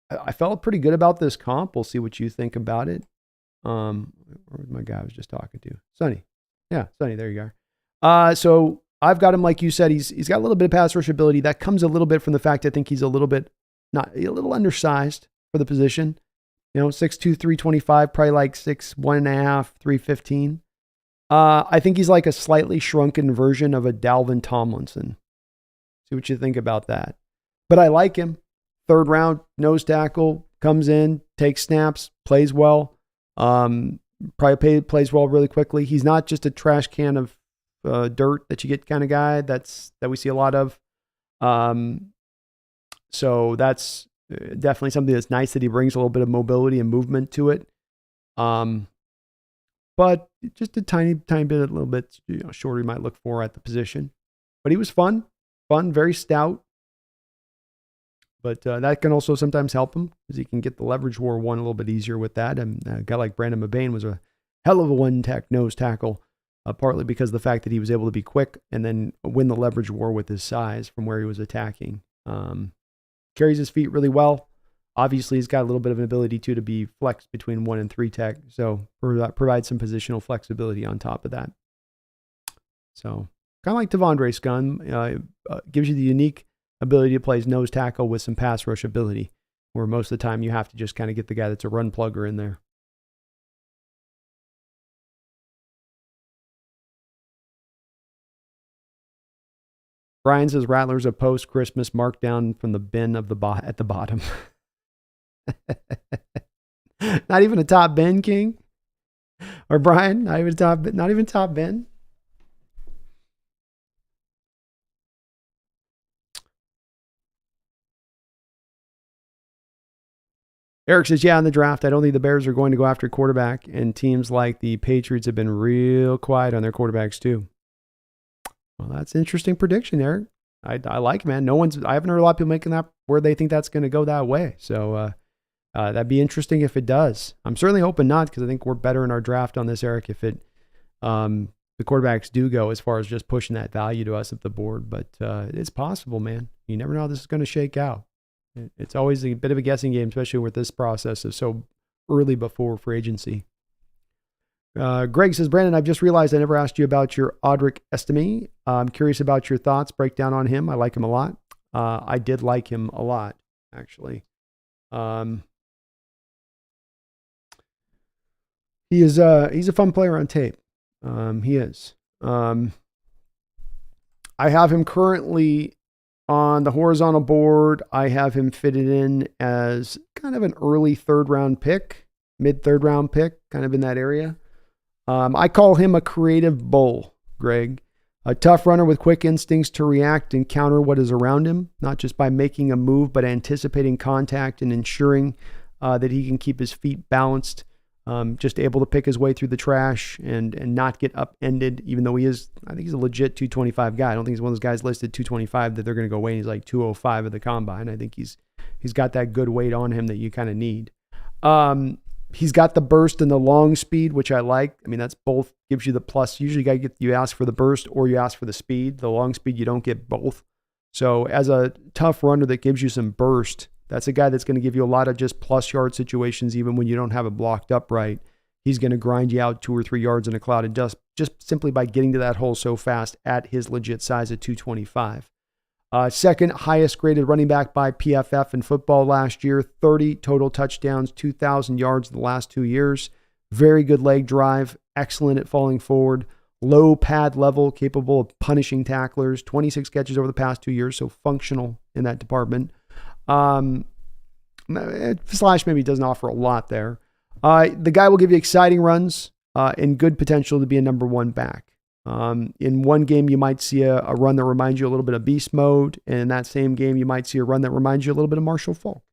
I felt pretty good about this comp. We'll see what you think about it. Where's my guy I was just talking to? Sonny. Yeah, Sonny, there you are. So I've got him, like you said, he's got a little bit of pass rush ability. That comes a little bit from the fact I think he's a little undersized for the position. 6'2", 325, probably like 6'1.5", 315. I think he's like a slightly shrunken version of a Dalvin Tomlinson. See what you think about that. But I like him. 3rd round, nose tackle, comes in, takes snaps, plays well. Probably plays well really quickly. He's not just a trash can of dirt that you get kind of guy that we see a lot of. So that's definitely something that's nice that he brings a little bit of mobility and movement to it. But just a tiny bit, a little bit shorter you might look for at the position. But he was fun, very stout. But that can also sometimes help him because he can get the leverage war one a little bit easier with that. And a guy like Brandon Mabane was a hell of a nose tackle, partly because of the fact that he was able to be quick and then win the leverage war with his size from where he was attacking. Carries his feet really well. Obviously, he's got a little bit of an ability to be flexed between 1 and 3 tech. So provides some positional flexibility on top of that. So kind of like Devondre Scunn, gives you the unique ability to play his nose tackle with some pass rush ability, where most of the time you have to just kind of get the guy that's a run plugger in there. Brian says Rattlers a post-Christmas markdown from the bin of at the bottom. Not even a top bin, King? Or Brian, not even top bin? Eric says, yeah, in the draft, I don't think the Bears are going to go after quarterback, and teams like the Patriots have been real quiet on their quarterbacks too. Well, that's an interesting prediction, Eric. I like it, man. I haven't heard a lot of people making that where they think that's going to go that way. So that'd be interesting if it does. I'm certainly hoping not, because I think we're better in our draft on this, Eric, if the quarterbacks do go as far as just pushing that value to us up the board. But it's possible, man. You never know how this is going to shake out. It's always a bit of a guessing game, especially with this process of so early before free agency. Greg says, Brandon, I've just realized I never asked you about your Audric Estime. I'm curious about your thoughts, breakdown on him. I like him a lot. I did like him a lot, actually. He's a fun player on tape. He is. I have him currently on the horizontal board. I have him fitted in as kind of an early 3rd round pick, mid 3rd round pick, kind of in that area. I call him a creative bull, Greg. A tough runner with quick instincts to react and counter what is around him, not just by making a move, but anticipating contact and ensuring that he can keep his feet balanced, just able to pick his way through the trash and not get upended, even though I think he's a legit 225 guy. I don't think he's one of those guys listed 225 that they're going to go away and he's like 205 at the combine. I think he's got that good weight on him that you kind of need. He's got the burst and the long speed, which I like. I mean, that's both gives you the plus. Usually you ask for the burst or you ask for the speed. The long speed, you don't get both. So as a tough runner that gives you some burst, that's a guy that's going to give you a lot of just plus yard situations, even when you don't have it blocked up right. He's going to grind you out 2 or 3 yards in a cloud and just simply by getting to that hole so fast at his legit size at 225. Second highest graded running back by PFF in football last year, 30 total touchdowns, 2,000 yards in the last 2 years. Very good leg drive, excellent at falling forward, low pad level, capable of punishing tacklers, 26 catches over the past 2 years, so functional in that department. Slash maybe doesn't offer a lot there. The guy will give you exciting runs and good potential to be a number 1 back. In one game, you might see a run that reminds you a little bit of beast mode. And in that same game, you might see a run that reminds you a little bit of Marshall Faulk.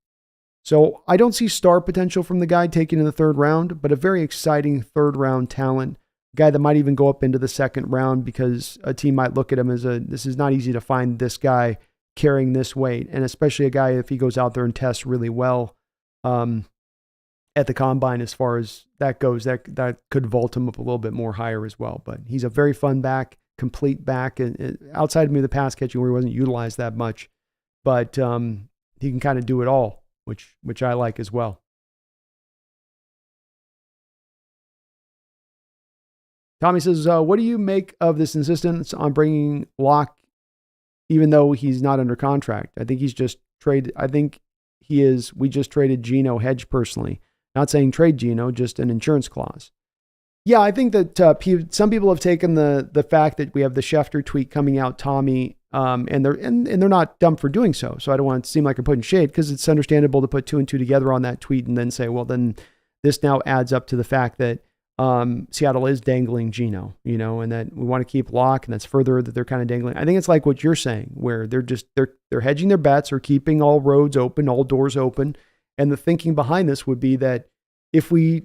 So I don't see star potential from the guy taken in the 3rd round, but a very exciting 3rd round talent. A guy that might even go up into the 2nd round because a team might look at him as this is not easy to find this guy carrying this weight. And especially a guy, if he goes out there and tests really well, at the combine, as far as that goes, that could vault him up a little bit more higher as well. But he's a very fun back, complete back, and outside of maybe the pass catching where he wasn't utilized that much, but he can kind of do it all, which I like as well. Tommy says, what do you make of this insistence on bringing Locke, even though he's not under contract? I think he's just traded. I think he is. We just traded Geno Hedge personally. Not saying trade Geno, just an insurance clause. Yeah, I think that some people have taken the fact that we have the Schefter tweet coming out, Tommy, and they're not dumb for doing so. So I don't want it to seem like I'm putting shade, because it's understandable to put two and two together on that tweet and then say, well, then this now adds up to the fact that Seattle is dangling Geno, and that we want to keep Locke, and that's further that they're kind of dangling. I think it's like what you're saying, where they're hedging their bets or keeping all roads open, all doors open, and the thinking behind this would be that if we,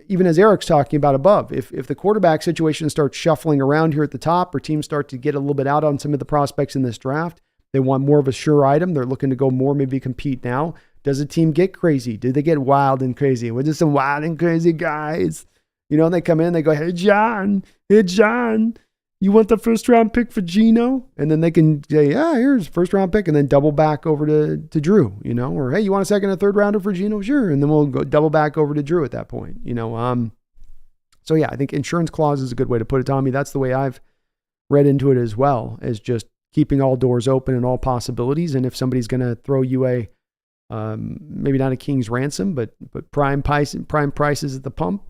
even as Eric's talking about above, if the quarterback situation starts shuffling around here at the top, or teams start to get a little bit out on some of the prospects in this draft, they want more of a sure item. They're looking to go more, maybe compete now. Does a team get crazy? Do they get wild and crazy? We're just some wild and crazy guys. And they come in, they go, hey, John, you want the first round pick for Geno? And then they can say, yeah, here's first round pick, and then double back over to Drew, or hey, you want a second or third rounder for Geno? Sure. And then we'll go double back over to Drew at that point, So yeah, I think insurance clause is a good way to put it, Tommy. That's the way I've read into it as well, as just keeping all doors open and all possibilities. And if somebody's going to throw you a, maybe not a king's ransom, but prime prices at the pump,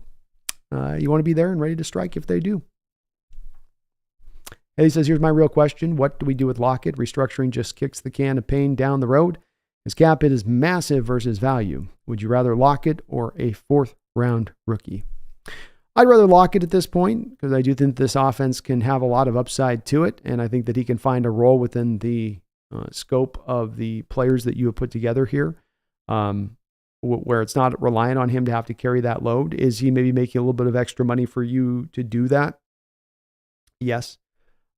you want to be there and ready to strike if they do. He says, here's my real question. What do we do with Lockett? Restructuring just kicks the can of pain down the road. His cap hit is massive versus value. Would you rather Lockett or a fourth round rookie? I'd rather Lockett at this point, because I do think this offense can have a lot of upside to it. And I think that he can find a role within the scope of the players that you have put together here, where it's not reliant on him to have to carry that load. Is he maybe making a little bit of extra money for you to do that? Yes.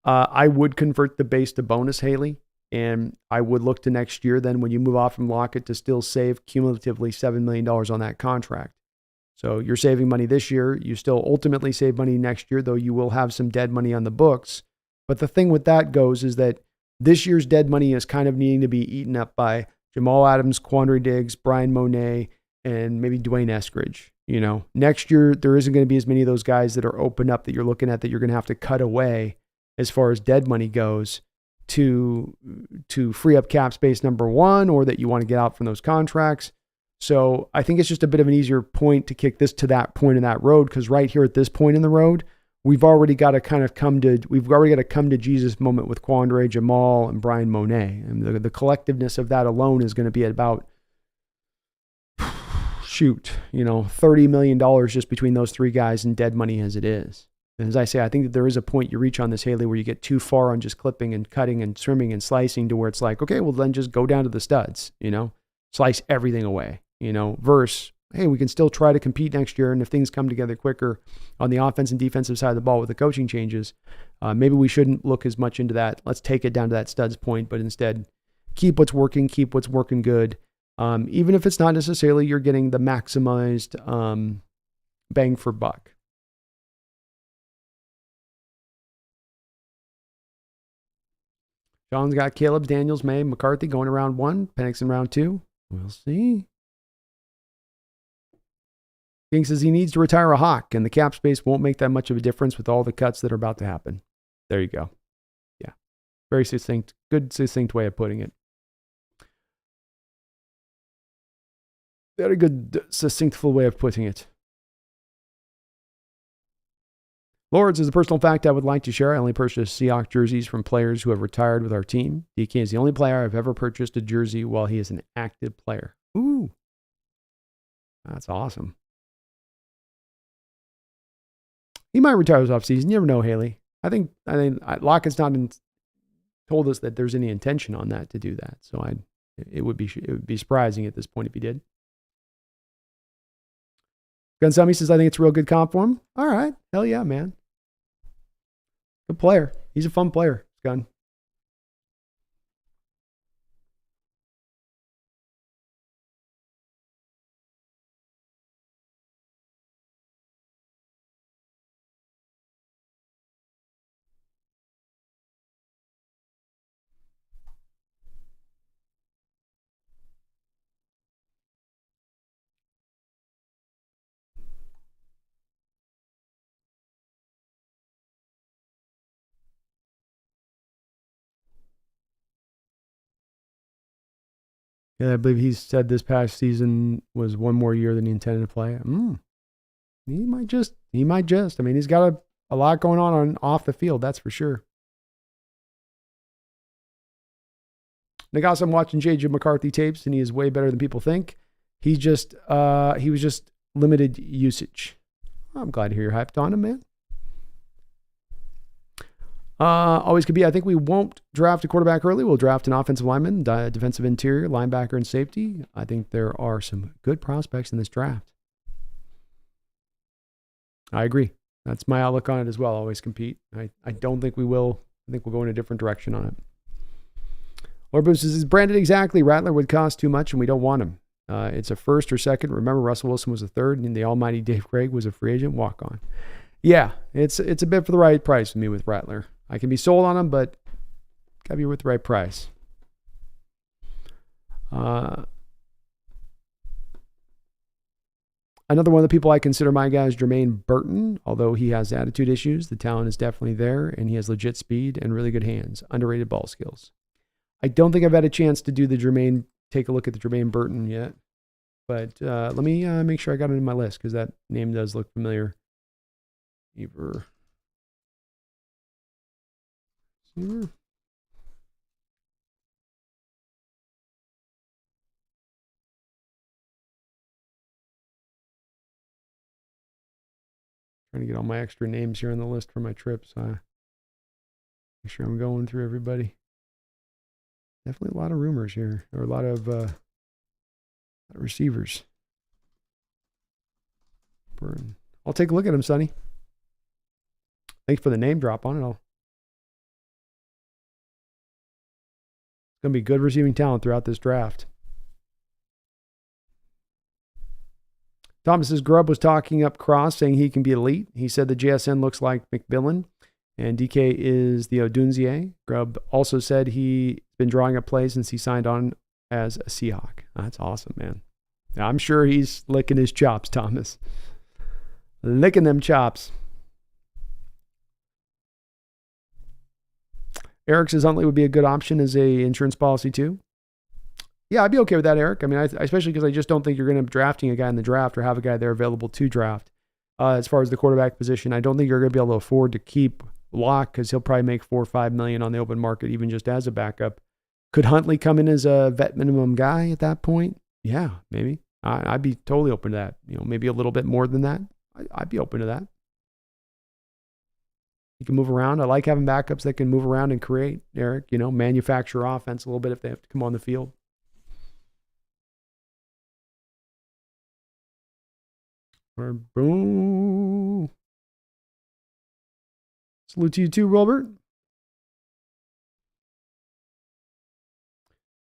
I would convert the base to bonus, Haley, and I would look to next year then when you move off from Lockett to still save cumulatively $7 million on that contract. So you're saving money this year. You still ultimately save money next year, though you will have some dead money on the books. But the thing with that goes is that this year's dead money is kind of needing to be eaten up by Jamal Adams, Quandre Diggs, Brian Monet, and maybe Dwayne Eskridge. Next year, there isn't going to be as many of those guys that are open up that you're looking at that you're going to have to cut away as far as dead money goes to free up cap space, number one, or that you want to get out from those contracts. So I think it's just a bit of an easier point to kick this to that point in that road, because right here at this point in the road, we've already got to come to Jesus moment with Quandre, Jamal, and Brian Monet. And the collectiveness of that alone is going to be at about, $30 million just between those three guys in dead money as it is. And as I say, I think that there is a point you reach on this, Haley, where you get too far on just clipping and cutting and trimming and slicing to where it's like, okay, well then just go down to the studs, slice everything away, versus, hey, we can still try to compete next year. And if things come together quicker on the offense and defensive side of the ball with the coaching changes, maybe we shouldn't look as much into that. Let's take it down to that studs point, but instead keep what's working good. Even if it's not necessarily you're getting the maximized bang for buck. John's got Caleb, Daniels, May, McCarthy going in round 1, Penix in round 2. We'll see. King says he needs to retire a Hawk, and the cap space won't make that much of a difference with all the cuts that are about to happen. There you go. Yeah. Very succinct. Good succinct way of putting it. Very good succinctful way of putting it. Lords, as a personal fact I would like to share, I only purchased Seahawks jerseys from players who have retired with our team. DK is the only player I've ever purchased a jersey while he is an active player. Ooh. That's awesome. He might retire this offseason. You never know, Haley. I think Lockett's not told us that there's any intention on that to do that. So it would be surprising at this point if he did. Gunsami says, I think it's a real good comp for him. All right. Hell yeah, man. Good player. He's a fun player, Gun. Yeah, I believe he said this past season was one more year than he intended to play. He might just. I mean, he's got a lot going on off the field, that's for sure. Nagas, I'm watching JJ McCarthy tapes, and he is way better than people think. He was just limited usage. I'm glad to hear you're hyped on him, man. Always could be. I think we won't draft a quarterback early. We'll draft an offensive lineman, defensive interior, linebacker, and safety. I think there are some good prospects in this draft. I agree. That's my outlook on it as well. Always compete. I don't think we will. I think we'll go in a different direction on it. Lord Boost is branded exactly. Rattler would cost too much, and we don't want him. It's a first or second. Remember, Russell Wilson was a third, and the almighty Dave Craig was a free agent walk-on. Yeah, it's a bit for the right price with me with Rattler. I can be sold on him, but gotta be with the right price. Another one of the people I consider my guy is Jermaine Burton. Although he has attitude issues, the talent is definitely there, and he has legit speed and really good hands. Underrated ball skills. I don't think I've had a chance to do take a look at the Jermaine Burton yet. But let me make sure I got it in my list because that name does look familiar. Trying to get all my extra names here on the list for my trips. Make sure I'm going through everybody. Definitely a lot of rumors here, or a lot of receivers. Burton. I'll take a look at him, Sonny. Thanks for the name drop on it. It's going to be good receiving talent throughout this draft. Thomas's Grubb was talking up Cross, saying he can be elite. He said the JSN looks like McMillan, and DK is the Odunzie. Grubb also said he's been drawing up plays since he signed on as a Seahawk. That's awesome, man. I'm sure he's licking his chops, Thomas. Licking them chops. Eric says Huntley would be a good option as a insurance policy too. Yeah, I'd be okay with that, Eric. I mean, especially because I just don't think you're going to be drafting a guy in the draft or have a guy there available to draft. As far as the quarterback position, I don't think you're going to be able to afford to keep Locke because he'll probably make $4 or $5 million on the open market, even just as a backup. Could Huntley come in as a vet minimum guy at that point? Yeah, maybe. I'd be totally open to that. Maybe a little bit more than that. I'd be open to that. You can move around. I like having backups that can move around and create, Eric, manufacture offense a little bit if they have to come on the field. Or boom. Salute to you too, Robert.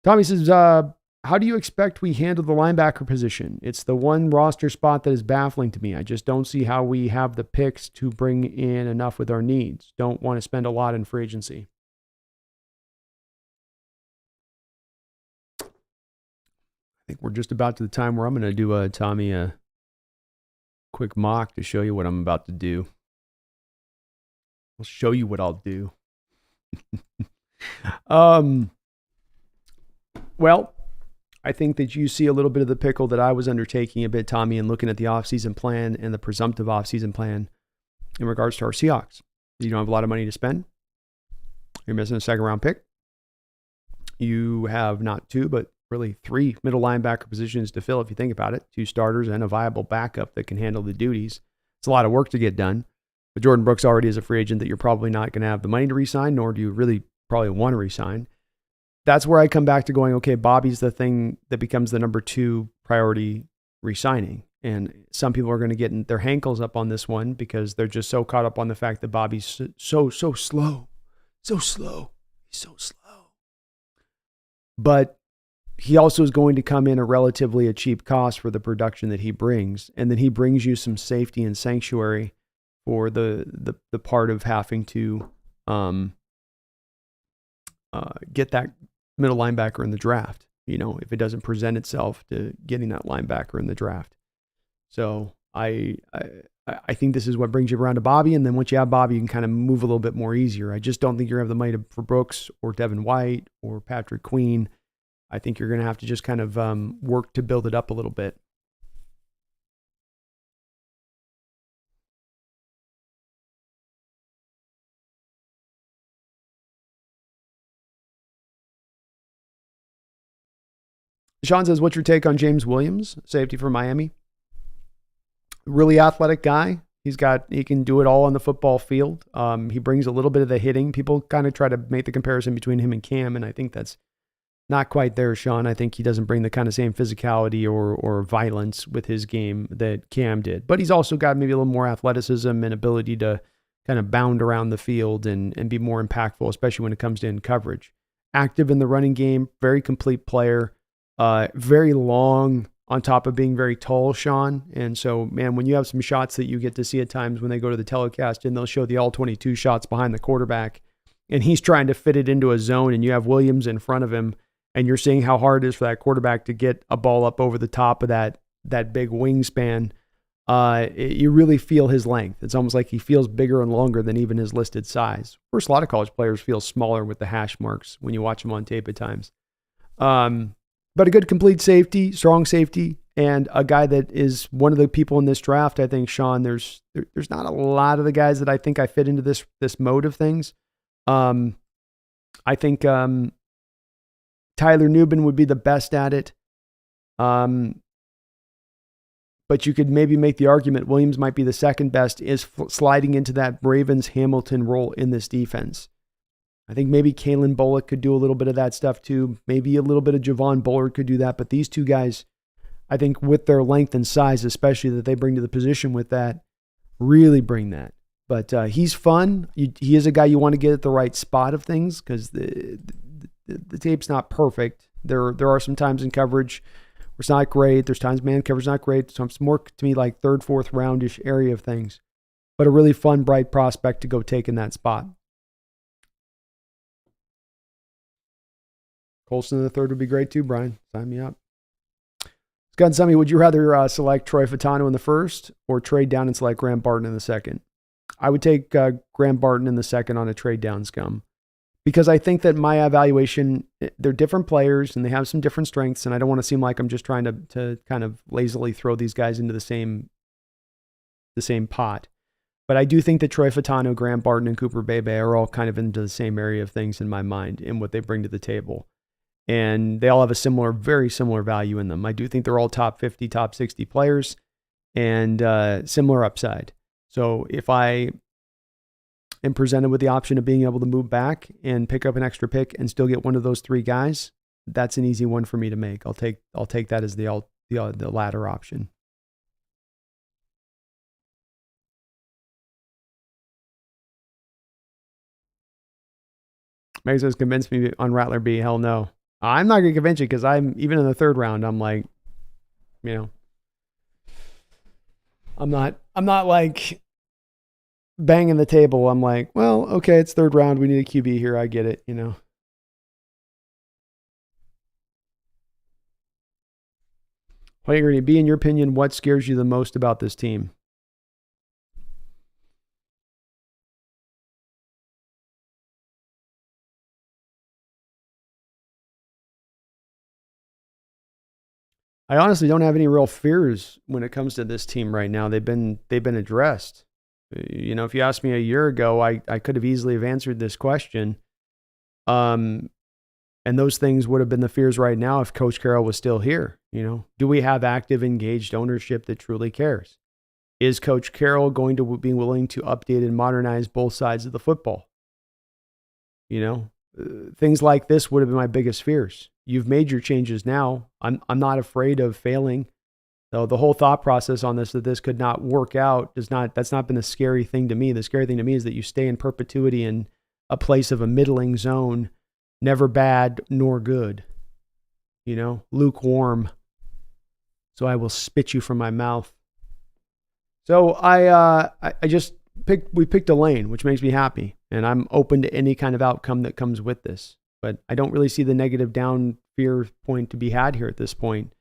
Tommy says, how do you expect we handle the linebacker position? It's the one roster spot that is baffling to me. I just don't see how we have the picks to bring in enough with our needs. Don't want to spend a lot in free agency. I think we're just about to the time where I'm going to do Tommy a quick mock to show you what I'm about to do. I'll show you what I'll do. Well, I think that you see a little bit of the pickle that I was undertaking a bit, Tommy, and looking at the offseason plan and the presumptive offseason plan in regards to our Seahawks. You don't have a lot of money to spend. You're missing a second-round pick. You have not two, but really three middle linebacker positions to fill if you think about it. Two starters and a viable backup that can handle the duties. It's a lot of work to get done. But Jordan Brooks already is a free agent that you're probably not going to have the money to re-sign, nor do you really probably want to re-sign. That's where I come back to going, okay, Bobby's the thing that becomes the number 2 priority re-signing. And some people are going to get their hankles up on this one because they're just so caught up on the fact that Bobby's so slow. So slow. He's so slow. But he also is going to come in at relatively a cheap cost for the production that he brings. And then he brings you some safety and sanctuary for the part of having to get that middle linebacker in the draft, if it doesn't present itself to getting that linebacker in the draft. So I think this is what brings you around to Bobby. And then once you have Bobby, you can kind of move a little bit more easier. I just don't think you're going to have the money for Brooks or Devin White or Patrick Queen. I think you're going to have to just kind of work to build it up a little bit. Sean says, what's your take on James Williams, safety for Miami? Really athletic guy. He can do it all on the football field. He brings a little bit of the hitting. People kind of try to make the comparison between him and Cam, and I think that's not quite there, Sean. I think he doesn't bring the kind of same physicality or violence with his game that Cam did. But he's also got maybe a little more athleticism and ability to kind of bound around the field and be more impactful, especially when it comes to in coverage. Active in the running game, very complete player, very long on top of being very tall, Sean. And so, man, when you have some shots that you get to see at times when they go to the telecast and they'll show the all 22 shots behind the quarterback and he's trying to fit it into a zone and you have Williams in front of him and you're seeing how hard it is for that quarterback to get a ball up over the top of that big wingspan, you really feel his length. It's almost like he feels bigger and longer than even his listed size. Of course, a lot of college players feel smaller with the hash marks when you watch them on tape at times. But a good complete safety, strong safety, and a guy that is one of the people in this draft. I think, Sean, there's not a lot of the guys that I think I fit into this mode of things. I think Tyler Nubin would be the best at it. But you could maybe make the argument Williams might be the second best, is sliding into that Ravens-Hamilton role in this defense. I think maybe Kalen Bullock could do a little bit of that stuff too. Maybe a little bit of Javon Bullard could do that. But these two guys, I think with their length and size, especially that they bring to the position with that, really bring that. But he's fun. He is a guy you want to get at the right spot of things because the tape's not perfect. There are some times in coverage where it's not great. There's times man coverage not great. So it's more to me like third, fourth roundish area of things. But a really fun, bright prospect to go take in that spot. Colson in the third would be great too, Brian. Sign me up. Scott and Summy, would you rather select Troy Fatano in the first or trade down and select Graham Barton in the second? I would take Graham Barton in the second on a trade down scum because I think that my evaluation, they're different players and they have some different strengths, and I don't want to seem like I'm just trying to kind of lazily throw these guys into the same pot. But I do think that Troy Fatano, Graham Barton, and Cooper Bebe are all kind of into the same area of things in my mind in what they bring to the table. And they all have a very similar value in them. I do think they're all top 50, top 60 players and similar upside. So if I am presented with the option of being able to move back and pick up an extra pick and still get one of those three guys, that's an easy one for me to make. I'll take that as the latter option. Meg says, convince me on Rattler B. Hell no. I'm not going to convince you because I'm even in the third round. I'm like, I'm not like banging the table. I'm like, well, okay, it's third round. We need a QB here. I get it. Hoyer, B, in your opinion, what scares you the most about this team? I honestly don't have any real fears when it comes to this team right now. They've been addressed. If you asked me a year ago, I could have easily have answered this question. And those things would have been the fears right now if Coach Carroll was still here. Do we have active, engaged ownership that truly cares? Is Coach Carroll going to be willing to update and modernize both sides of the football? Things like this would have been my biggest fears. You've made your changes now. I'm not afraid of failing. So the whole thought process on this, that this could not work out, that's not been the scary thing to me. The scary thing to me is that you stay in perpetuity in a place of a middling zone, never bad nor good. Lukewarm. So I will spit you from my mouth. So we picked a lane, which makes me happy. And I'm open to any kind of outcome that comes with this. But I don't really see the negative down fear point to be had here at this point.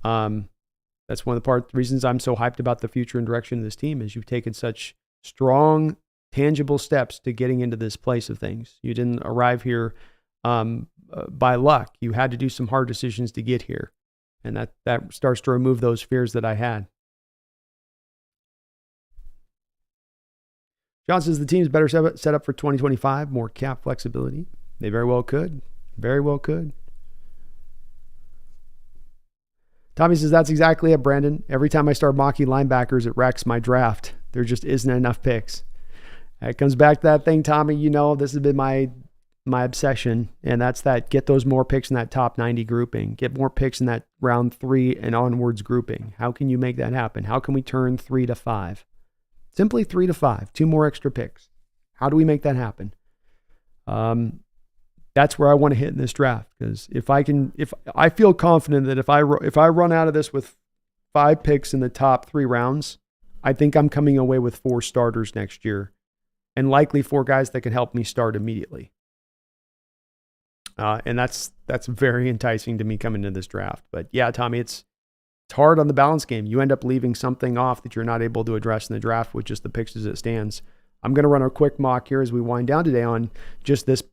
That's one of the reasons I'm so hyped about the future and direction of this team is you've taken such strong, tangible steps to getting into this place of things. You didn't arrive here by luck. You had to do some hard decisions to get here. And that starts to remove those fears that I had. John says the team's better set up for 2025, more cap flexibility. They very well could. Very well could. Tommy says, that's exactly it, Brandon. Every time I start mocking linebackers, it wrecks my draft. There just isn't enough picks. It comes back to that thing, Tommy. You know, this has been my obsession, and that's that get those more picks in that top 90 grouping. Get more picks in that round 3 and onwards grouping. How can you make that happen? How can we turn 3 to 5? Simply 3 to 5. 2 more extra picks. How do we make that happen? That's where I want to hit in this draft, because if I feel confident that if I run out of this with 5 picks in the top 3 rounds, I think I'm coming away with 4 starters next year, and likely 4 guys that can help me start immediately. And that's very enticing to me coming into this draft. But yeah, Tommy, it's hard on the balance game. You end up leaving something off that you're not able to address in the draft with just the picks as it stands. I'm going to run a quick mock here as we wind down today on just this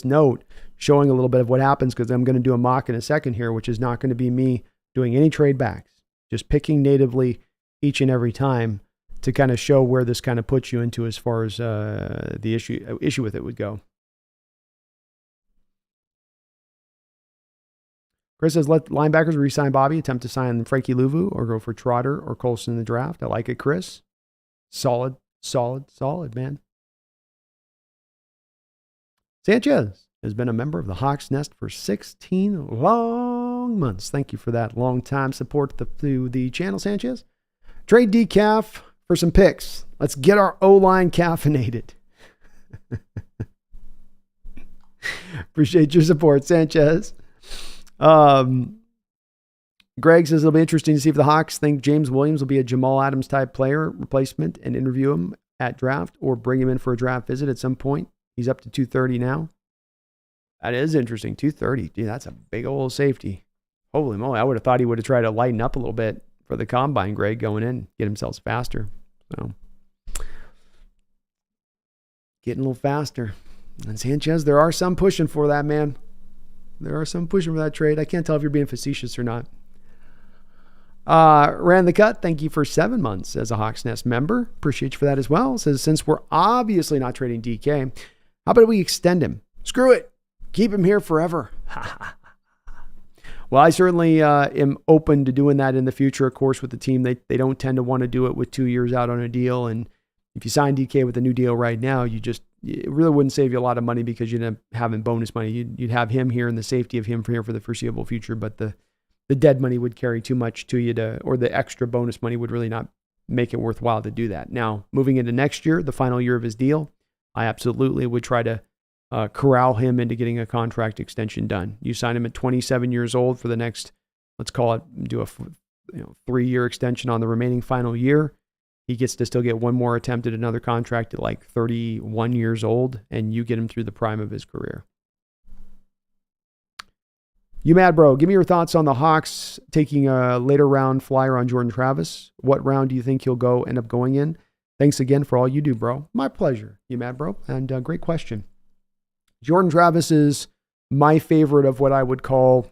note, showing a little bit of what happens, because I'm going to do a mock in a second here, which is not going to be me doing any trade backs, just picking natively each and every time to kind of show where this kind of puts you into as far as the issue with it would go. Chris says, let linebackers re-sign Bobby, attempt to sign Frankie Louvu, or go for Trotter or Colson in the draft. I like it, Chris. Solid, man. Sanchez has been a member of the Hawks Nest for 16 long months. Thank you for that long time support to the channel, Sanchez. Trade decaf for some picks. Let's get our O-line caffeinated. Appreciate your support, Sanchez. Greg says it'll be interesting to see if the Hawks think James Williams will be a Jamal Adams type player replacement and interview him at draft, or bring him in for a draft visit at some point. He's up to 230 now. That is interesting. 230. Dude, that's a big old safety. Holy moly. I would have thought he would have tried to lighten up a little bit for the combine, Greg, going in, get himself faster. So getting a little faster. And Sanchez, there are some pushing for that, man. There are some pushing for that trade. I can't tell if you're being facetious or not. Ran the Cut, thank you for 7 months as a Hawks Nest member. Appreciate you for that as well. Says, since we're obviously not trading DK, how about we extend him? Screw it. Keep him here forever. Well, I certainly am open to doing that in the future, of course, with the team. They don't tend to want to do it with 2 years out on a deal. And if you sign DK with a new deal right now, it really wouldn't save you a lot of money, because you'd end up having bonus money. You'd have him here and the safety of him here for the foreseeable future, but the dead money would carry too much to you or the extra bonus money would really not make it worthwhile to do that. Now, moving into next year, the final year of his deal, I absolutely would try to corral him into getting a contract extension done. You sign him at 27 years old for the next, let's call it, do a 3-year extension on the remaining final year. He gets to still get one more attempt at another contract at like 31 years old, and you get him through the prime of his career. You mad, bro? Give me your thoughts on the Hawks taking a later round flyer on Jordan Travis. What round do you think he'll end up going in? Thanks again for all you do, bro. My pleasure. You mad, bro? And great question. Jordan Travis is my favorite of what I would call,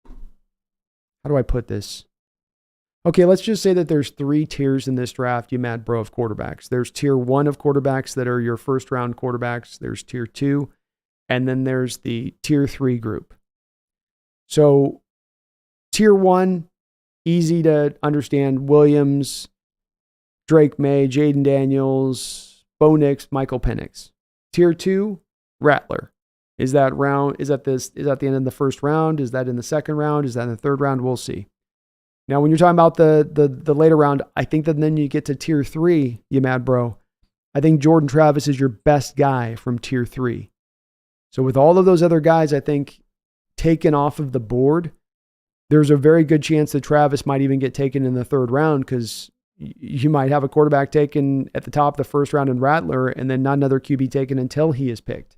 how do I put this? Okay, let's just say that there's 3 tiers in this draft, you mad bro, of quarterbacks. There's tier 1 of quarterbacks that are your first round quarterbacks. There's tier 2, and then there's the tier 3 group. So tier 1, easy to understand: Williams, Drake May, Jaden Daniels, Bo Nix, Michael Penix. Tier 2, Rattler. Is that the end of the first round? Is that in the second round? Is that in the third round? We'll see. Now, when you're talking about the later round, I think that then you get to tier 3, you mad bro. I think Jordan Travis is your best guy from tier 3. So with all of those other guys, I think, taken off of the board, there's a very good chance that Travis might even get taken in the third round, because you might have a quarterback taken at the top of the first round in Rattler, and then not another QB taken until he is picked.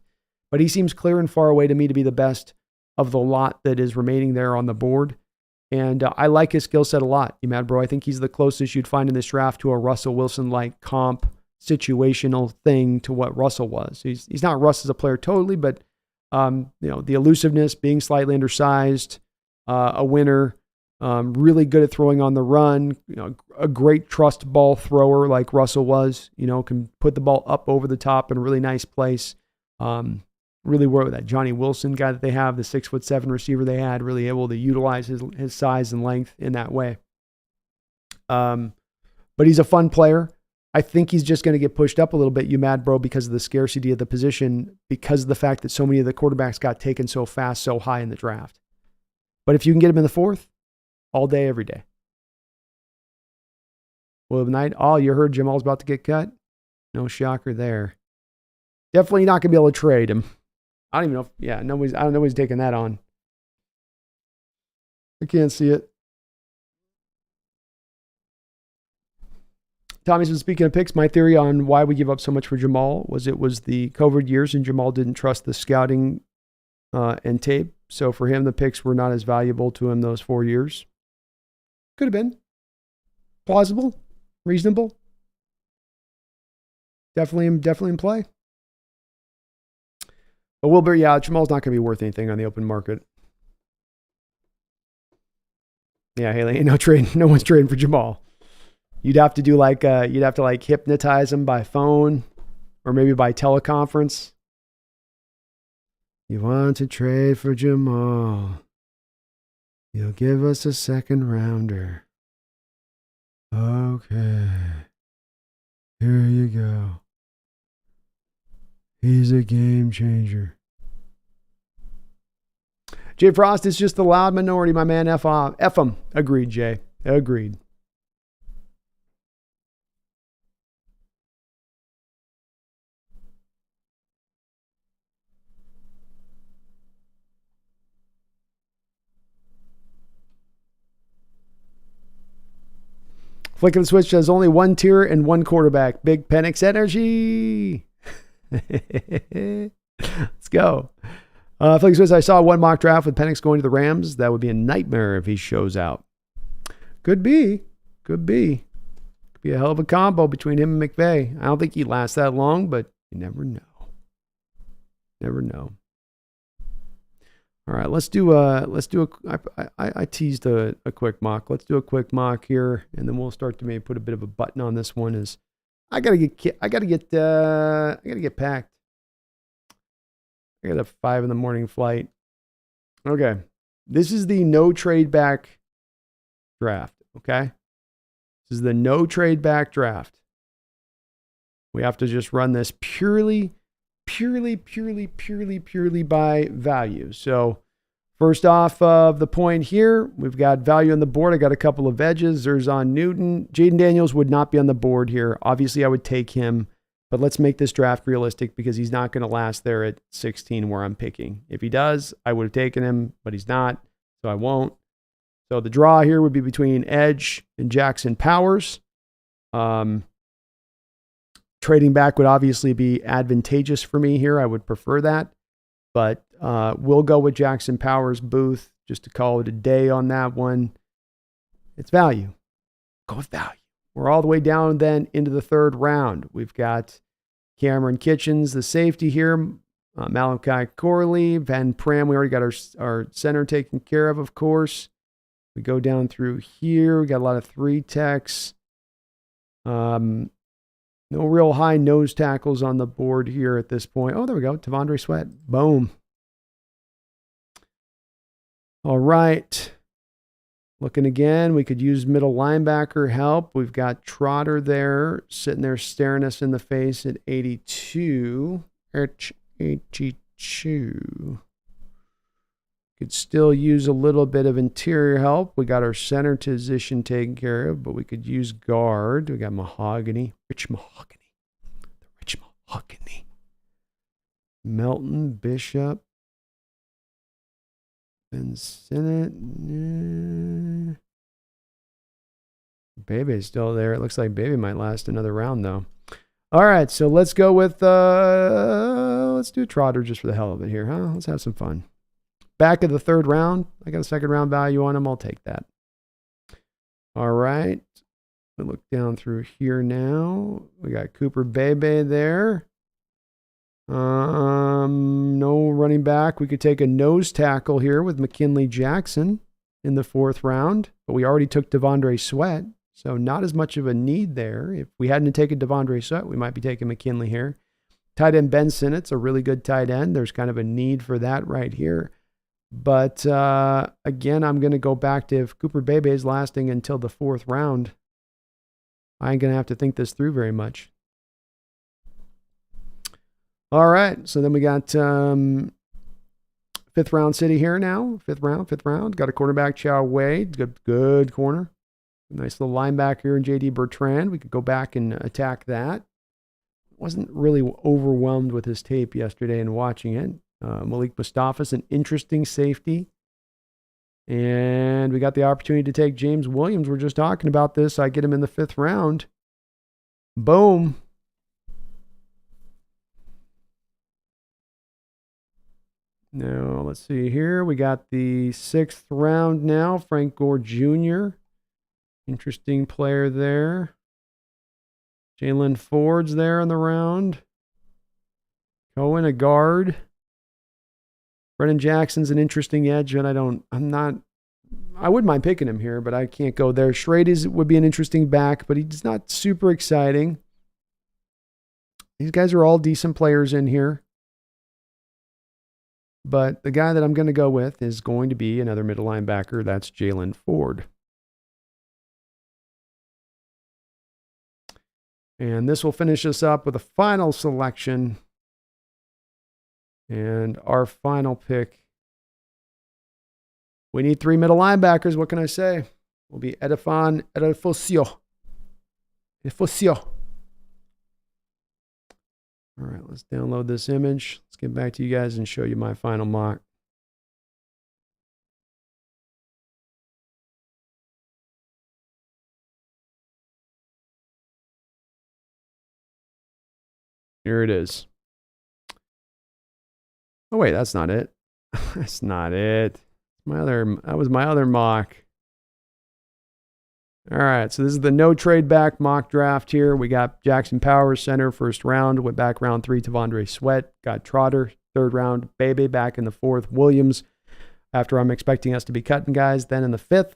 But he seems clear and far away to me to be the best of the lot that is remaining there on the board. And I like his skill set a lot, you mad bro. I think he's the closest you'd find in this draft to a Russell Wilson-like comp situational thing to what Russell was. He's not Russ as a player totally, but the elusiveness, being slightly undersized, a winner, really good at throwing on the run, a great trust ball thrower like Russell was, can put the ball up over the top in a really nice place. really work with that Johnny Wilson guy that they have, the 6'7" receiver they had, really able to utilize his size and length in that way. But he's a fun player. I think he's just going to get pushed up a little bit, you mad bro, because of the scarcity of the position, because of the fact that so many of the quarterbacks got taken so fast, so high in the draft. But if you can get him in the 4th, all day, every day. Well, Knight, oh, you heard Jamal's about to get cut? No shocker there. Definitely not going to be able to trade him. I don't even know if, I don't know nobody's taking that on. I can't see it. Tommy says, speaking of picks, my theory on why we give up so much for Jamal was it was the COVID years and Jamal didn't trust the scouting and tape. So for him, the picks were not as valuable to him those 4 years. Could have been. Plausible. Reasonable. Definitely in play. But Wilbur, Jamal's not going to be worth anything on the open market. Yeah, Haley, ain't no trade. No one's trading for Jamal. You'd have to do like hypnotize him by phone or maybe by teleconference. You want to trade for Jamal? You'll give us a 2nd rounder. Okay. Here you go. He's a game changer. Jay Frost is just the loud minority, my man. F him. Agreed, Jay. Agreed. Flick of the switch says only 1 tier and 1 quarterback. Big Penix energy. Let's go. Flick of the switch, I saw 1 mock draft with Penix going to the Rams. That would be a nightmare if he shows out. Could be. Could be a hell of a combo between him and McVay. I don't think he lasts that long, but you never know. Never know. All right, let's do I teased a quick mock. Let's do a quick mock here, and then we'll start to maybe put a bit of a button on this one. Is I gotta get packed. I got a 5 a.m. flight. Okay, this is the no trade back draft. Okay, this is the no trade back draft. We have to just run this purely by value. So first off of the point here, we've got value on the board. I got a couple of edges. There's on Newton. Jaden Daniels would not be on the board here. Obviously, I would take him, but let's make this draft realistic because he's not going to last there at 16 where I'm picking. If he does, I would have taken him, but he's not, so I won't. So the draw here would be between Edge and Jackson Powers. Trading back would obviously be advantageous for me here. I would prefer that. But we'll go with Jackson Powers Booth just to call it a day on that one. It's value. Go with value. We're all the way down then into the 3rd round. We've got Cameron Kitchens, the safety here. Malachi Corley, Van Pram. We already got our center taken care of course. We go down through here. We got a lot of 3 techs. No real high nose tackles on the board here at this point. Oh, there we go. Tavondre Sweat. Boom. All right. Looking again, we could use middle linebacker help. We've got Trotter there, sitting there staring us in the face at 82. 82. Could still use a little bit of interior help. We got our center position taken care of, but we could use guard. We got Mahogany. Rich Mahogany. The Rich Mahogany. Melton, Bishop. Ben Sinnott. Bebe's still there. It looks like Baby might last another round, though. All right, so let's go with, let's do Trotter just for the hell of it here, huh? Let's have some fun. Back of the 3rd round. I got a 2nd round value on him. I'll take that. All right. We look down through here now. We got Cooper Bebe there. No running back. We could take a nose tackle here with McKinley Jackson in the 4th round, but we already took Tavondre Sweat, so not as much of a need there. If we hadn't taken Tavondre Sweat, we might be taking McKinley here. Tight end Ben Sinnott's a really good tight end. There's kind of a need for that right here. But again, I'm going to go back to if Cooper Bebe is lasting until the 4th round, I ain't going to have to think this through very much. All right, so then we got 5th round city here now. 5th round. Got a quarterback, Chow Wade. Good corner. Nice little linebacker in J.D. Bertrand. We could go back and attack that. Wasn't really overwhelmed with his tape yesterday and watching it. Malik Mustafa's an interesting safety. And we got the opportunity to take James Williams. We're just talking about this. I get him in the 5th round. Boom. Now, let's see here. We got the 6th round now. Frank Gore Jr. Interesting player there. Jalen Ford's there in the round. Cohen, a guard. Brennan Jackson's an interesting edge, and I wouldn't mind picking him here, but I can't go there. Schrade would be an interesting back, but he's not super exciting. These guys are all decent players in here. But the guy that I'm going to go with is going to be another middle linebacker. That's Jalen Ford. And this will finish us up with a final selection. And our final pick. We need 3 middle linebackers. What can I say? Will be Edefon Edefosio. All right, let's download this image. Let's get back to you guys and show you my final mock. Here it is. Oh, wait, that's not it. That's not it. That was my other mock. All right, so this is the no trade back mock draft here. We got Jackson Powers, center, 1st round. Went back round 3, Tavondre Sweat. Got Trotter, 3rd round. Bebe back in the 4th. Williams, after I'm expecting us to be cutting guys. Then in the 5th,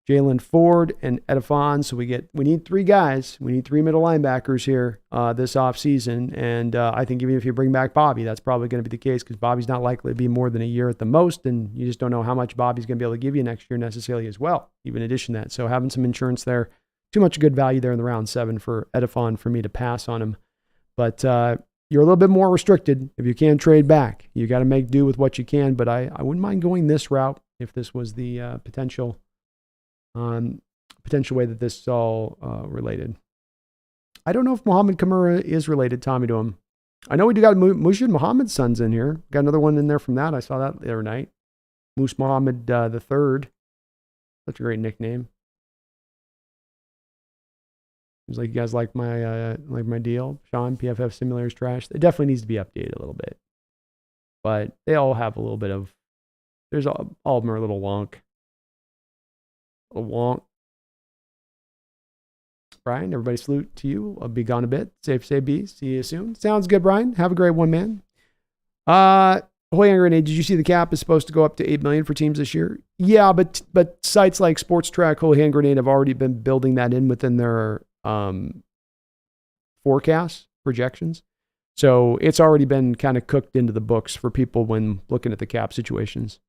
Jalen Ford and Edefon. So we need 3 guys. We need 3 middle linebackers here this offseason. And I think even if you bring back Bobby, that's probably going to be the case because Bobby's not likely to be more than a year at the most. And you just don't know how much Bobby's going to be able to give you next year necessarily as well, even in addition to that. So having some insurance there, too much good value there in the round 7 for Edefon for me to pass on him. But you're a little bit more restricted if you can't trade back. You got to make do with what you can. But I wouldn't mind going this route if this was the potential way that this is all related. I don't know if Muhammad Kamara is related, Tommy, to him. I know we do got Mujib Muhammad's sons in here. Got another one in there from that. I saw that the other night. Moose Muhammad the third. Such a great nickname. Seems like you guys like my deal. Sean, PFF Simulators trash. It definitely needs to be updated a little bit. But they all have a little bit of, all of them are a little wonk. A wonk. Brian, everybody salute to you. I'll be gone a bit. Safe to say B. See you soon. Sounds good, Brian. Have a great one, man. Hoy Grenade, did you see the cap is supposed to go up to $8 million for teams this year? Yeah, but sites like Sports Track, Holy Hand Grenade have already been building that in within their forecasts, projections. So it's already been kind of cooked into the books for people when looking at the cap situations.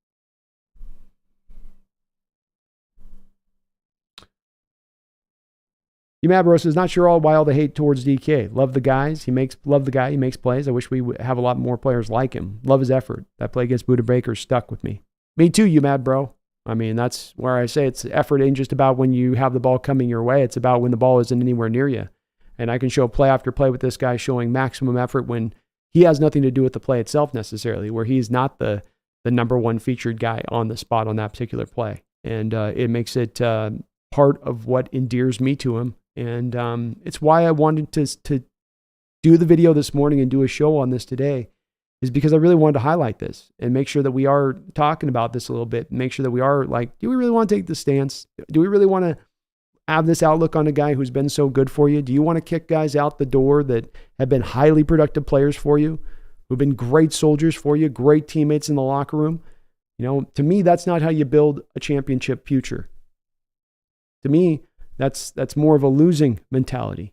Mabros is not sure why all the hate towards DK. Love the guys. Love the guy. He makes plays. I wish we would have a lot more players like him. Love his effort. That play against Buda Baker stuck with me. Me too, you mad bro. I mean, that's where I say it's effort ain't just about when you have the ball coming your way. It's about when the ball isn't anywhere near you. And I can show play after play with this guy showing maximum effort when he has nothing to do with the play itself necessarily, where he's not the number one featured guy on the spot on that particular play. And it makes it part of what endears me to him. And it's why I wanted to do the video this morning and do a show on this today, is because I really wanted to highlight this and make sure that we are talking about this a little bit. Make sure that we are like, do we really want to take this stance? Do we really want to have this outlook on a guy who's been so good for you? Do you want to kick guys out the door that have been highly productive players for you, who've been great soldiers for you, great teammates in the locker room? You know, to me, that's not how you build a championship future. To me, that's more of a losing mentality.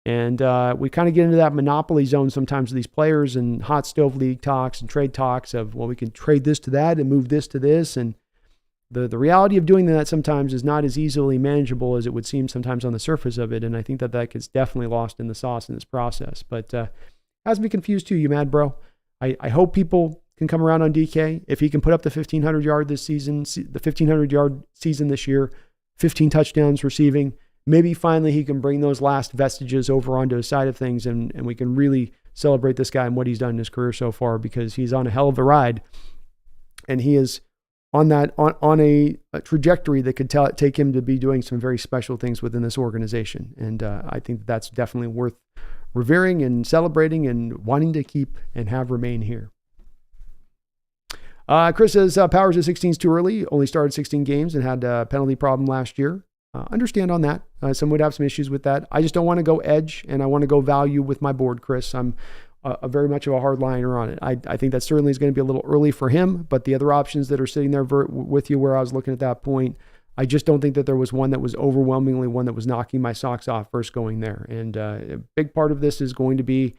And we kind of get into that monopoly zone sometimes with these players and hot stove league talks and trade talks of, well, we can trade this to that and move this to this. And the reality of doing that sometimes is not as easily manageable as it would seem sometimes on the surface of it. And I think that gets definitely lost in the sauce in this process. But has me confused too, you mad bro. I hope people can come around on DK. If he can put up the 1,500 yard this season, the 1,500 yard season this year, 15 touchdowns receiving, maybe finally he can bring those last vestiges over onto his side of things, and we can really celebrate this guy and what he's done in his career so far, because he's on a hell of a ride, and he is on a trajectory that could take him to be doing some very special things within this organization. And I think that's definitely worth revering and celebrating and wanting to keep and have remain here. Chris says Powers at 16 is too early. Only started 16 games and had a penalty problem last year. Understand on that. Some would have some issues with that. I just don't want to go edge, and I want to go value with my board, Chris. I'm very much of a hard liner on it. I think that certainly is going to be a little early for him, but the other options that are sitting there with you where I was looking at that point, I just don't think that there was one that was overwhelmingly one that was knocking my socks off first going there. And a big part of this is going to be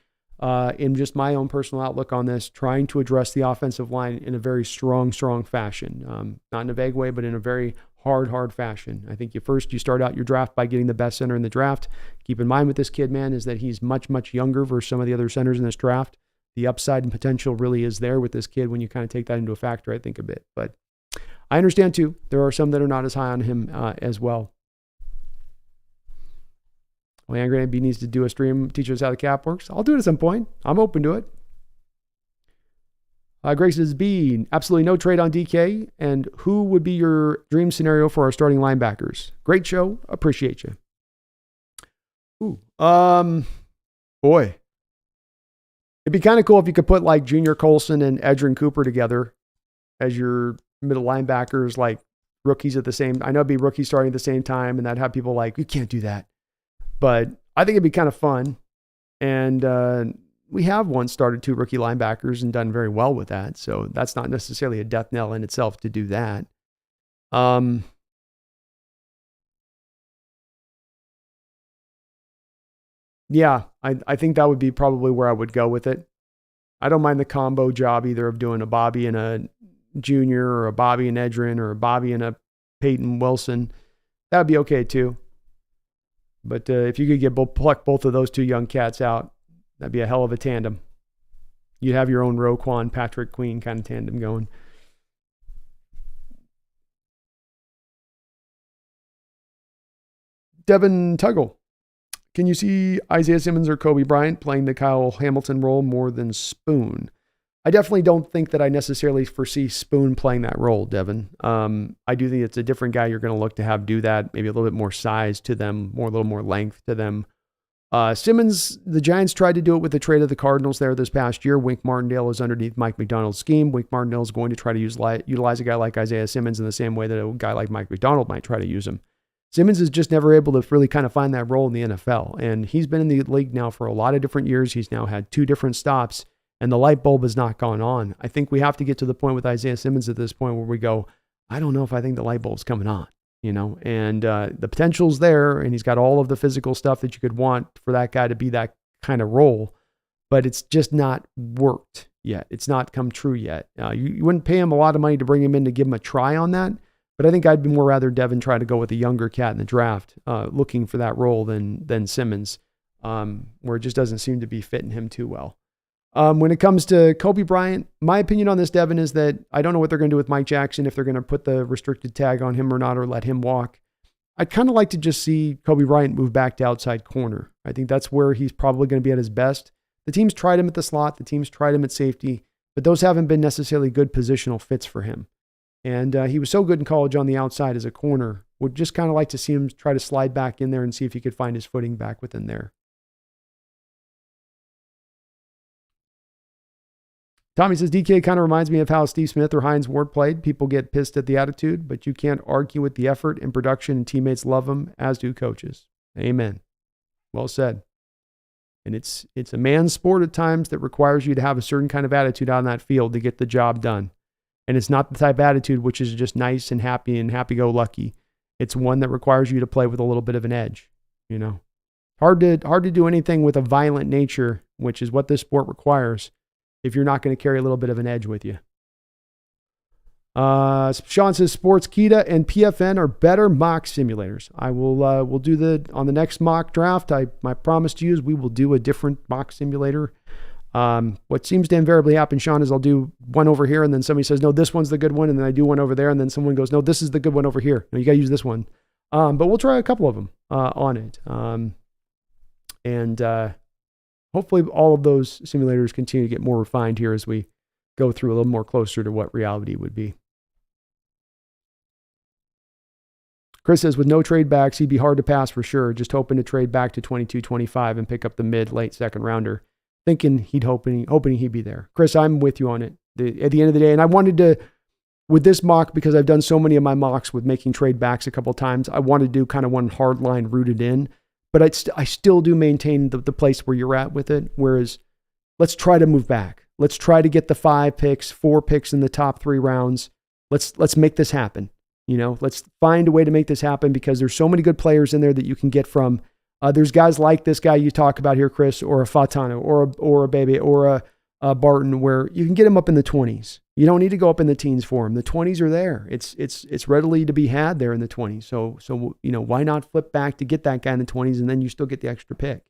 in just my own personal outlook on this, trying to address the offensive line in a very strong fashion. Not in a vague way, but in a very hard fashion. I think you start out your draft by getting the best center in the draft. Keep in mind with this kid, man, is that he's much younger versus some of the other centers in this draft. The upside and potential really is there with this kid when you kind of take that into a factor, I think, a bit. But I understand too, there are some that are not as high on him as well. Land Grant B needs to do a stream, teach us how the cap works. I'll do it at some point. I'm open to it. Greg says, B, absolutely no trade on DK. And who would be your dream scenario for our starting linebackers? Great show. Appreciate you. Boy. It'd be kind of cool if you could put like Junior Colson and Edgerrin Cooper together as your middle linebackers, like rookies at the same. I know it'd be rookies starting at the same time, and that'd have people like, you can't do that. But I think it'd be kind of fun. And we have once started 2 rookie linebackers and done very well with that. So that's not necessarily a death knell in itself to do that. Yeah, I think that would be probably where I would go with it. I don't mind the combo job either of doing a Bobby and a Junior, or a Bobby and Edgerrin, or a Bobby and a Peyton Wilson. That would be okay too. But if you could pluck both of those 2 young cats out, that'd be a hell of a tandem. You'd have your own Roquan, Patrick Queen kind of tandem going. Devin Tuggle. Can you see Isaiah Simmons or Kobe Bryant playing the Kyle Hamilton role more than Spoon? I definitely don't think that I necessarily foresee Spoon playing that role, Devin. I do think it's a different guy you're going to look to have do that, maybe a little bit more size to them, a little more length to them. Simmons, the Giants tried to do it with the trade of the Cardinals there this past year. Wink Martindale is underneath Mike McDonald's scheme. Wink Martindale is going to try to utilize a guy like Isaiah Simmons in the same way that a guy like Mike McDonald might try to use him. Simmons is just never able to really kind of find that role in the NFL. And he's been in the league now for a lot of different years. He's now had 2 different stops, and the light bulb has not gone on. I think we have to get to the point with Isaiah Simmons at this point where we go, I don't know if I think the light bulb's coming on, and the potential's there, and he's got all of the physical stuff that you could want for that guy to be that kind of role, but it's just not worked yet. It's not come true yet. You wouldn't pay him a lot of money to bring him in to give him a try on that, but I think I'd be more rather Devin try to go with a younger cat in the draft, looking for that role than Simmons, where it just doesn't seem to be fitting him too well. When it comes to Kobe Bryant, my opinion on this, Devin, is that I don't know what they're going to do with Mike Jackson, if they're going to put the restricted tag on him or not, or let him walk. I'd kind of like to just see Kobe Bryant move back to outside corner. I think that's where he's probably going to be at his best. The team's tried him at the slot. The team's tried him at safety, but those haven't been necessarily good positional fits for him. And he was so good in college on the outside as a corner. Would just kind of like to see him try to slide back in there and see if he could find his footing back within there. Tommy says, DK kind of reminds me of how Steve Smith or Hines Ward played. People get pissed at the attitude, but you can't argue with the effort and production, and teammates love him, as do coaches. Amen. Well said. And it's a man's sport at times that requires you to have a certain kind of attitude on that field to get the job done. And it's not the type of attitude which is just nice and happy-go-lucky. It's one that requires you to play with a little bit of an edge, Hard Hard to do anything with a violent nature, which is what this sport requires, if you're not going to carry a little bit of an edge with you. Sean says Sportskeeda and PFN are better mock simulators. I will we'll do on the next mock draft. My promise to you is we will do a different mock simulator. What seems to invariably happen, Sean, is I'll do one over here and then somebody says, no, this one's the good one. And then I do one over there. And then someone goes, no, this is the good one over here. No, you got to use this one. But we'll try a couple of them, on it. Hopefully all of those simulators continue to get more refined here as we go through a little more closer to what reality would be. Chris says, with no trade backs, he'd be hard to pass for sure. Just hoping to trade back to 22-25 and pick up the late second rounder. Hoping he'd be there. Chris, I'm with you on it. At the end of the day, and I wanted to, with this mock, because I've done so many of my mocks with making trade backs a couple of times, I want to do kind of one hard line rooted in, but I still do maintain the place where you're at with it. Whereas let's try to move back. Let's try to get the 4 picks in the top 3 rounds. Let's make this happen. Let's find a way to make this happen, because there's so many good players in there that you can get from. There's guys like this guy you talk about here, Chris, or a Fatano, or a Bebe, or a Barton, where you can get him up in the 20s. You don't need to go up in the teens for him. The 20s are there. It's readily to be had there in the 20s. So why not flip back to get that guy in the 20s, and then you still get the extra pick?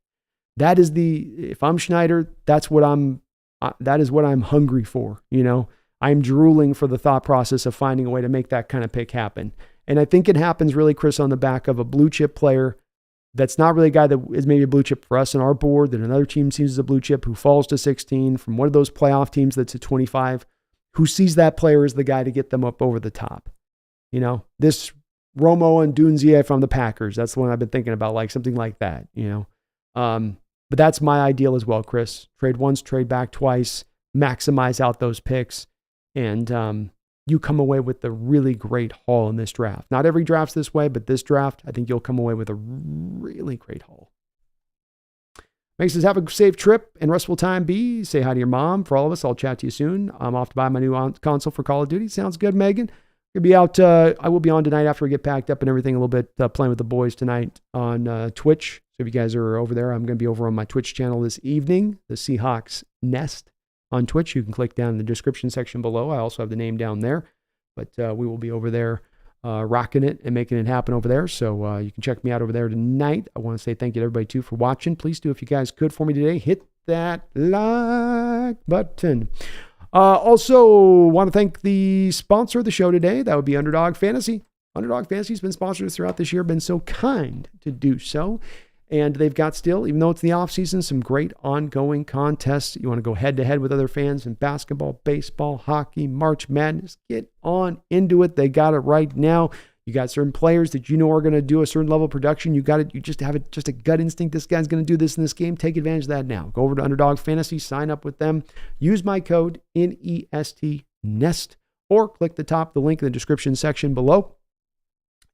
That is if I'm Schneider, that is what I'm hungry for. I'm drooling for the thought process of finding a way to make that kind of pick happen. And I think it happens really, Chris, on the back of a blue chip player that's not really a guy that is maybe a blue chip for us on our board, that another team sees as a blue chip, who falls to 16 from one of those playoff teams that's at 25, who sees that player as the guy to get them up over the top. This Romo and Dunzier from the Packers, that's the one I've been thinking about, like something like that, But that's my ideal as well, Chris. Trade once, trade back twice, maximize out those picks, and you come away with a really great haul in this draft. Not every draft's this way, but this draft, I think you'll come away with a really great haul. Makes us have a safe trip and restful time. B, say hi to your mom. For all of us, I'll chat to you soon. I'm off to buy my new console for Call of Duty. Sounds good, Megan. I'll be out. I will be on tonight after we get packed up and everything, a little bit playing with the boys tonight on Twitch. So if you guys are over there, I'm going to be over on my Twitch channel this evening, the Seahawks Nest on Twitch. You can click down in the description section below. I also have the name down there, but we will be over there rocking it and making it happen over there. So you can check me out over there tonight. I want to say thank you to everybody too for watching. Please do, if you guys could for me today, hit that like button. Also want to thank the sponsor of the show today. That would be Underdog Fantasy. Underdog Fantasy has been sponsored throughout this year, been so kind to do so. And they've got still, even though it's the off season, some great ongoing contests. You want to go head to head with other fans in basketball, baseball, hockey, March Madness. Get on into it. They got it right now. You got certain players that you know are going to do a certain level of production. You got it. You just have it, just a gut instinct. This guy's going to do this in this game. Take advantage of that now. Go over to Underdog Fantasy, sign up with them. Use my code NEST, or click the top, the link in the description section below,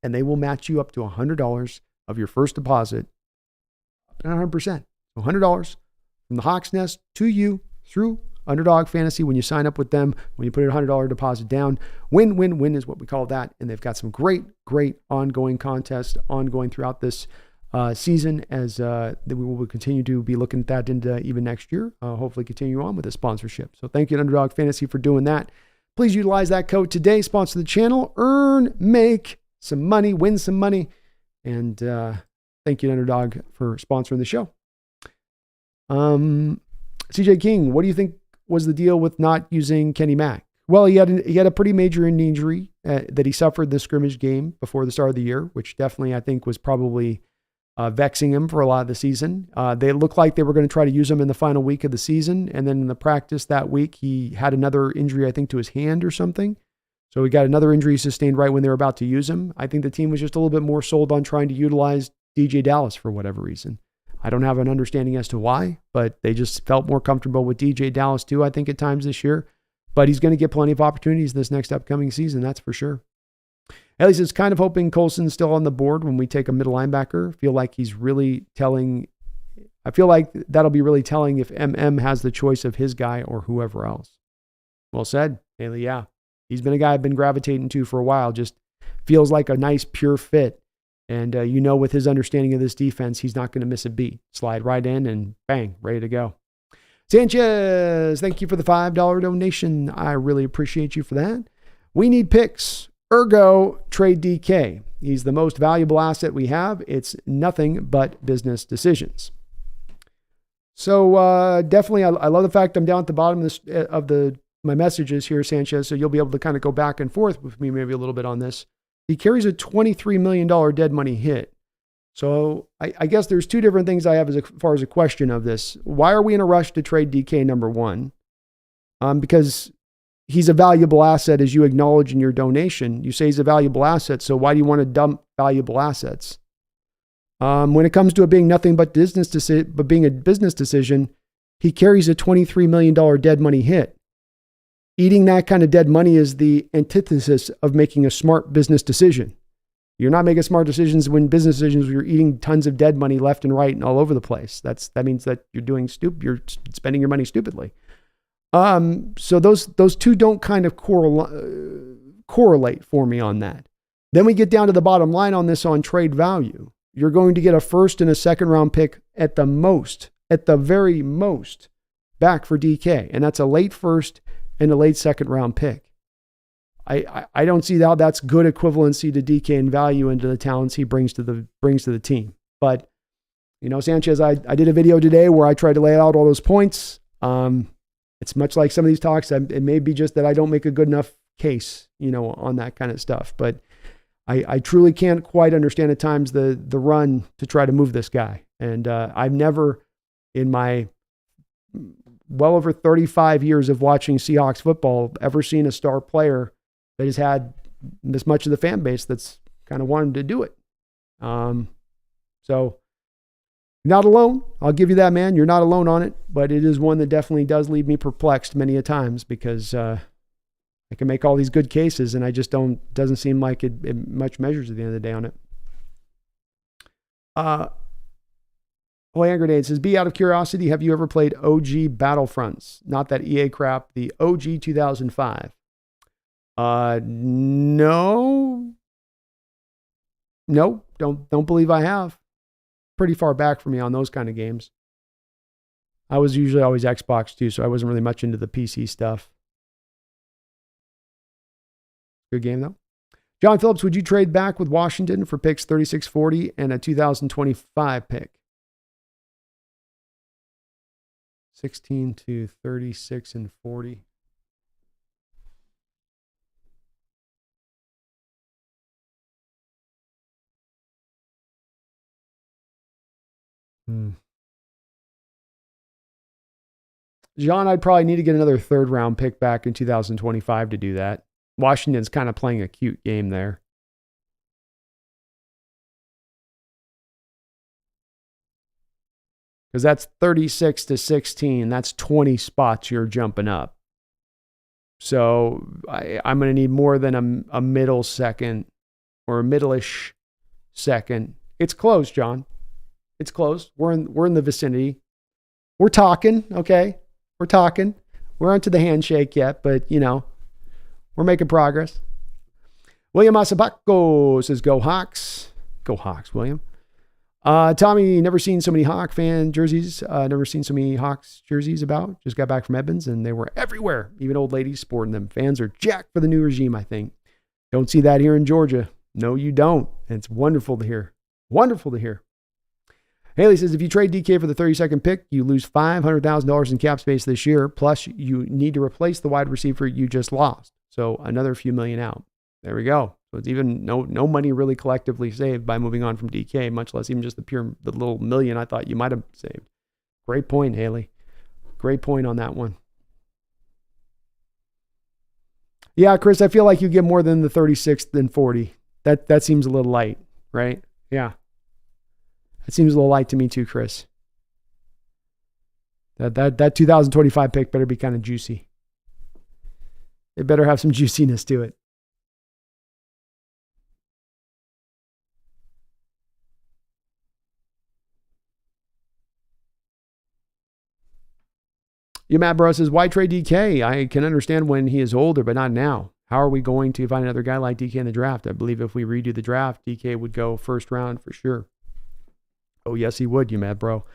and they will match you up to $100 of your first deposit. 100%. So $100 from the Hawks Nest to you through Underdog Fantasy when you sign up with them, when you put a $100 deposit down. Win is what we call that. And they've got some great ongoing contests ongoing throughout this season, as that we will continue to be looking at that into even next year. Hopefully continue on with the sponsorship. So thank you to Underdog Fantasy for doing that. Please utilize that code today. Sponsor the channel. Make some money, win some money. And thank you to Underdog for sponsoring the show. CJ King, what do you think was the deal with not using Kenny Mack? Well, he had a pretty major injury that he suffered the scrimmage game before the start of the year, which definitely I think was probably vexing him for a lot of the season. They looked like they were going to try to use him in the final week of the season, and then in the practice that week, he had another injury, I think, to his hand or something. So he got another injury sustained right when they were about to use him. I think the team was just a little bit more sold on trying to utilize DJ Dallas for whatever reason. I don't have an understanding as to why, but they just felt more comfortable with DJ Dallas too, I think, at times this year. But he's going to get plenty of opportunities this next upcoming season, that's for sure. At least it's kind of hoping Colson's still on the board when we take a middle linebacker. I feel like that'll be really telling if MM has the choice of his guy or whoever else. Well said, Haley. Yeah. He's been a guy I've been gravitating to for a while. Just feels like a nice, pure fit. And you know, with his understanding of this defense, he's not going to miss a beat. Slide right in and bang, ready to go. Sanchez, thank you for the $5 donation. I really appreciate you for that. We need picks. Ergo, trade DK. He's the most valuable asset we have. It's nothing but business decisions. So definitely, I love the fact I'm down at the bottom of my messages here, Sanchez. So you'll be able to kind of go back and forth with me maybe a little bit on this. He carries a $23 million dead money hit. So I guess there's two different things I have as far as a question of this. Why are we in a rush to trade DK, number one? Because he's a valuable asset, as you acknowledge in your donation. You say he's a valuable asset, so why do you want to dump valuable assets? When it comes to it being nothing but being a business decision, he carries a $23 million dead money hit. Eating that kind of dead money is the antithesis of making a smart business decision. You're not making smart decisions when business decisions where you're eating tons of dead money left and right and all over the place. That means that you're spending your money stupidly. So those two don't kind of correlate for me on that. Then we get down to the bottom line on this on trade value. You're going to get a first and a second round pick at the very most, back for DK. And that's a late first and a late second round pick. I don't see how that's good equivalency to DK in value and to the talents he brings to the team. But, you know, Sanchez, I did a video today where I tried to lay out all those points. It's much like some of these talks. It may be just that I don't make a good enough case, you know, on that kind of stuff. But I truly can't quite understand at times the run to try to move this guy. And I've never, in my well over 35 years of watching Seahawks football, ever seen a star player that has had this much of the fan base that's kind of wanted to do it. So not alone. I'll give you that, man. You're not alone on it, but it is one that definitely does leave me perplexed many a times because I can make all these good cases and I just doesn't seem like it much measures at the end of the day on it. Hand Grenade says, out of curiosity, have you ever played OG Battlefronts? Not that EA crap, the OG 2005. No. Nope. Don't believe I have. Pretty far back for me on those kind of games. I was usually always Xbox too, so I wasn't really much into the PC stuff. Good game though. John Phillips, would you trade back with Washington for picks 36-40 and a 2025 pick? 16 to 36 and 40. John, I'd probably need to get another third round pick back in 2025 to do that. Washington's kind of playing a cute game there. Because that's 36 to 16. That's 20 spots you're jumping up. So I'm going to need more than a middle second or a middle-ish second. It's close, John. It's close. We're in the vicinity. We're talking, okay? We're talking. We're onto the handshake yet, but, you know, we're making progress. William Asabaco says, go Hawks. Go Hawks, William. Tommy, never seen so many Hawk fan jerseys. Never seen so many Hawks jerseys about. Just got back from Edmonds and they were everywhere. Even old ladies sporting them. Fans are jacked for the new regime, I think. Don't see that here in Georgia. No, you don't. And it's wonderful to hear. Wonderful to hear. Haley says, if you trade DK for the 32nd pick, you lose $500,000 in cap space this year. Plus, you need to replace the wide receiver you just lost. So another few million out. There we go. So it's even no money really collectively saved by moving on from DK, much less even just the little million I thought you might have saved. Great point, Haley. Great point on that one. Yeah, Chris, I feel like you get more than the 36 than 40. That seems a little light, right? Yeah. That seems a little light to me too, Chris. That 2025 pick better be kind of juicy. It better have some juiciness to it. Matt Bro says, why trade DK? I can understand when he is older, but not now. how are we going to find another guy like DK in the draft? I believe if we redo the draft, DK would go first round for sure. Oh, yes, he would, you mad bro.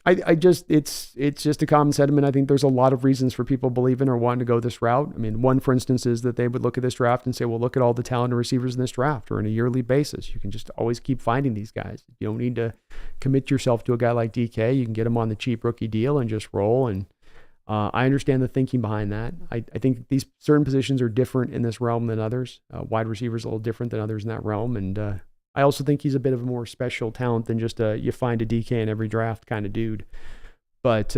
I just, it's just a common sentiment. I think there's a lot of reasons for people believing or wanting to go this route. I mean, one, for instance, is that they would look at this draft and say, well, look at all the talented receivers in this draft, or on a yearly basis. You can just always keep finding these guys. You don't need to commit yourself to a guy like DK. You can get him on the cheap rookie deal and just roll. And I understand the thinking behind that. I think these certain positions are different in this realm than others. Wide receivers a little different than others in that realm. And I also think he's a bit of a more special talent than just you find a DK in every draft kind of dude. But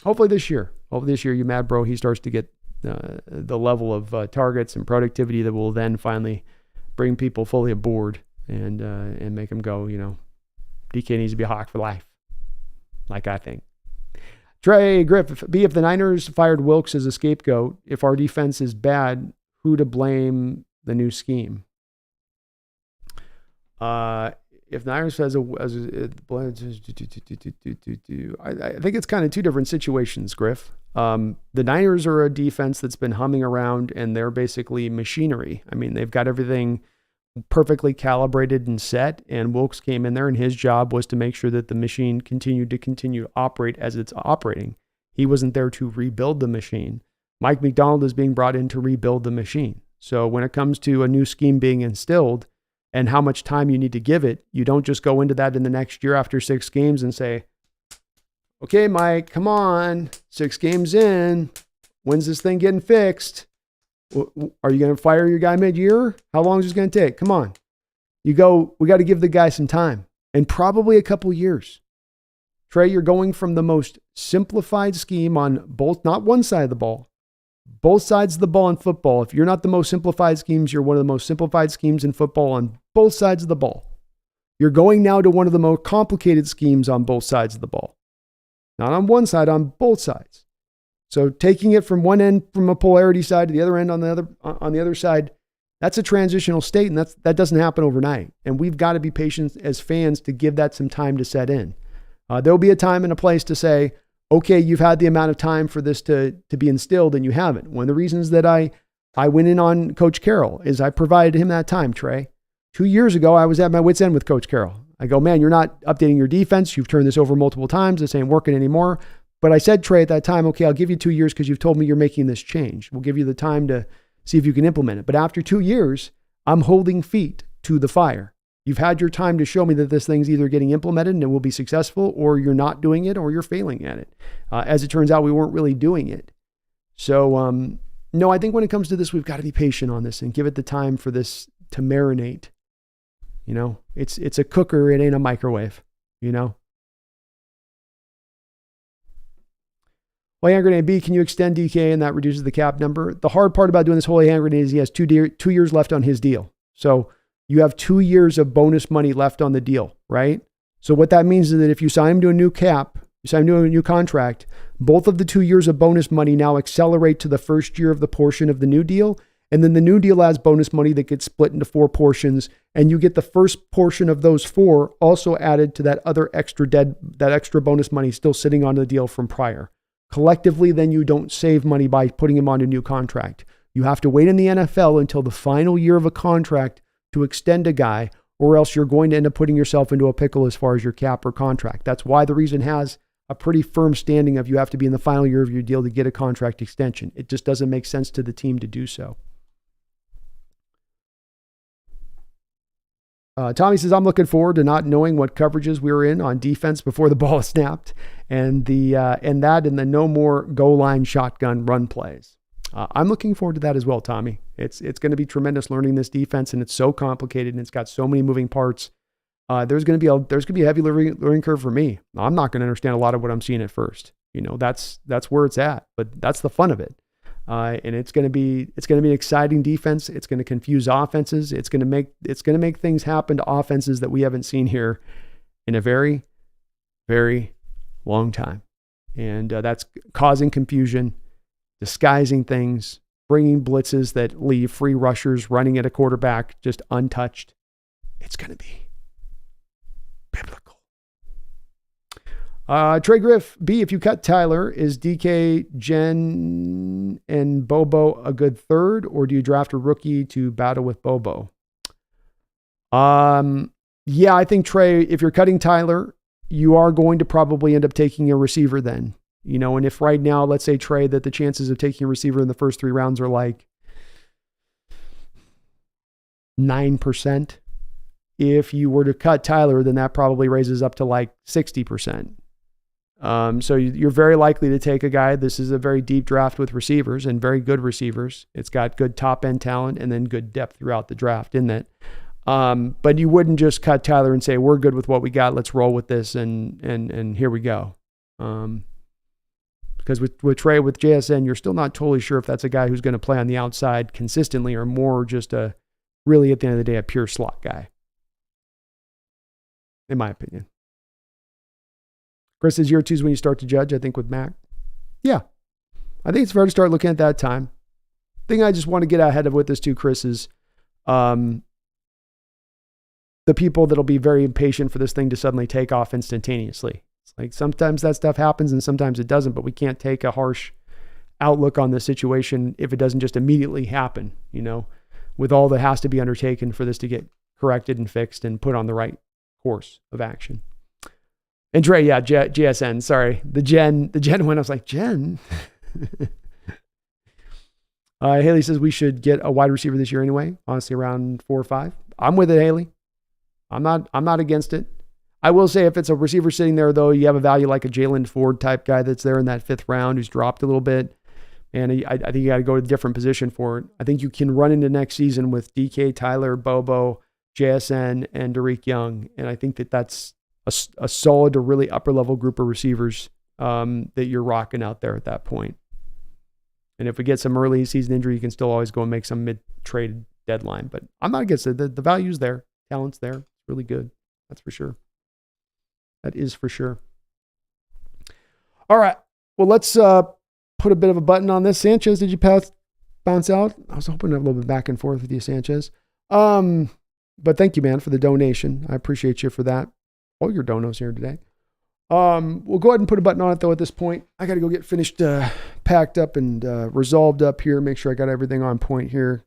hopefully this year, you mad bro, he starts to get the level of targets and productivity that will then finally bring people fully aboard and make them go, DK needs to be a Hawk for life, like I think. Trey Griff, if the Niners fired Wilkes as a scapegoat, if our defense is bad, who to blame the new scheme? If Niners has I think it's kind of two different situations, Griff. The Niners are a defense that's been humming around, and they're basically machinery. I mean, they've got everything perfectly calibrated and set, and Wilkes came in there, and his job was to make sure that the machine continued to operate as it's operating. He wasn't there to rebuild the machine. Mike McDonald is being brought in to rebuild the machine. So when it comes to a new scheme being instilled, and how much time you need to give it, you don't just go into that in the next year after 6 games and say, okay, Mike, come on, 6 games in, when's this thing getting fixed? Are you going to fire your guy mid-year? How long is this going to take? Come on. We got to give the guy some time, and probably a couple years. Trey, you're going from the most simplified scheme on both, not one side of the ball, both sides of the ball in football. If you're not the most simplified schemes, you're one of the most simplified schemes in football on both sides of the ball. You're going now to one of the most complicated schemes on both sides of the ball. Not on one side, on both sides. So taking it from one end, from a polarity side, to the other end on the other side, that's a transitional state, and that doesn't happen overnight. And we've got to be patient as fans to give that some time to set in. There'll be a time and a place to say, okay, you've had the amount of time for this to be instilled, and you haven't. One of the reasons that I went in on Coach Carroll is I provided him that time, Trey. 2 years ago, I was at my wit's end with Coach Carroll. I go, man, you're not updating your defense. You've turned this over multiple times. This ain't working anymore. But I said, Trey, at that time, okay, I'll give you 2 years because you've told me you're making this change. We'll give you the time to see if you can implement it. But after 2 years, I'm holding feet to the fire. You've had your time to show me that this thing's either getting implemented and it will be successful, or you're not doing it, or you're failing at it. As it turns out, we weren't really doing it. So, no, I think when it comes to this, we've got to be patient on this and give it the time for this to marinate. It's a cooker. It ain't a microwave, Well, hand grenade B, can you extend DK and that reduces the cap number? The hard part about doing this whole hand grenade is he has 2 years left on his deal. So you have 2 years of bonus money left on the deal, right? So what that means is that if you sign him to a new cap, you sign him to a new contract, both of the 2 years of bonus money now accelerate to the first year of the portion of the new deal. And then the new deal has bonus money that gets split into 4 portions. And you get the first portion of those 4 also added to that other extra bonus money still sitting on the deal from prior. Collectively, then you don't save money by putting him on a new contract. You have to wait in the NFL until the final year of a contract to extend a guy, or else you're going to end up putting yourself into a pickle as far as your cap or contract. That's why the reason has a pretty firm standing of you have to be in the final year of your deal to get a contract extension. It just doesn't make sense to the team to do so. Tommy says, I'm looking forward to not knowing what coverages we were in on defense before the ball is snapped, and the no more goal line shotgun run plays. I'm looking forward to that as well, Tommy. It's going to be tremendous learning this defense, and it's so complicated and it's got so many moving parts. There's going to be a heavy learning curve for me. I'm not going to understand a lot of what I'm seeing at first. That's where it's at, but that's the fun of it. And it's going to be an exciting defense. It's going to confuse offenses. It's going to make things happen to offenses that we haven't seen here in a very, very long time. And that's causing confusion, disguising things, bringing blitzes that leave free rushers running at a quarterback just untouched. It's going to be biblical. Trey Griff, B, if you cut Tyler, is DK, Jen, and Bobo a good third, or do you draft a rookie to battle with Bobo? Yeah, I think Trey, if you're cutting Tyler, you are going to probably end up taking a receiver then. And if right now, let's say, Trey, that the chances of taking a receiver in the first 3 rounds are like 9%. If you were to cut Tyler, then that probably raises up to like 60%. So you're very likely to take a guy. This is a very deep draft with receivers and very good receivers. It's got good top end talent and then good depth throughout the draft in that. But you wouldn't just cut Tyler and say, we're good with what we got. Let's roll with this. And here we go. Because with Trey, with JSN, you're still not totally sure if that's a guy who's going to play on the outside consistently or more just really at the end of the day, a pure slot guy. In my opinion. Chris says year 2 is when you start to judge, I think, with Mac. Yeah. I think it's fair to start looking at that time. The thing I just want to get ahead of with this too, Chris, is the people that'll be very impatient for this thing to suddenly take off instantaneously. It's like sometimes that stuff happens and sometimes it doesn't, but we can't take a harsh outlook on the situation if it doesn't just immediately happen, with all that has to be undertaken for this to get corrected and fixed and put on the right course of action. And Trey, yeah, JSN, sorry. The Jen one, I was like, Jen? Haley says we should get a wide receiver this year anyway, honestly around 4 or 5. I'm with it, Haley. I'm not against it. I will say if it's a receiver sitting there, though, you have a value like a Jalen Ford type guy that's there in that 5th round who's dropped a little bit. And I think you got to go to a different position for it. I think you can run into next season with DK, Tyler, Bobo, JSN, and Derek Young. And I think that's a solid to really upper level group of receivers that you're rocking out there at that point. And if we get some early season injury, you can still always go and make some mid-trade deadline. But I'm not against it. The value's there. Talent's there. It's really good. That's for sure. That is for sure. All right. Well, let's put a bit of a button on this. Sanchez, did you bounce out? I was hoping to have a little bit back and forth with you, Sanchez. But thank you, man, for the donation. I appreciate you for that. All your donos here today. We'll go ahead and put a button on it, though, at this point. I got to go get finished, packed up and resolved up here. Make sure I got everything on point here.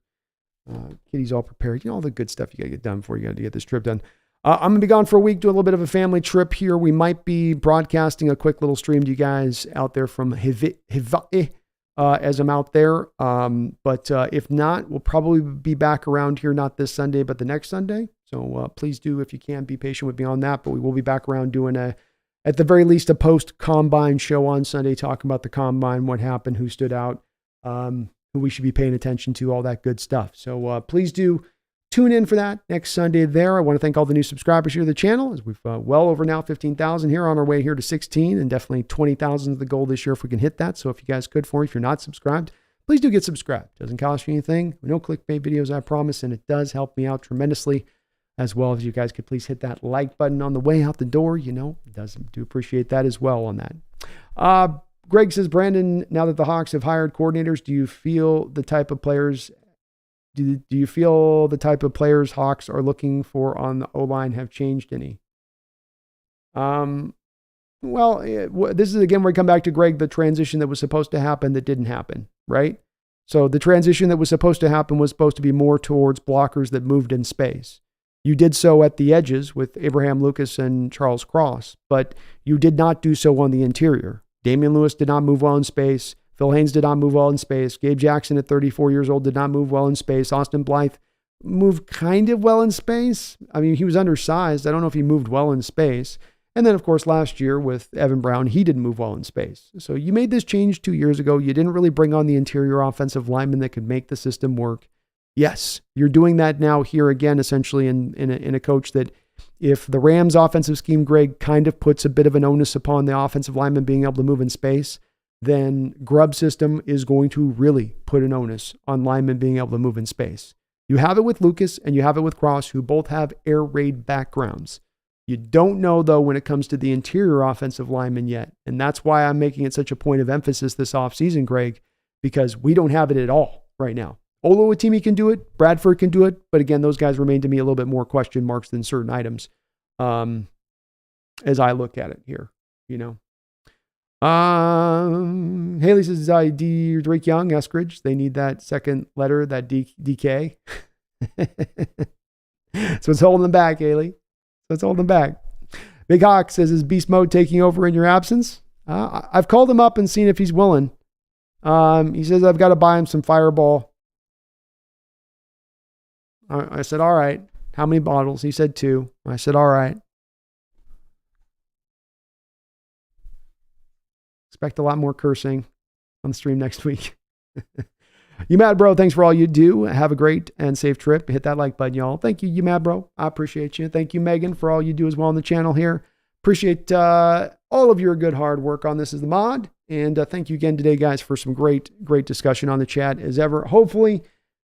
Kitty's all prepared. All the good stuff you got to get done before you got to get this trip done. I'm going to be gone for a week, doing a little bit of a family trip here. We might be broadcasting a quick little stream to you guys out there from Hawaii as I'm out there. But if not, we'll probably be back around here, not this Sunday, but the next Sunday. So please do, if you can, be patient with me on that. But we will be back around doing at the very least, a post-combine show on Sunday, talking about the combine, what happened, who stood out, who we should be paying attention to, all that good stuff. So please do tune in for that next Sunday there. I want to thank all the new subscribers here to the channel, as we've well over now 15,000 here, on our way here to 16, and definitely 20,000 is the goal this year if we can hit that. So if you guys could, if you're not subscribed, please do get subscribed. It doesn't cost you anything. No clickbait videos, I promise, and it does help me out tremendously. As well as you guys could please hit that like button on the way out the door. Do appreciate that as well on that. Greg says, Brandon, now that the Hawks have hired coordinators, do you feel the type of players Hawks are looking for on the O-line have changed any? Well, this is again where we come back to, Greg, the transition that was supposed to happen that didn't happen, right? So the transition that was supposed to happen was supposed to be more towards blockers that moved in space. You did so at the edges with Abraham Lucas and Charles Cross, but you did not do so on the interior. Damian Lewis did not move well in space. Phil Haynes did not move well in space. Gabe Jackson at 34 years old did not move well in space. Austin Blythe moved kind of well in space. I mean, he was undersized. I don't know if he moved well in space. And then, of course, last year with Evan Brown, he didn't move well in space. So you made this change 2 years ago. You didn't really bring on the interior offensive lineman that could make the system work. Yes, you're doing that now here again, essentially in a coach that, if the Rams offensive scheme, Greg, kind of puts a bit of an onus upon the offensive lineman being able to move in space, then Grubb's system is going to really put an onus on linemen being able to move in space. You have it with Lucas and you have it with Cross, who both have air raid backgrounds. You don't know, though, when it comes to the interior offensive lineman yet. And that's why I'm making it such a point of emphasis this offseason, Greg, because we don't have it at all right now. Oluwatimi can do it. Bradford can do it. But again, those guys remain to me a little bit more question marks than certain items as I look at it here. you know. Haley says, ID Drake Young, Eskridge. They need that second letter, that DK. So it's holding them back, Haley. So it's holding them back. Big Hawk says, is Beast Mode taking over in your absence? I've called him up and seen if he's willing. He says, I've got to buy him some Fireball. I said, all right. How many bottles? He said 2. I said, all right. Expect a lot more cursing on the stream next week. You mad, bro? Thanks for all you do. Have a great and safe trip. Hit that like button, y'all. Thank you, mad, bro. I appreciate you. Thank you, Megan, for all you do as well on the channel here. Appreciate all of your good hard work on this as the mod. And thank you again today, guys, for some great discussion on the chat as ever. Hopefully,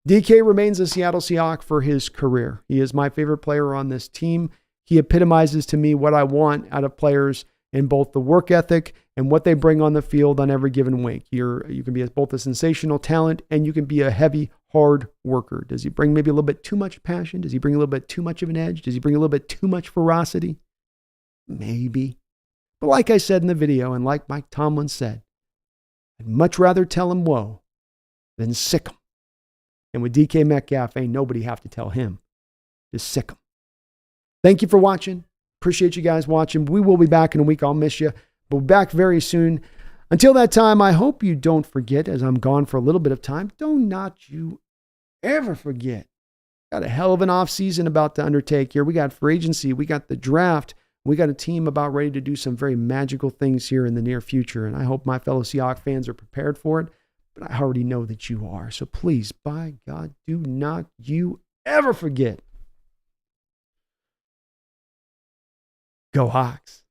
DK remains a Seattle Seahawk for his career. He is my favorite player on this team. He epitomizes to me what I want out of players in both the work ethic and what they bring on the field on every given week. You can be both a sensational talent and you can be a heavy, hard worker. Does he bring maybe a little bit too much passion? Does he bring a little bit too much of an edge? Does he bring a little bit too much ferocity? Maybe. But like I said in the video, and like Mike Tomlin said, I'd much rather tell him whoa than sick him. And with DK Metcalf, ain't nobody have to tell him to sick him. Thank you for watching. Appreciate you guys watching. We will be back in a week. I'll miss you. We'll be back very soon. Until that time, I hope you don't forget, as I'm gone for a little bit of time, don't not you ever forget. Got a hell of an off season about to undertake here. We got free agency. We got the draft. We got a team about ready to do some very magical things here in the near future. And I hope my fellow Seahawks fans are prepared for it. But I already know that you are. So please, by God, do not you ever forget. Go Hawks.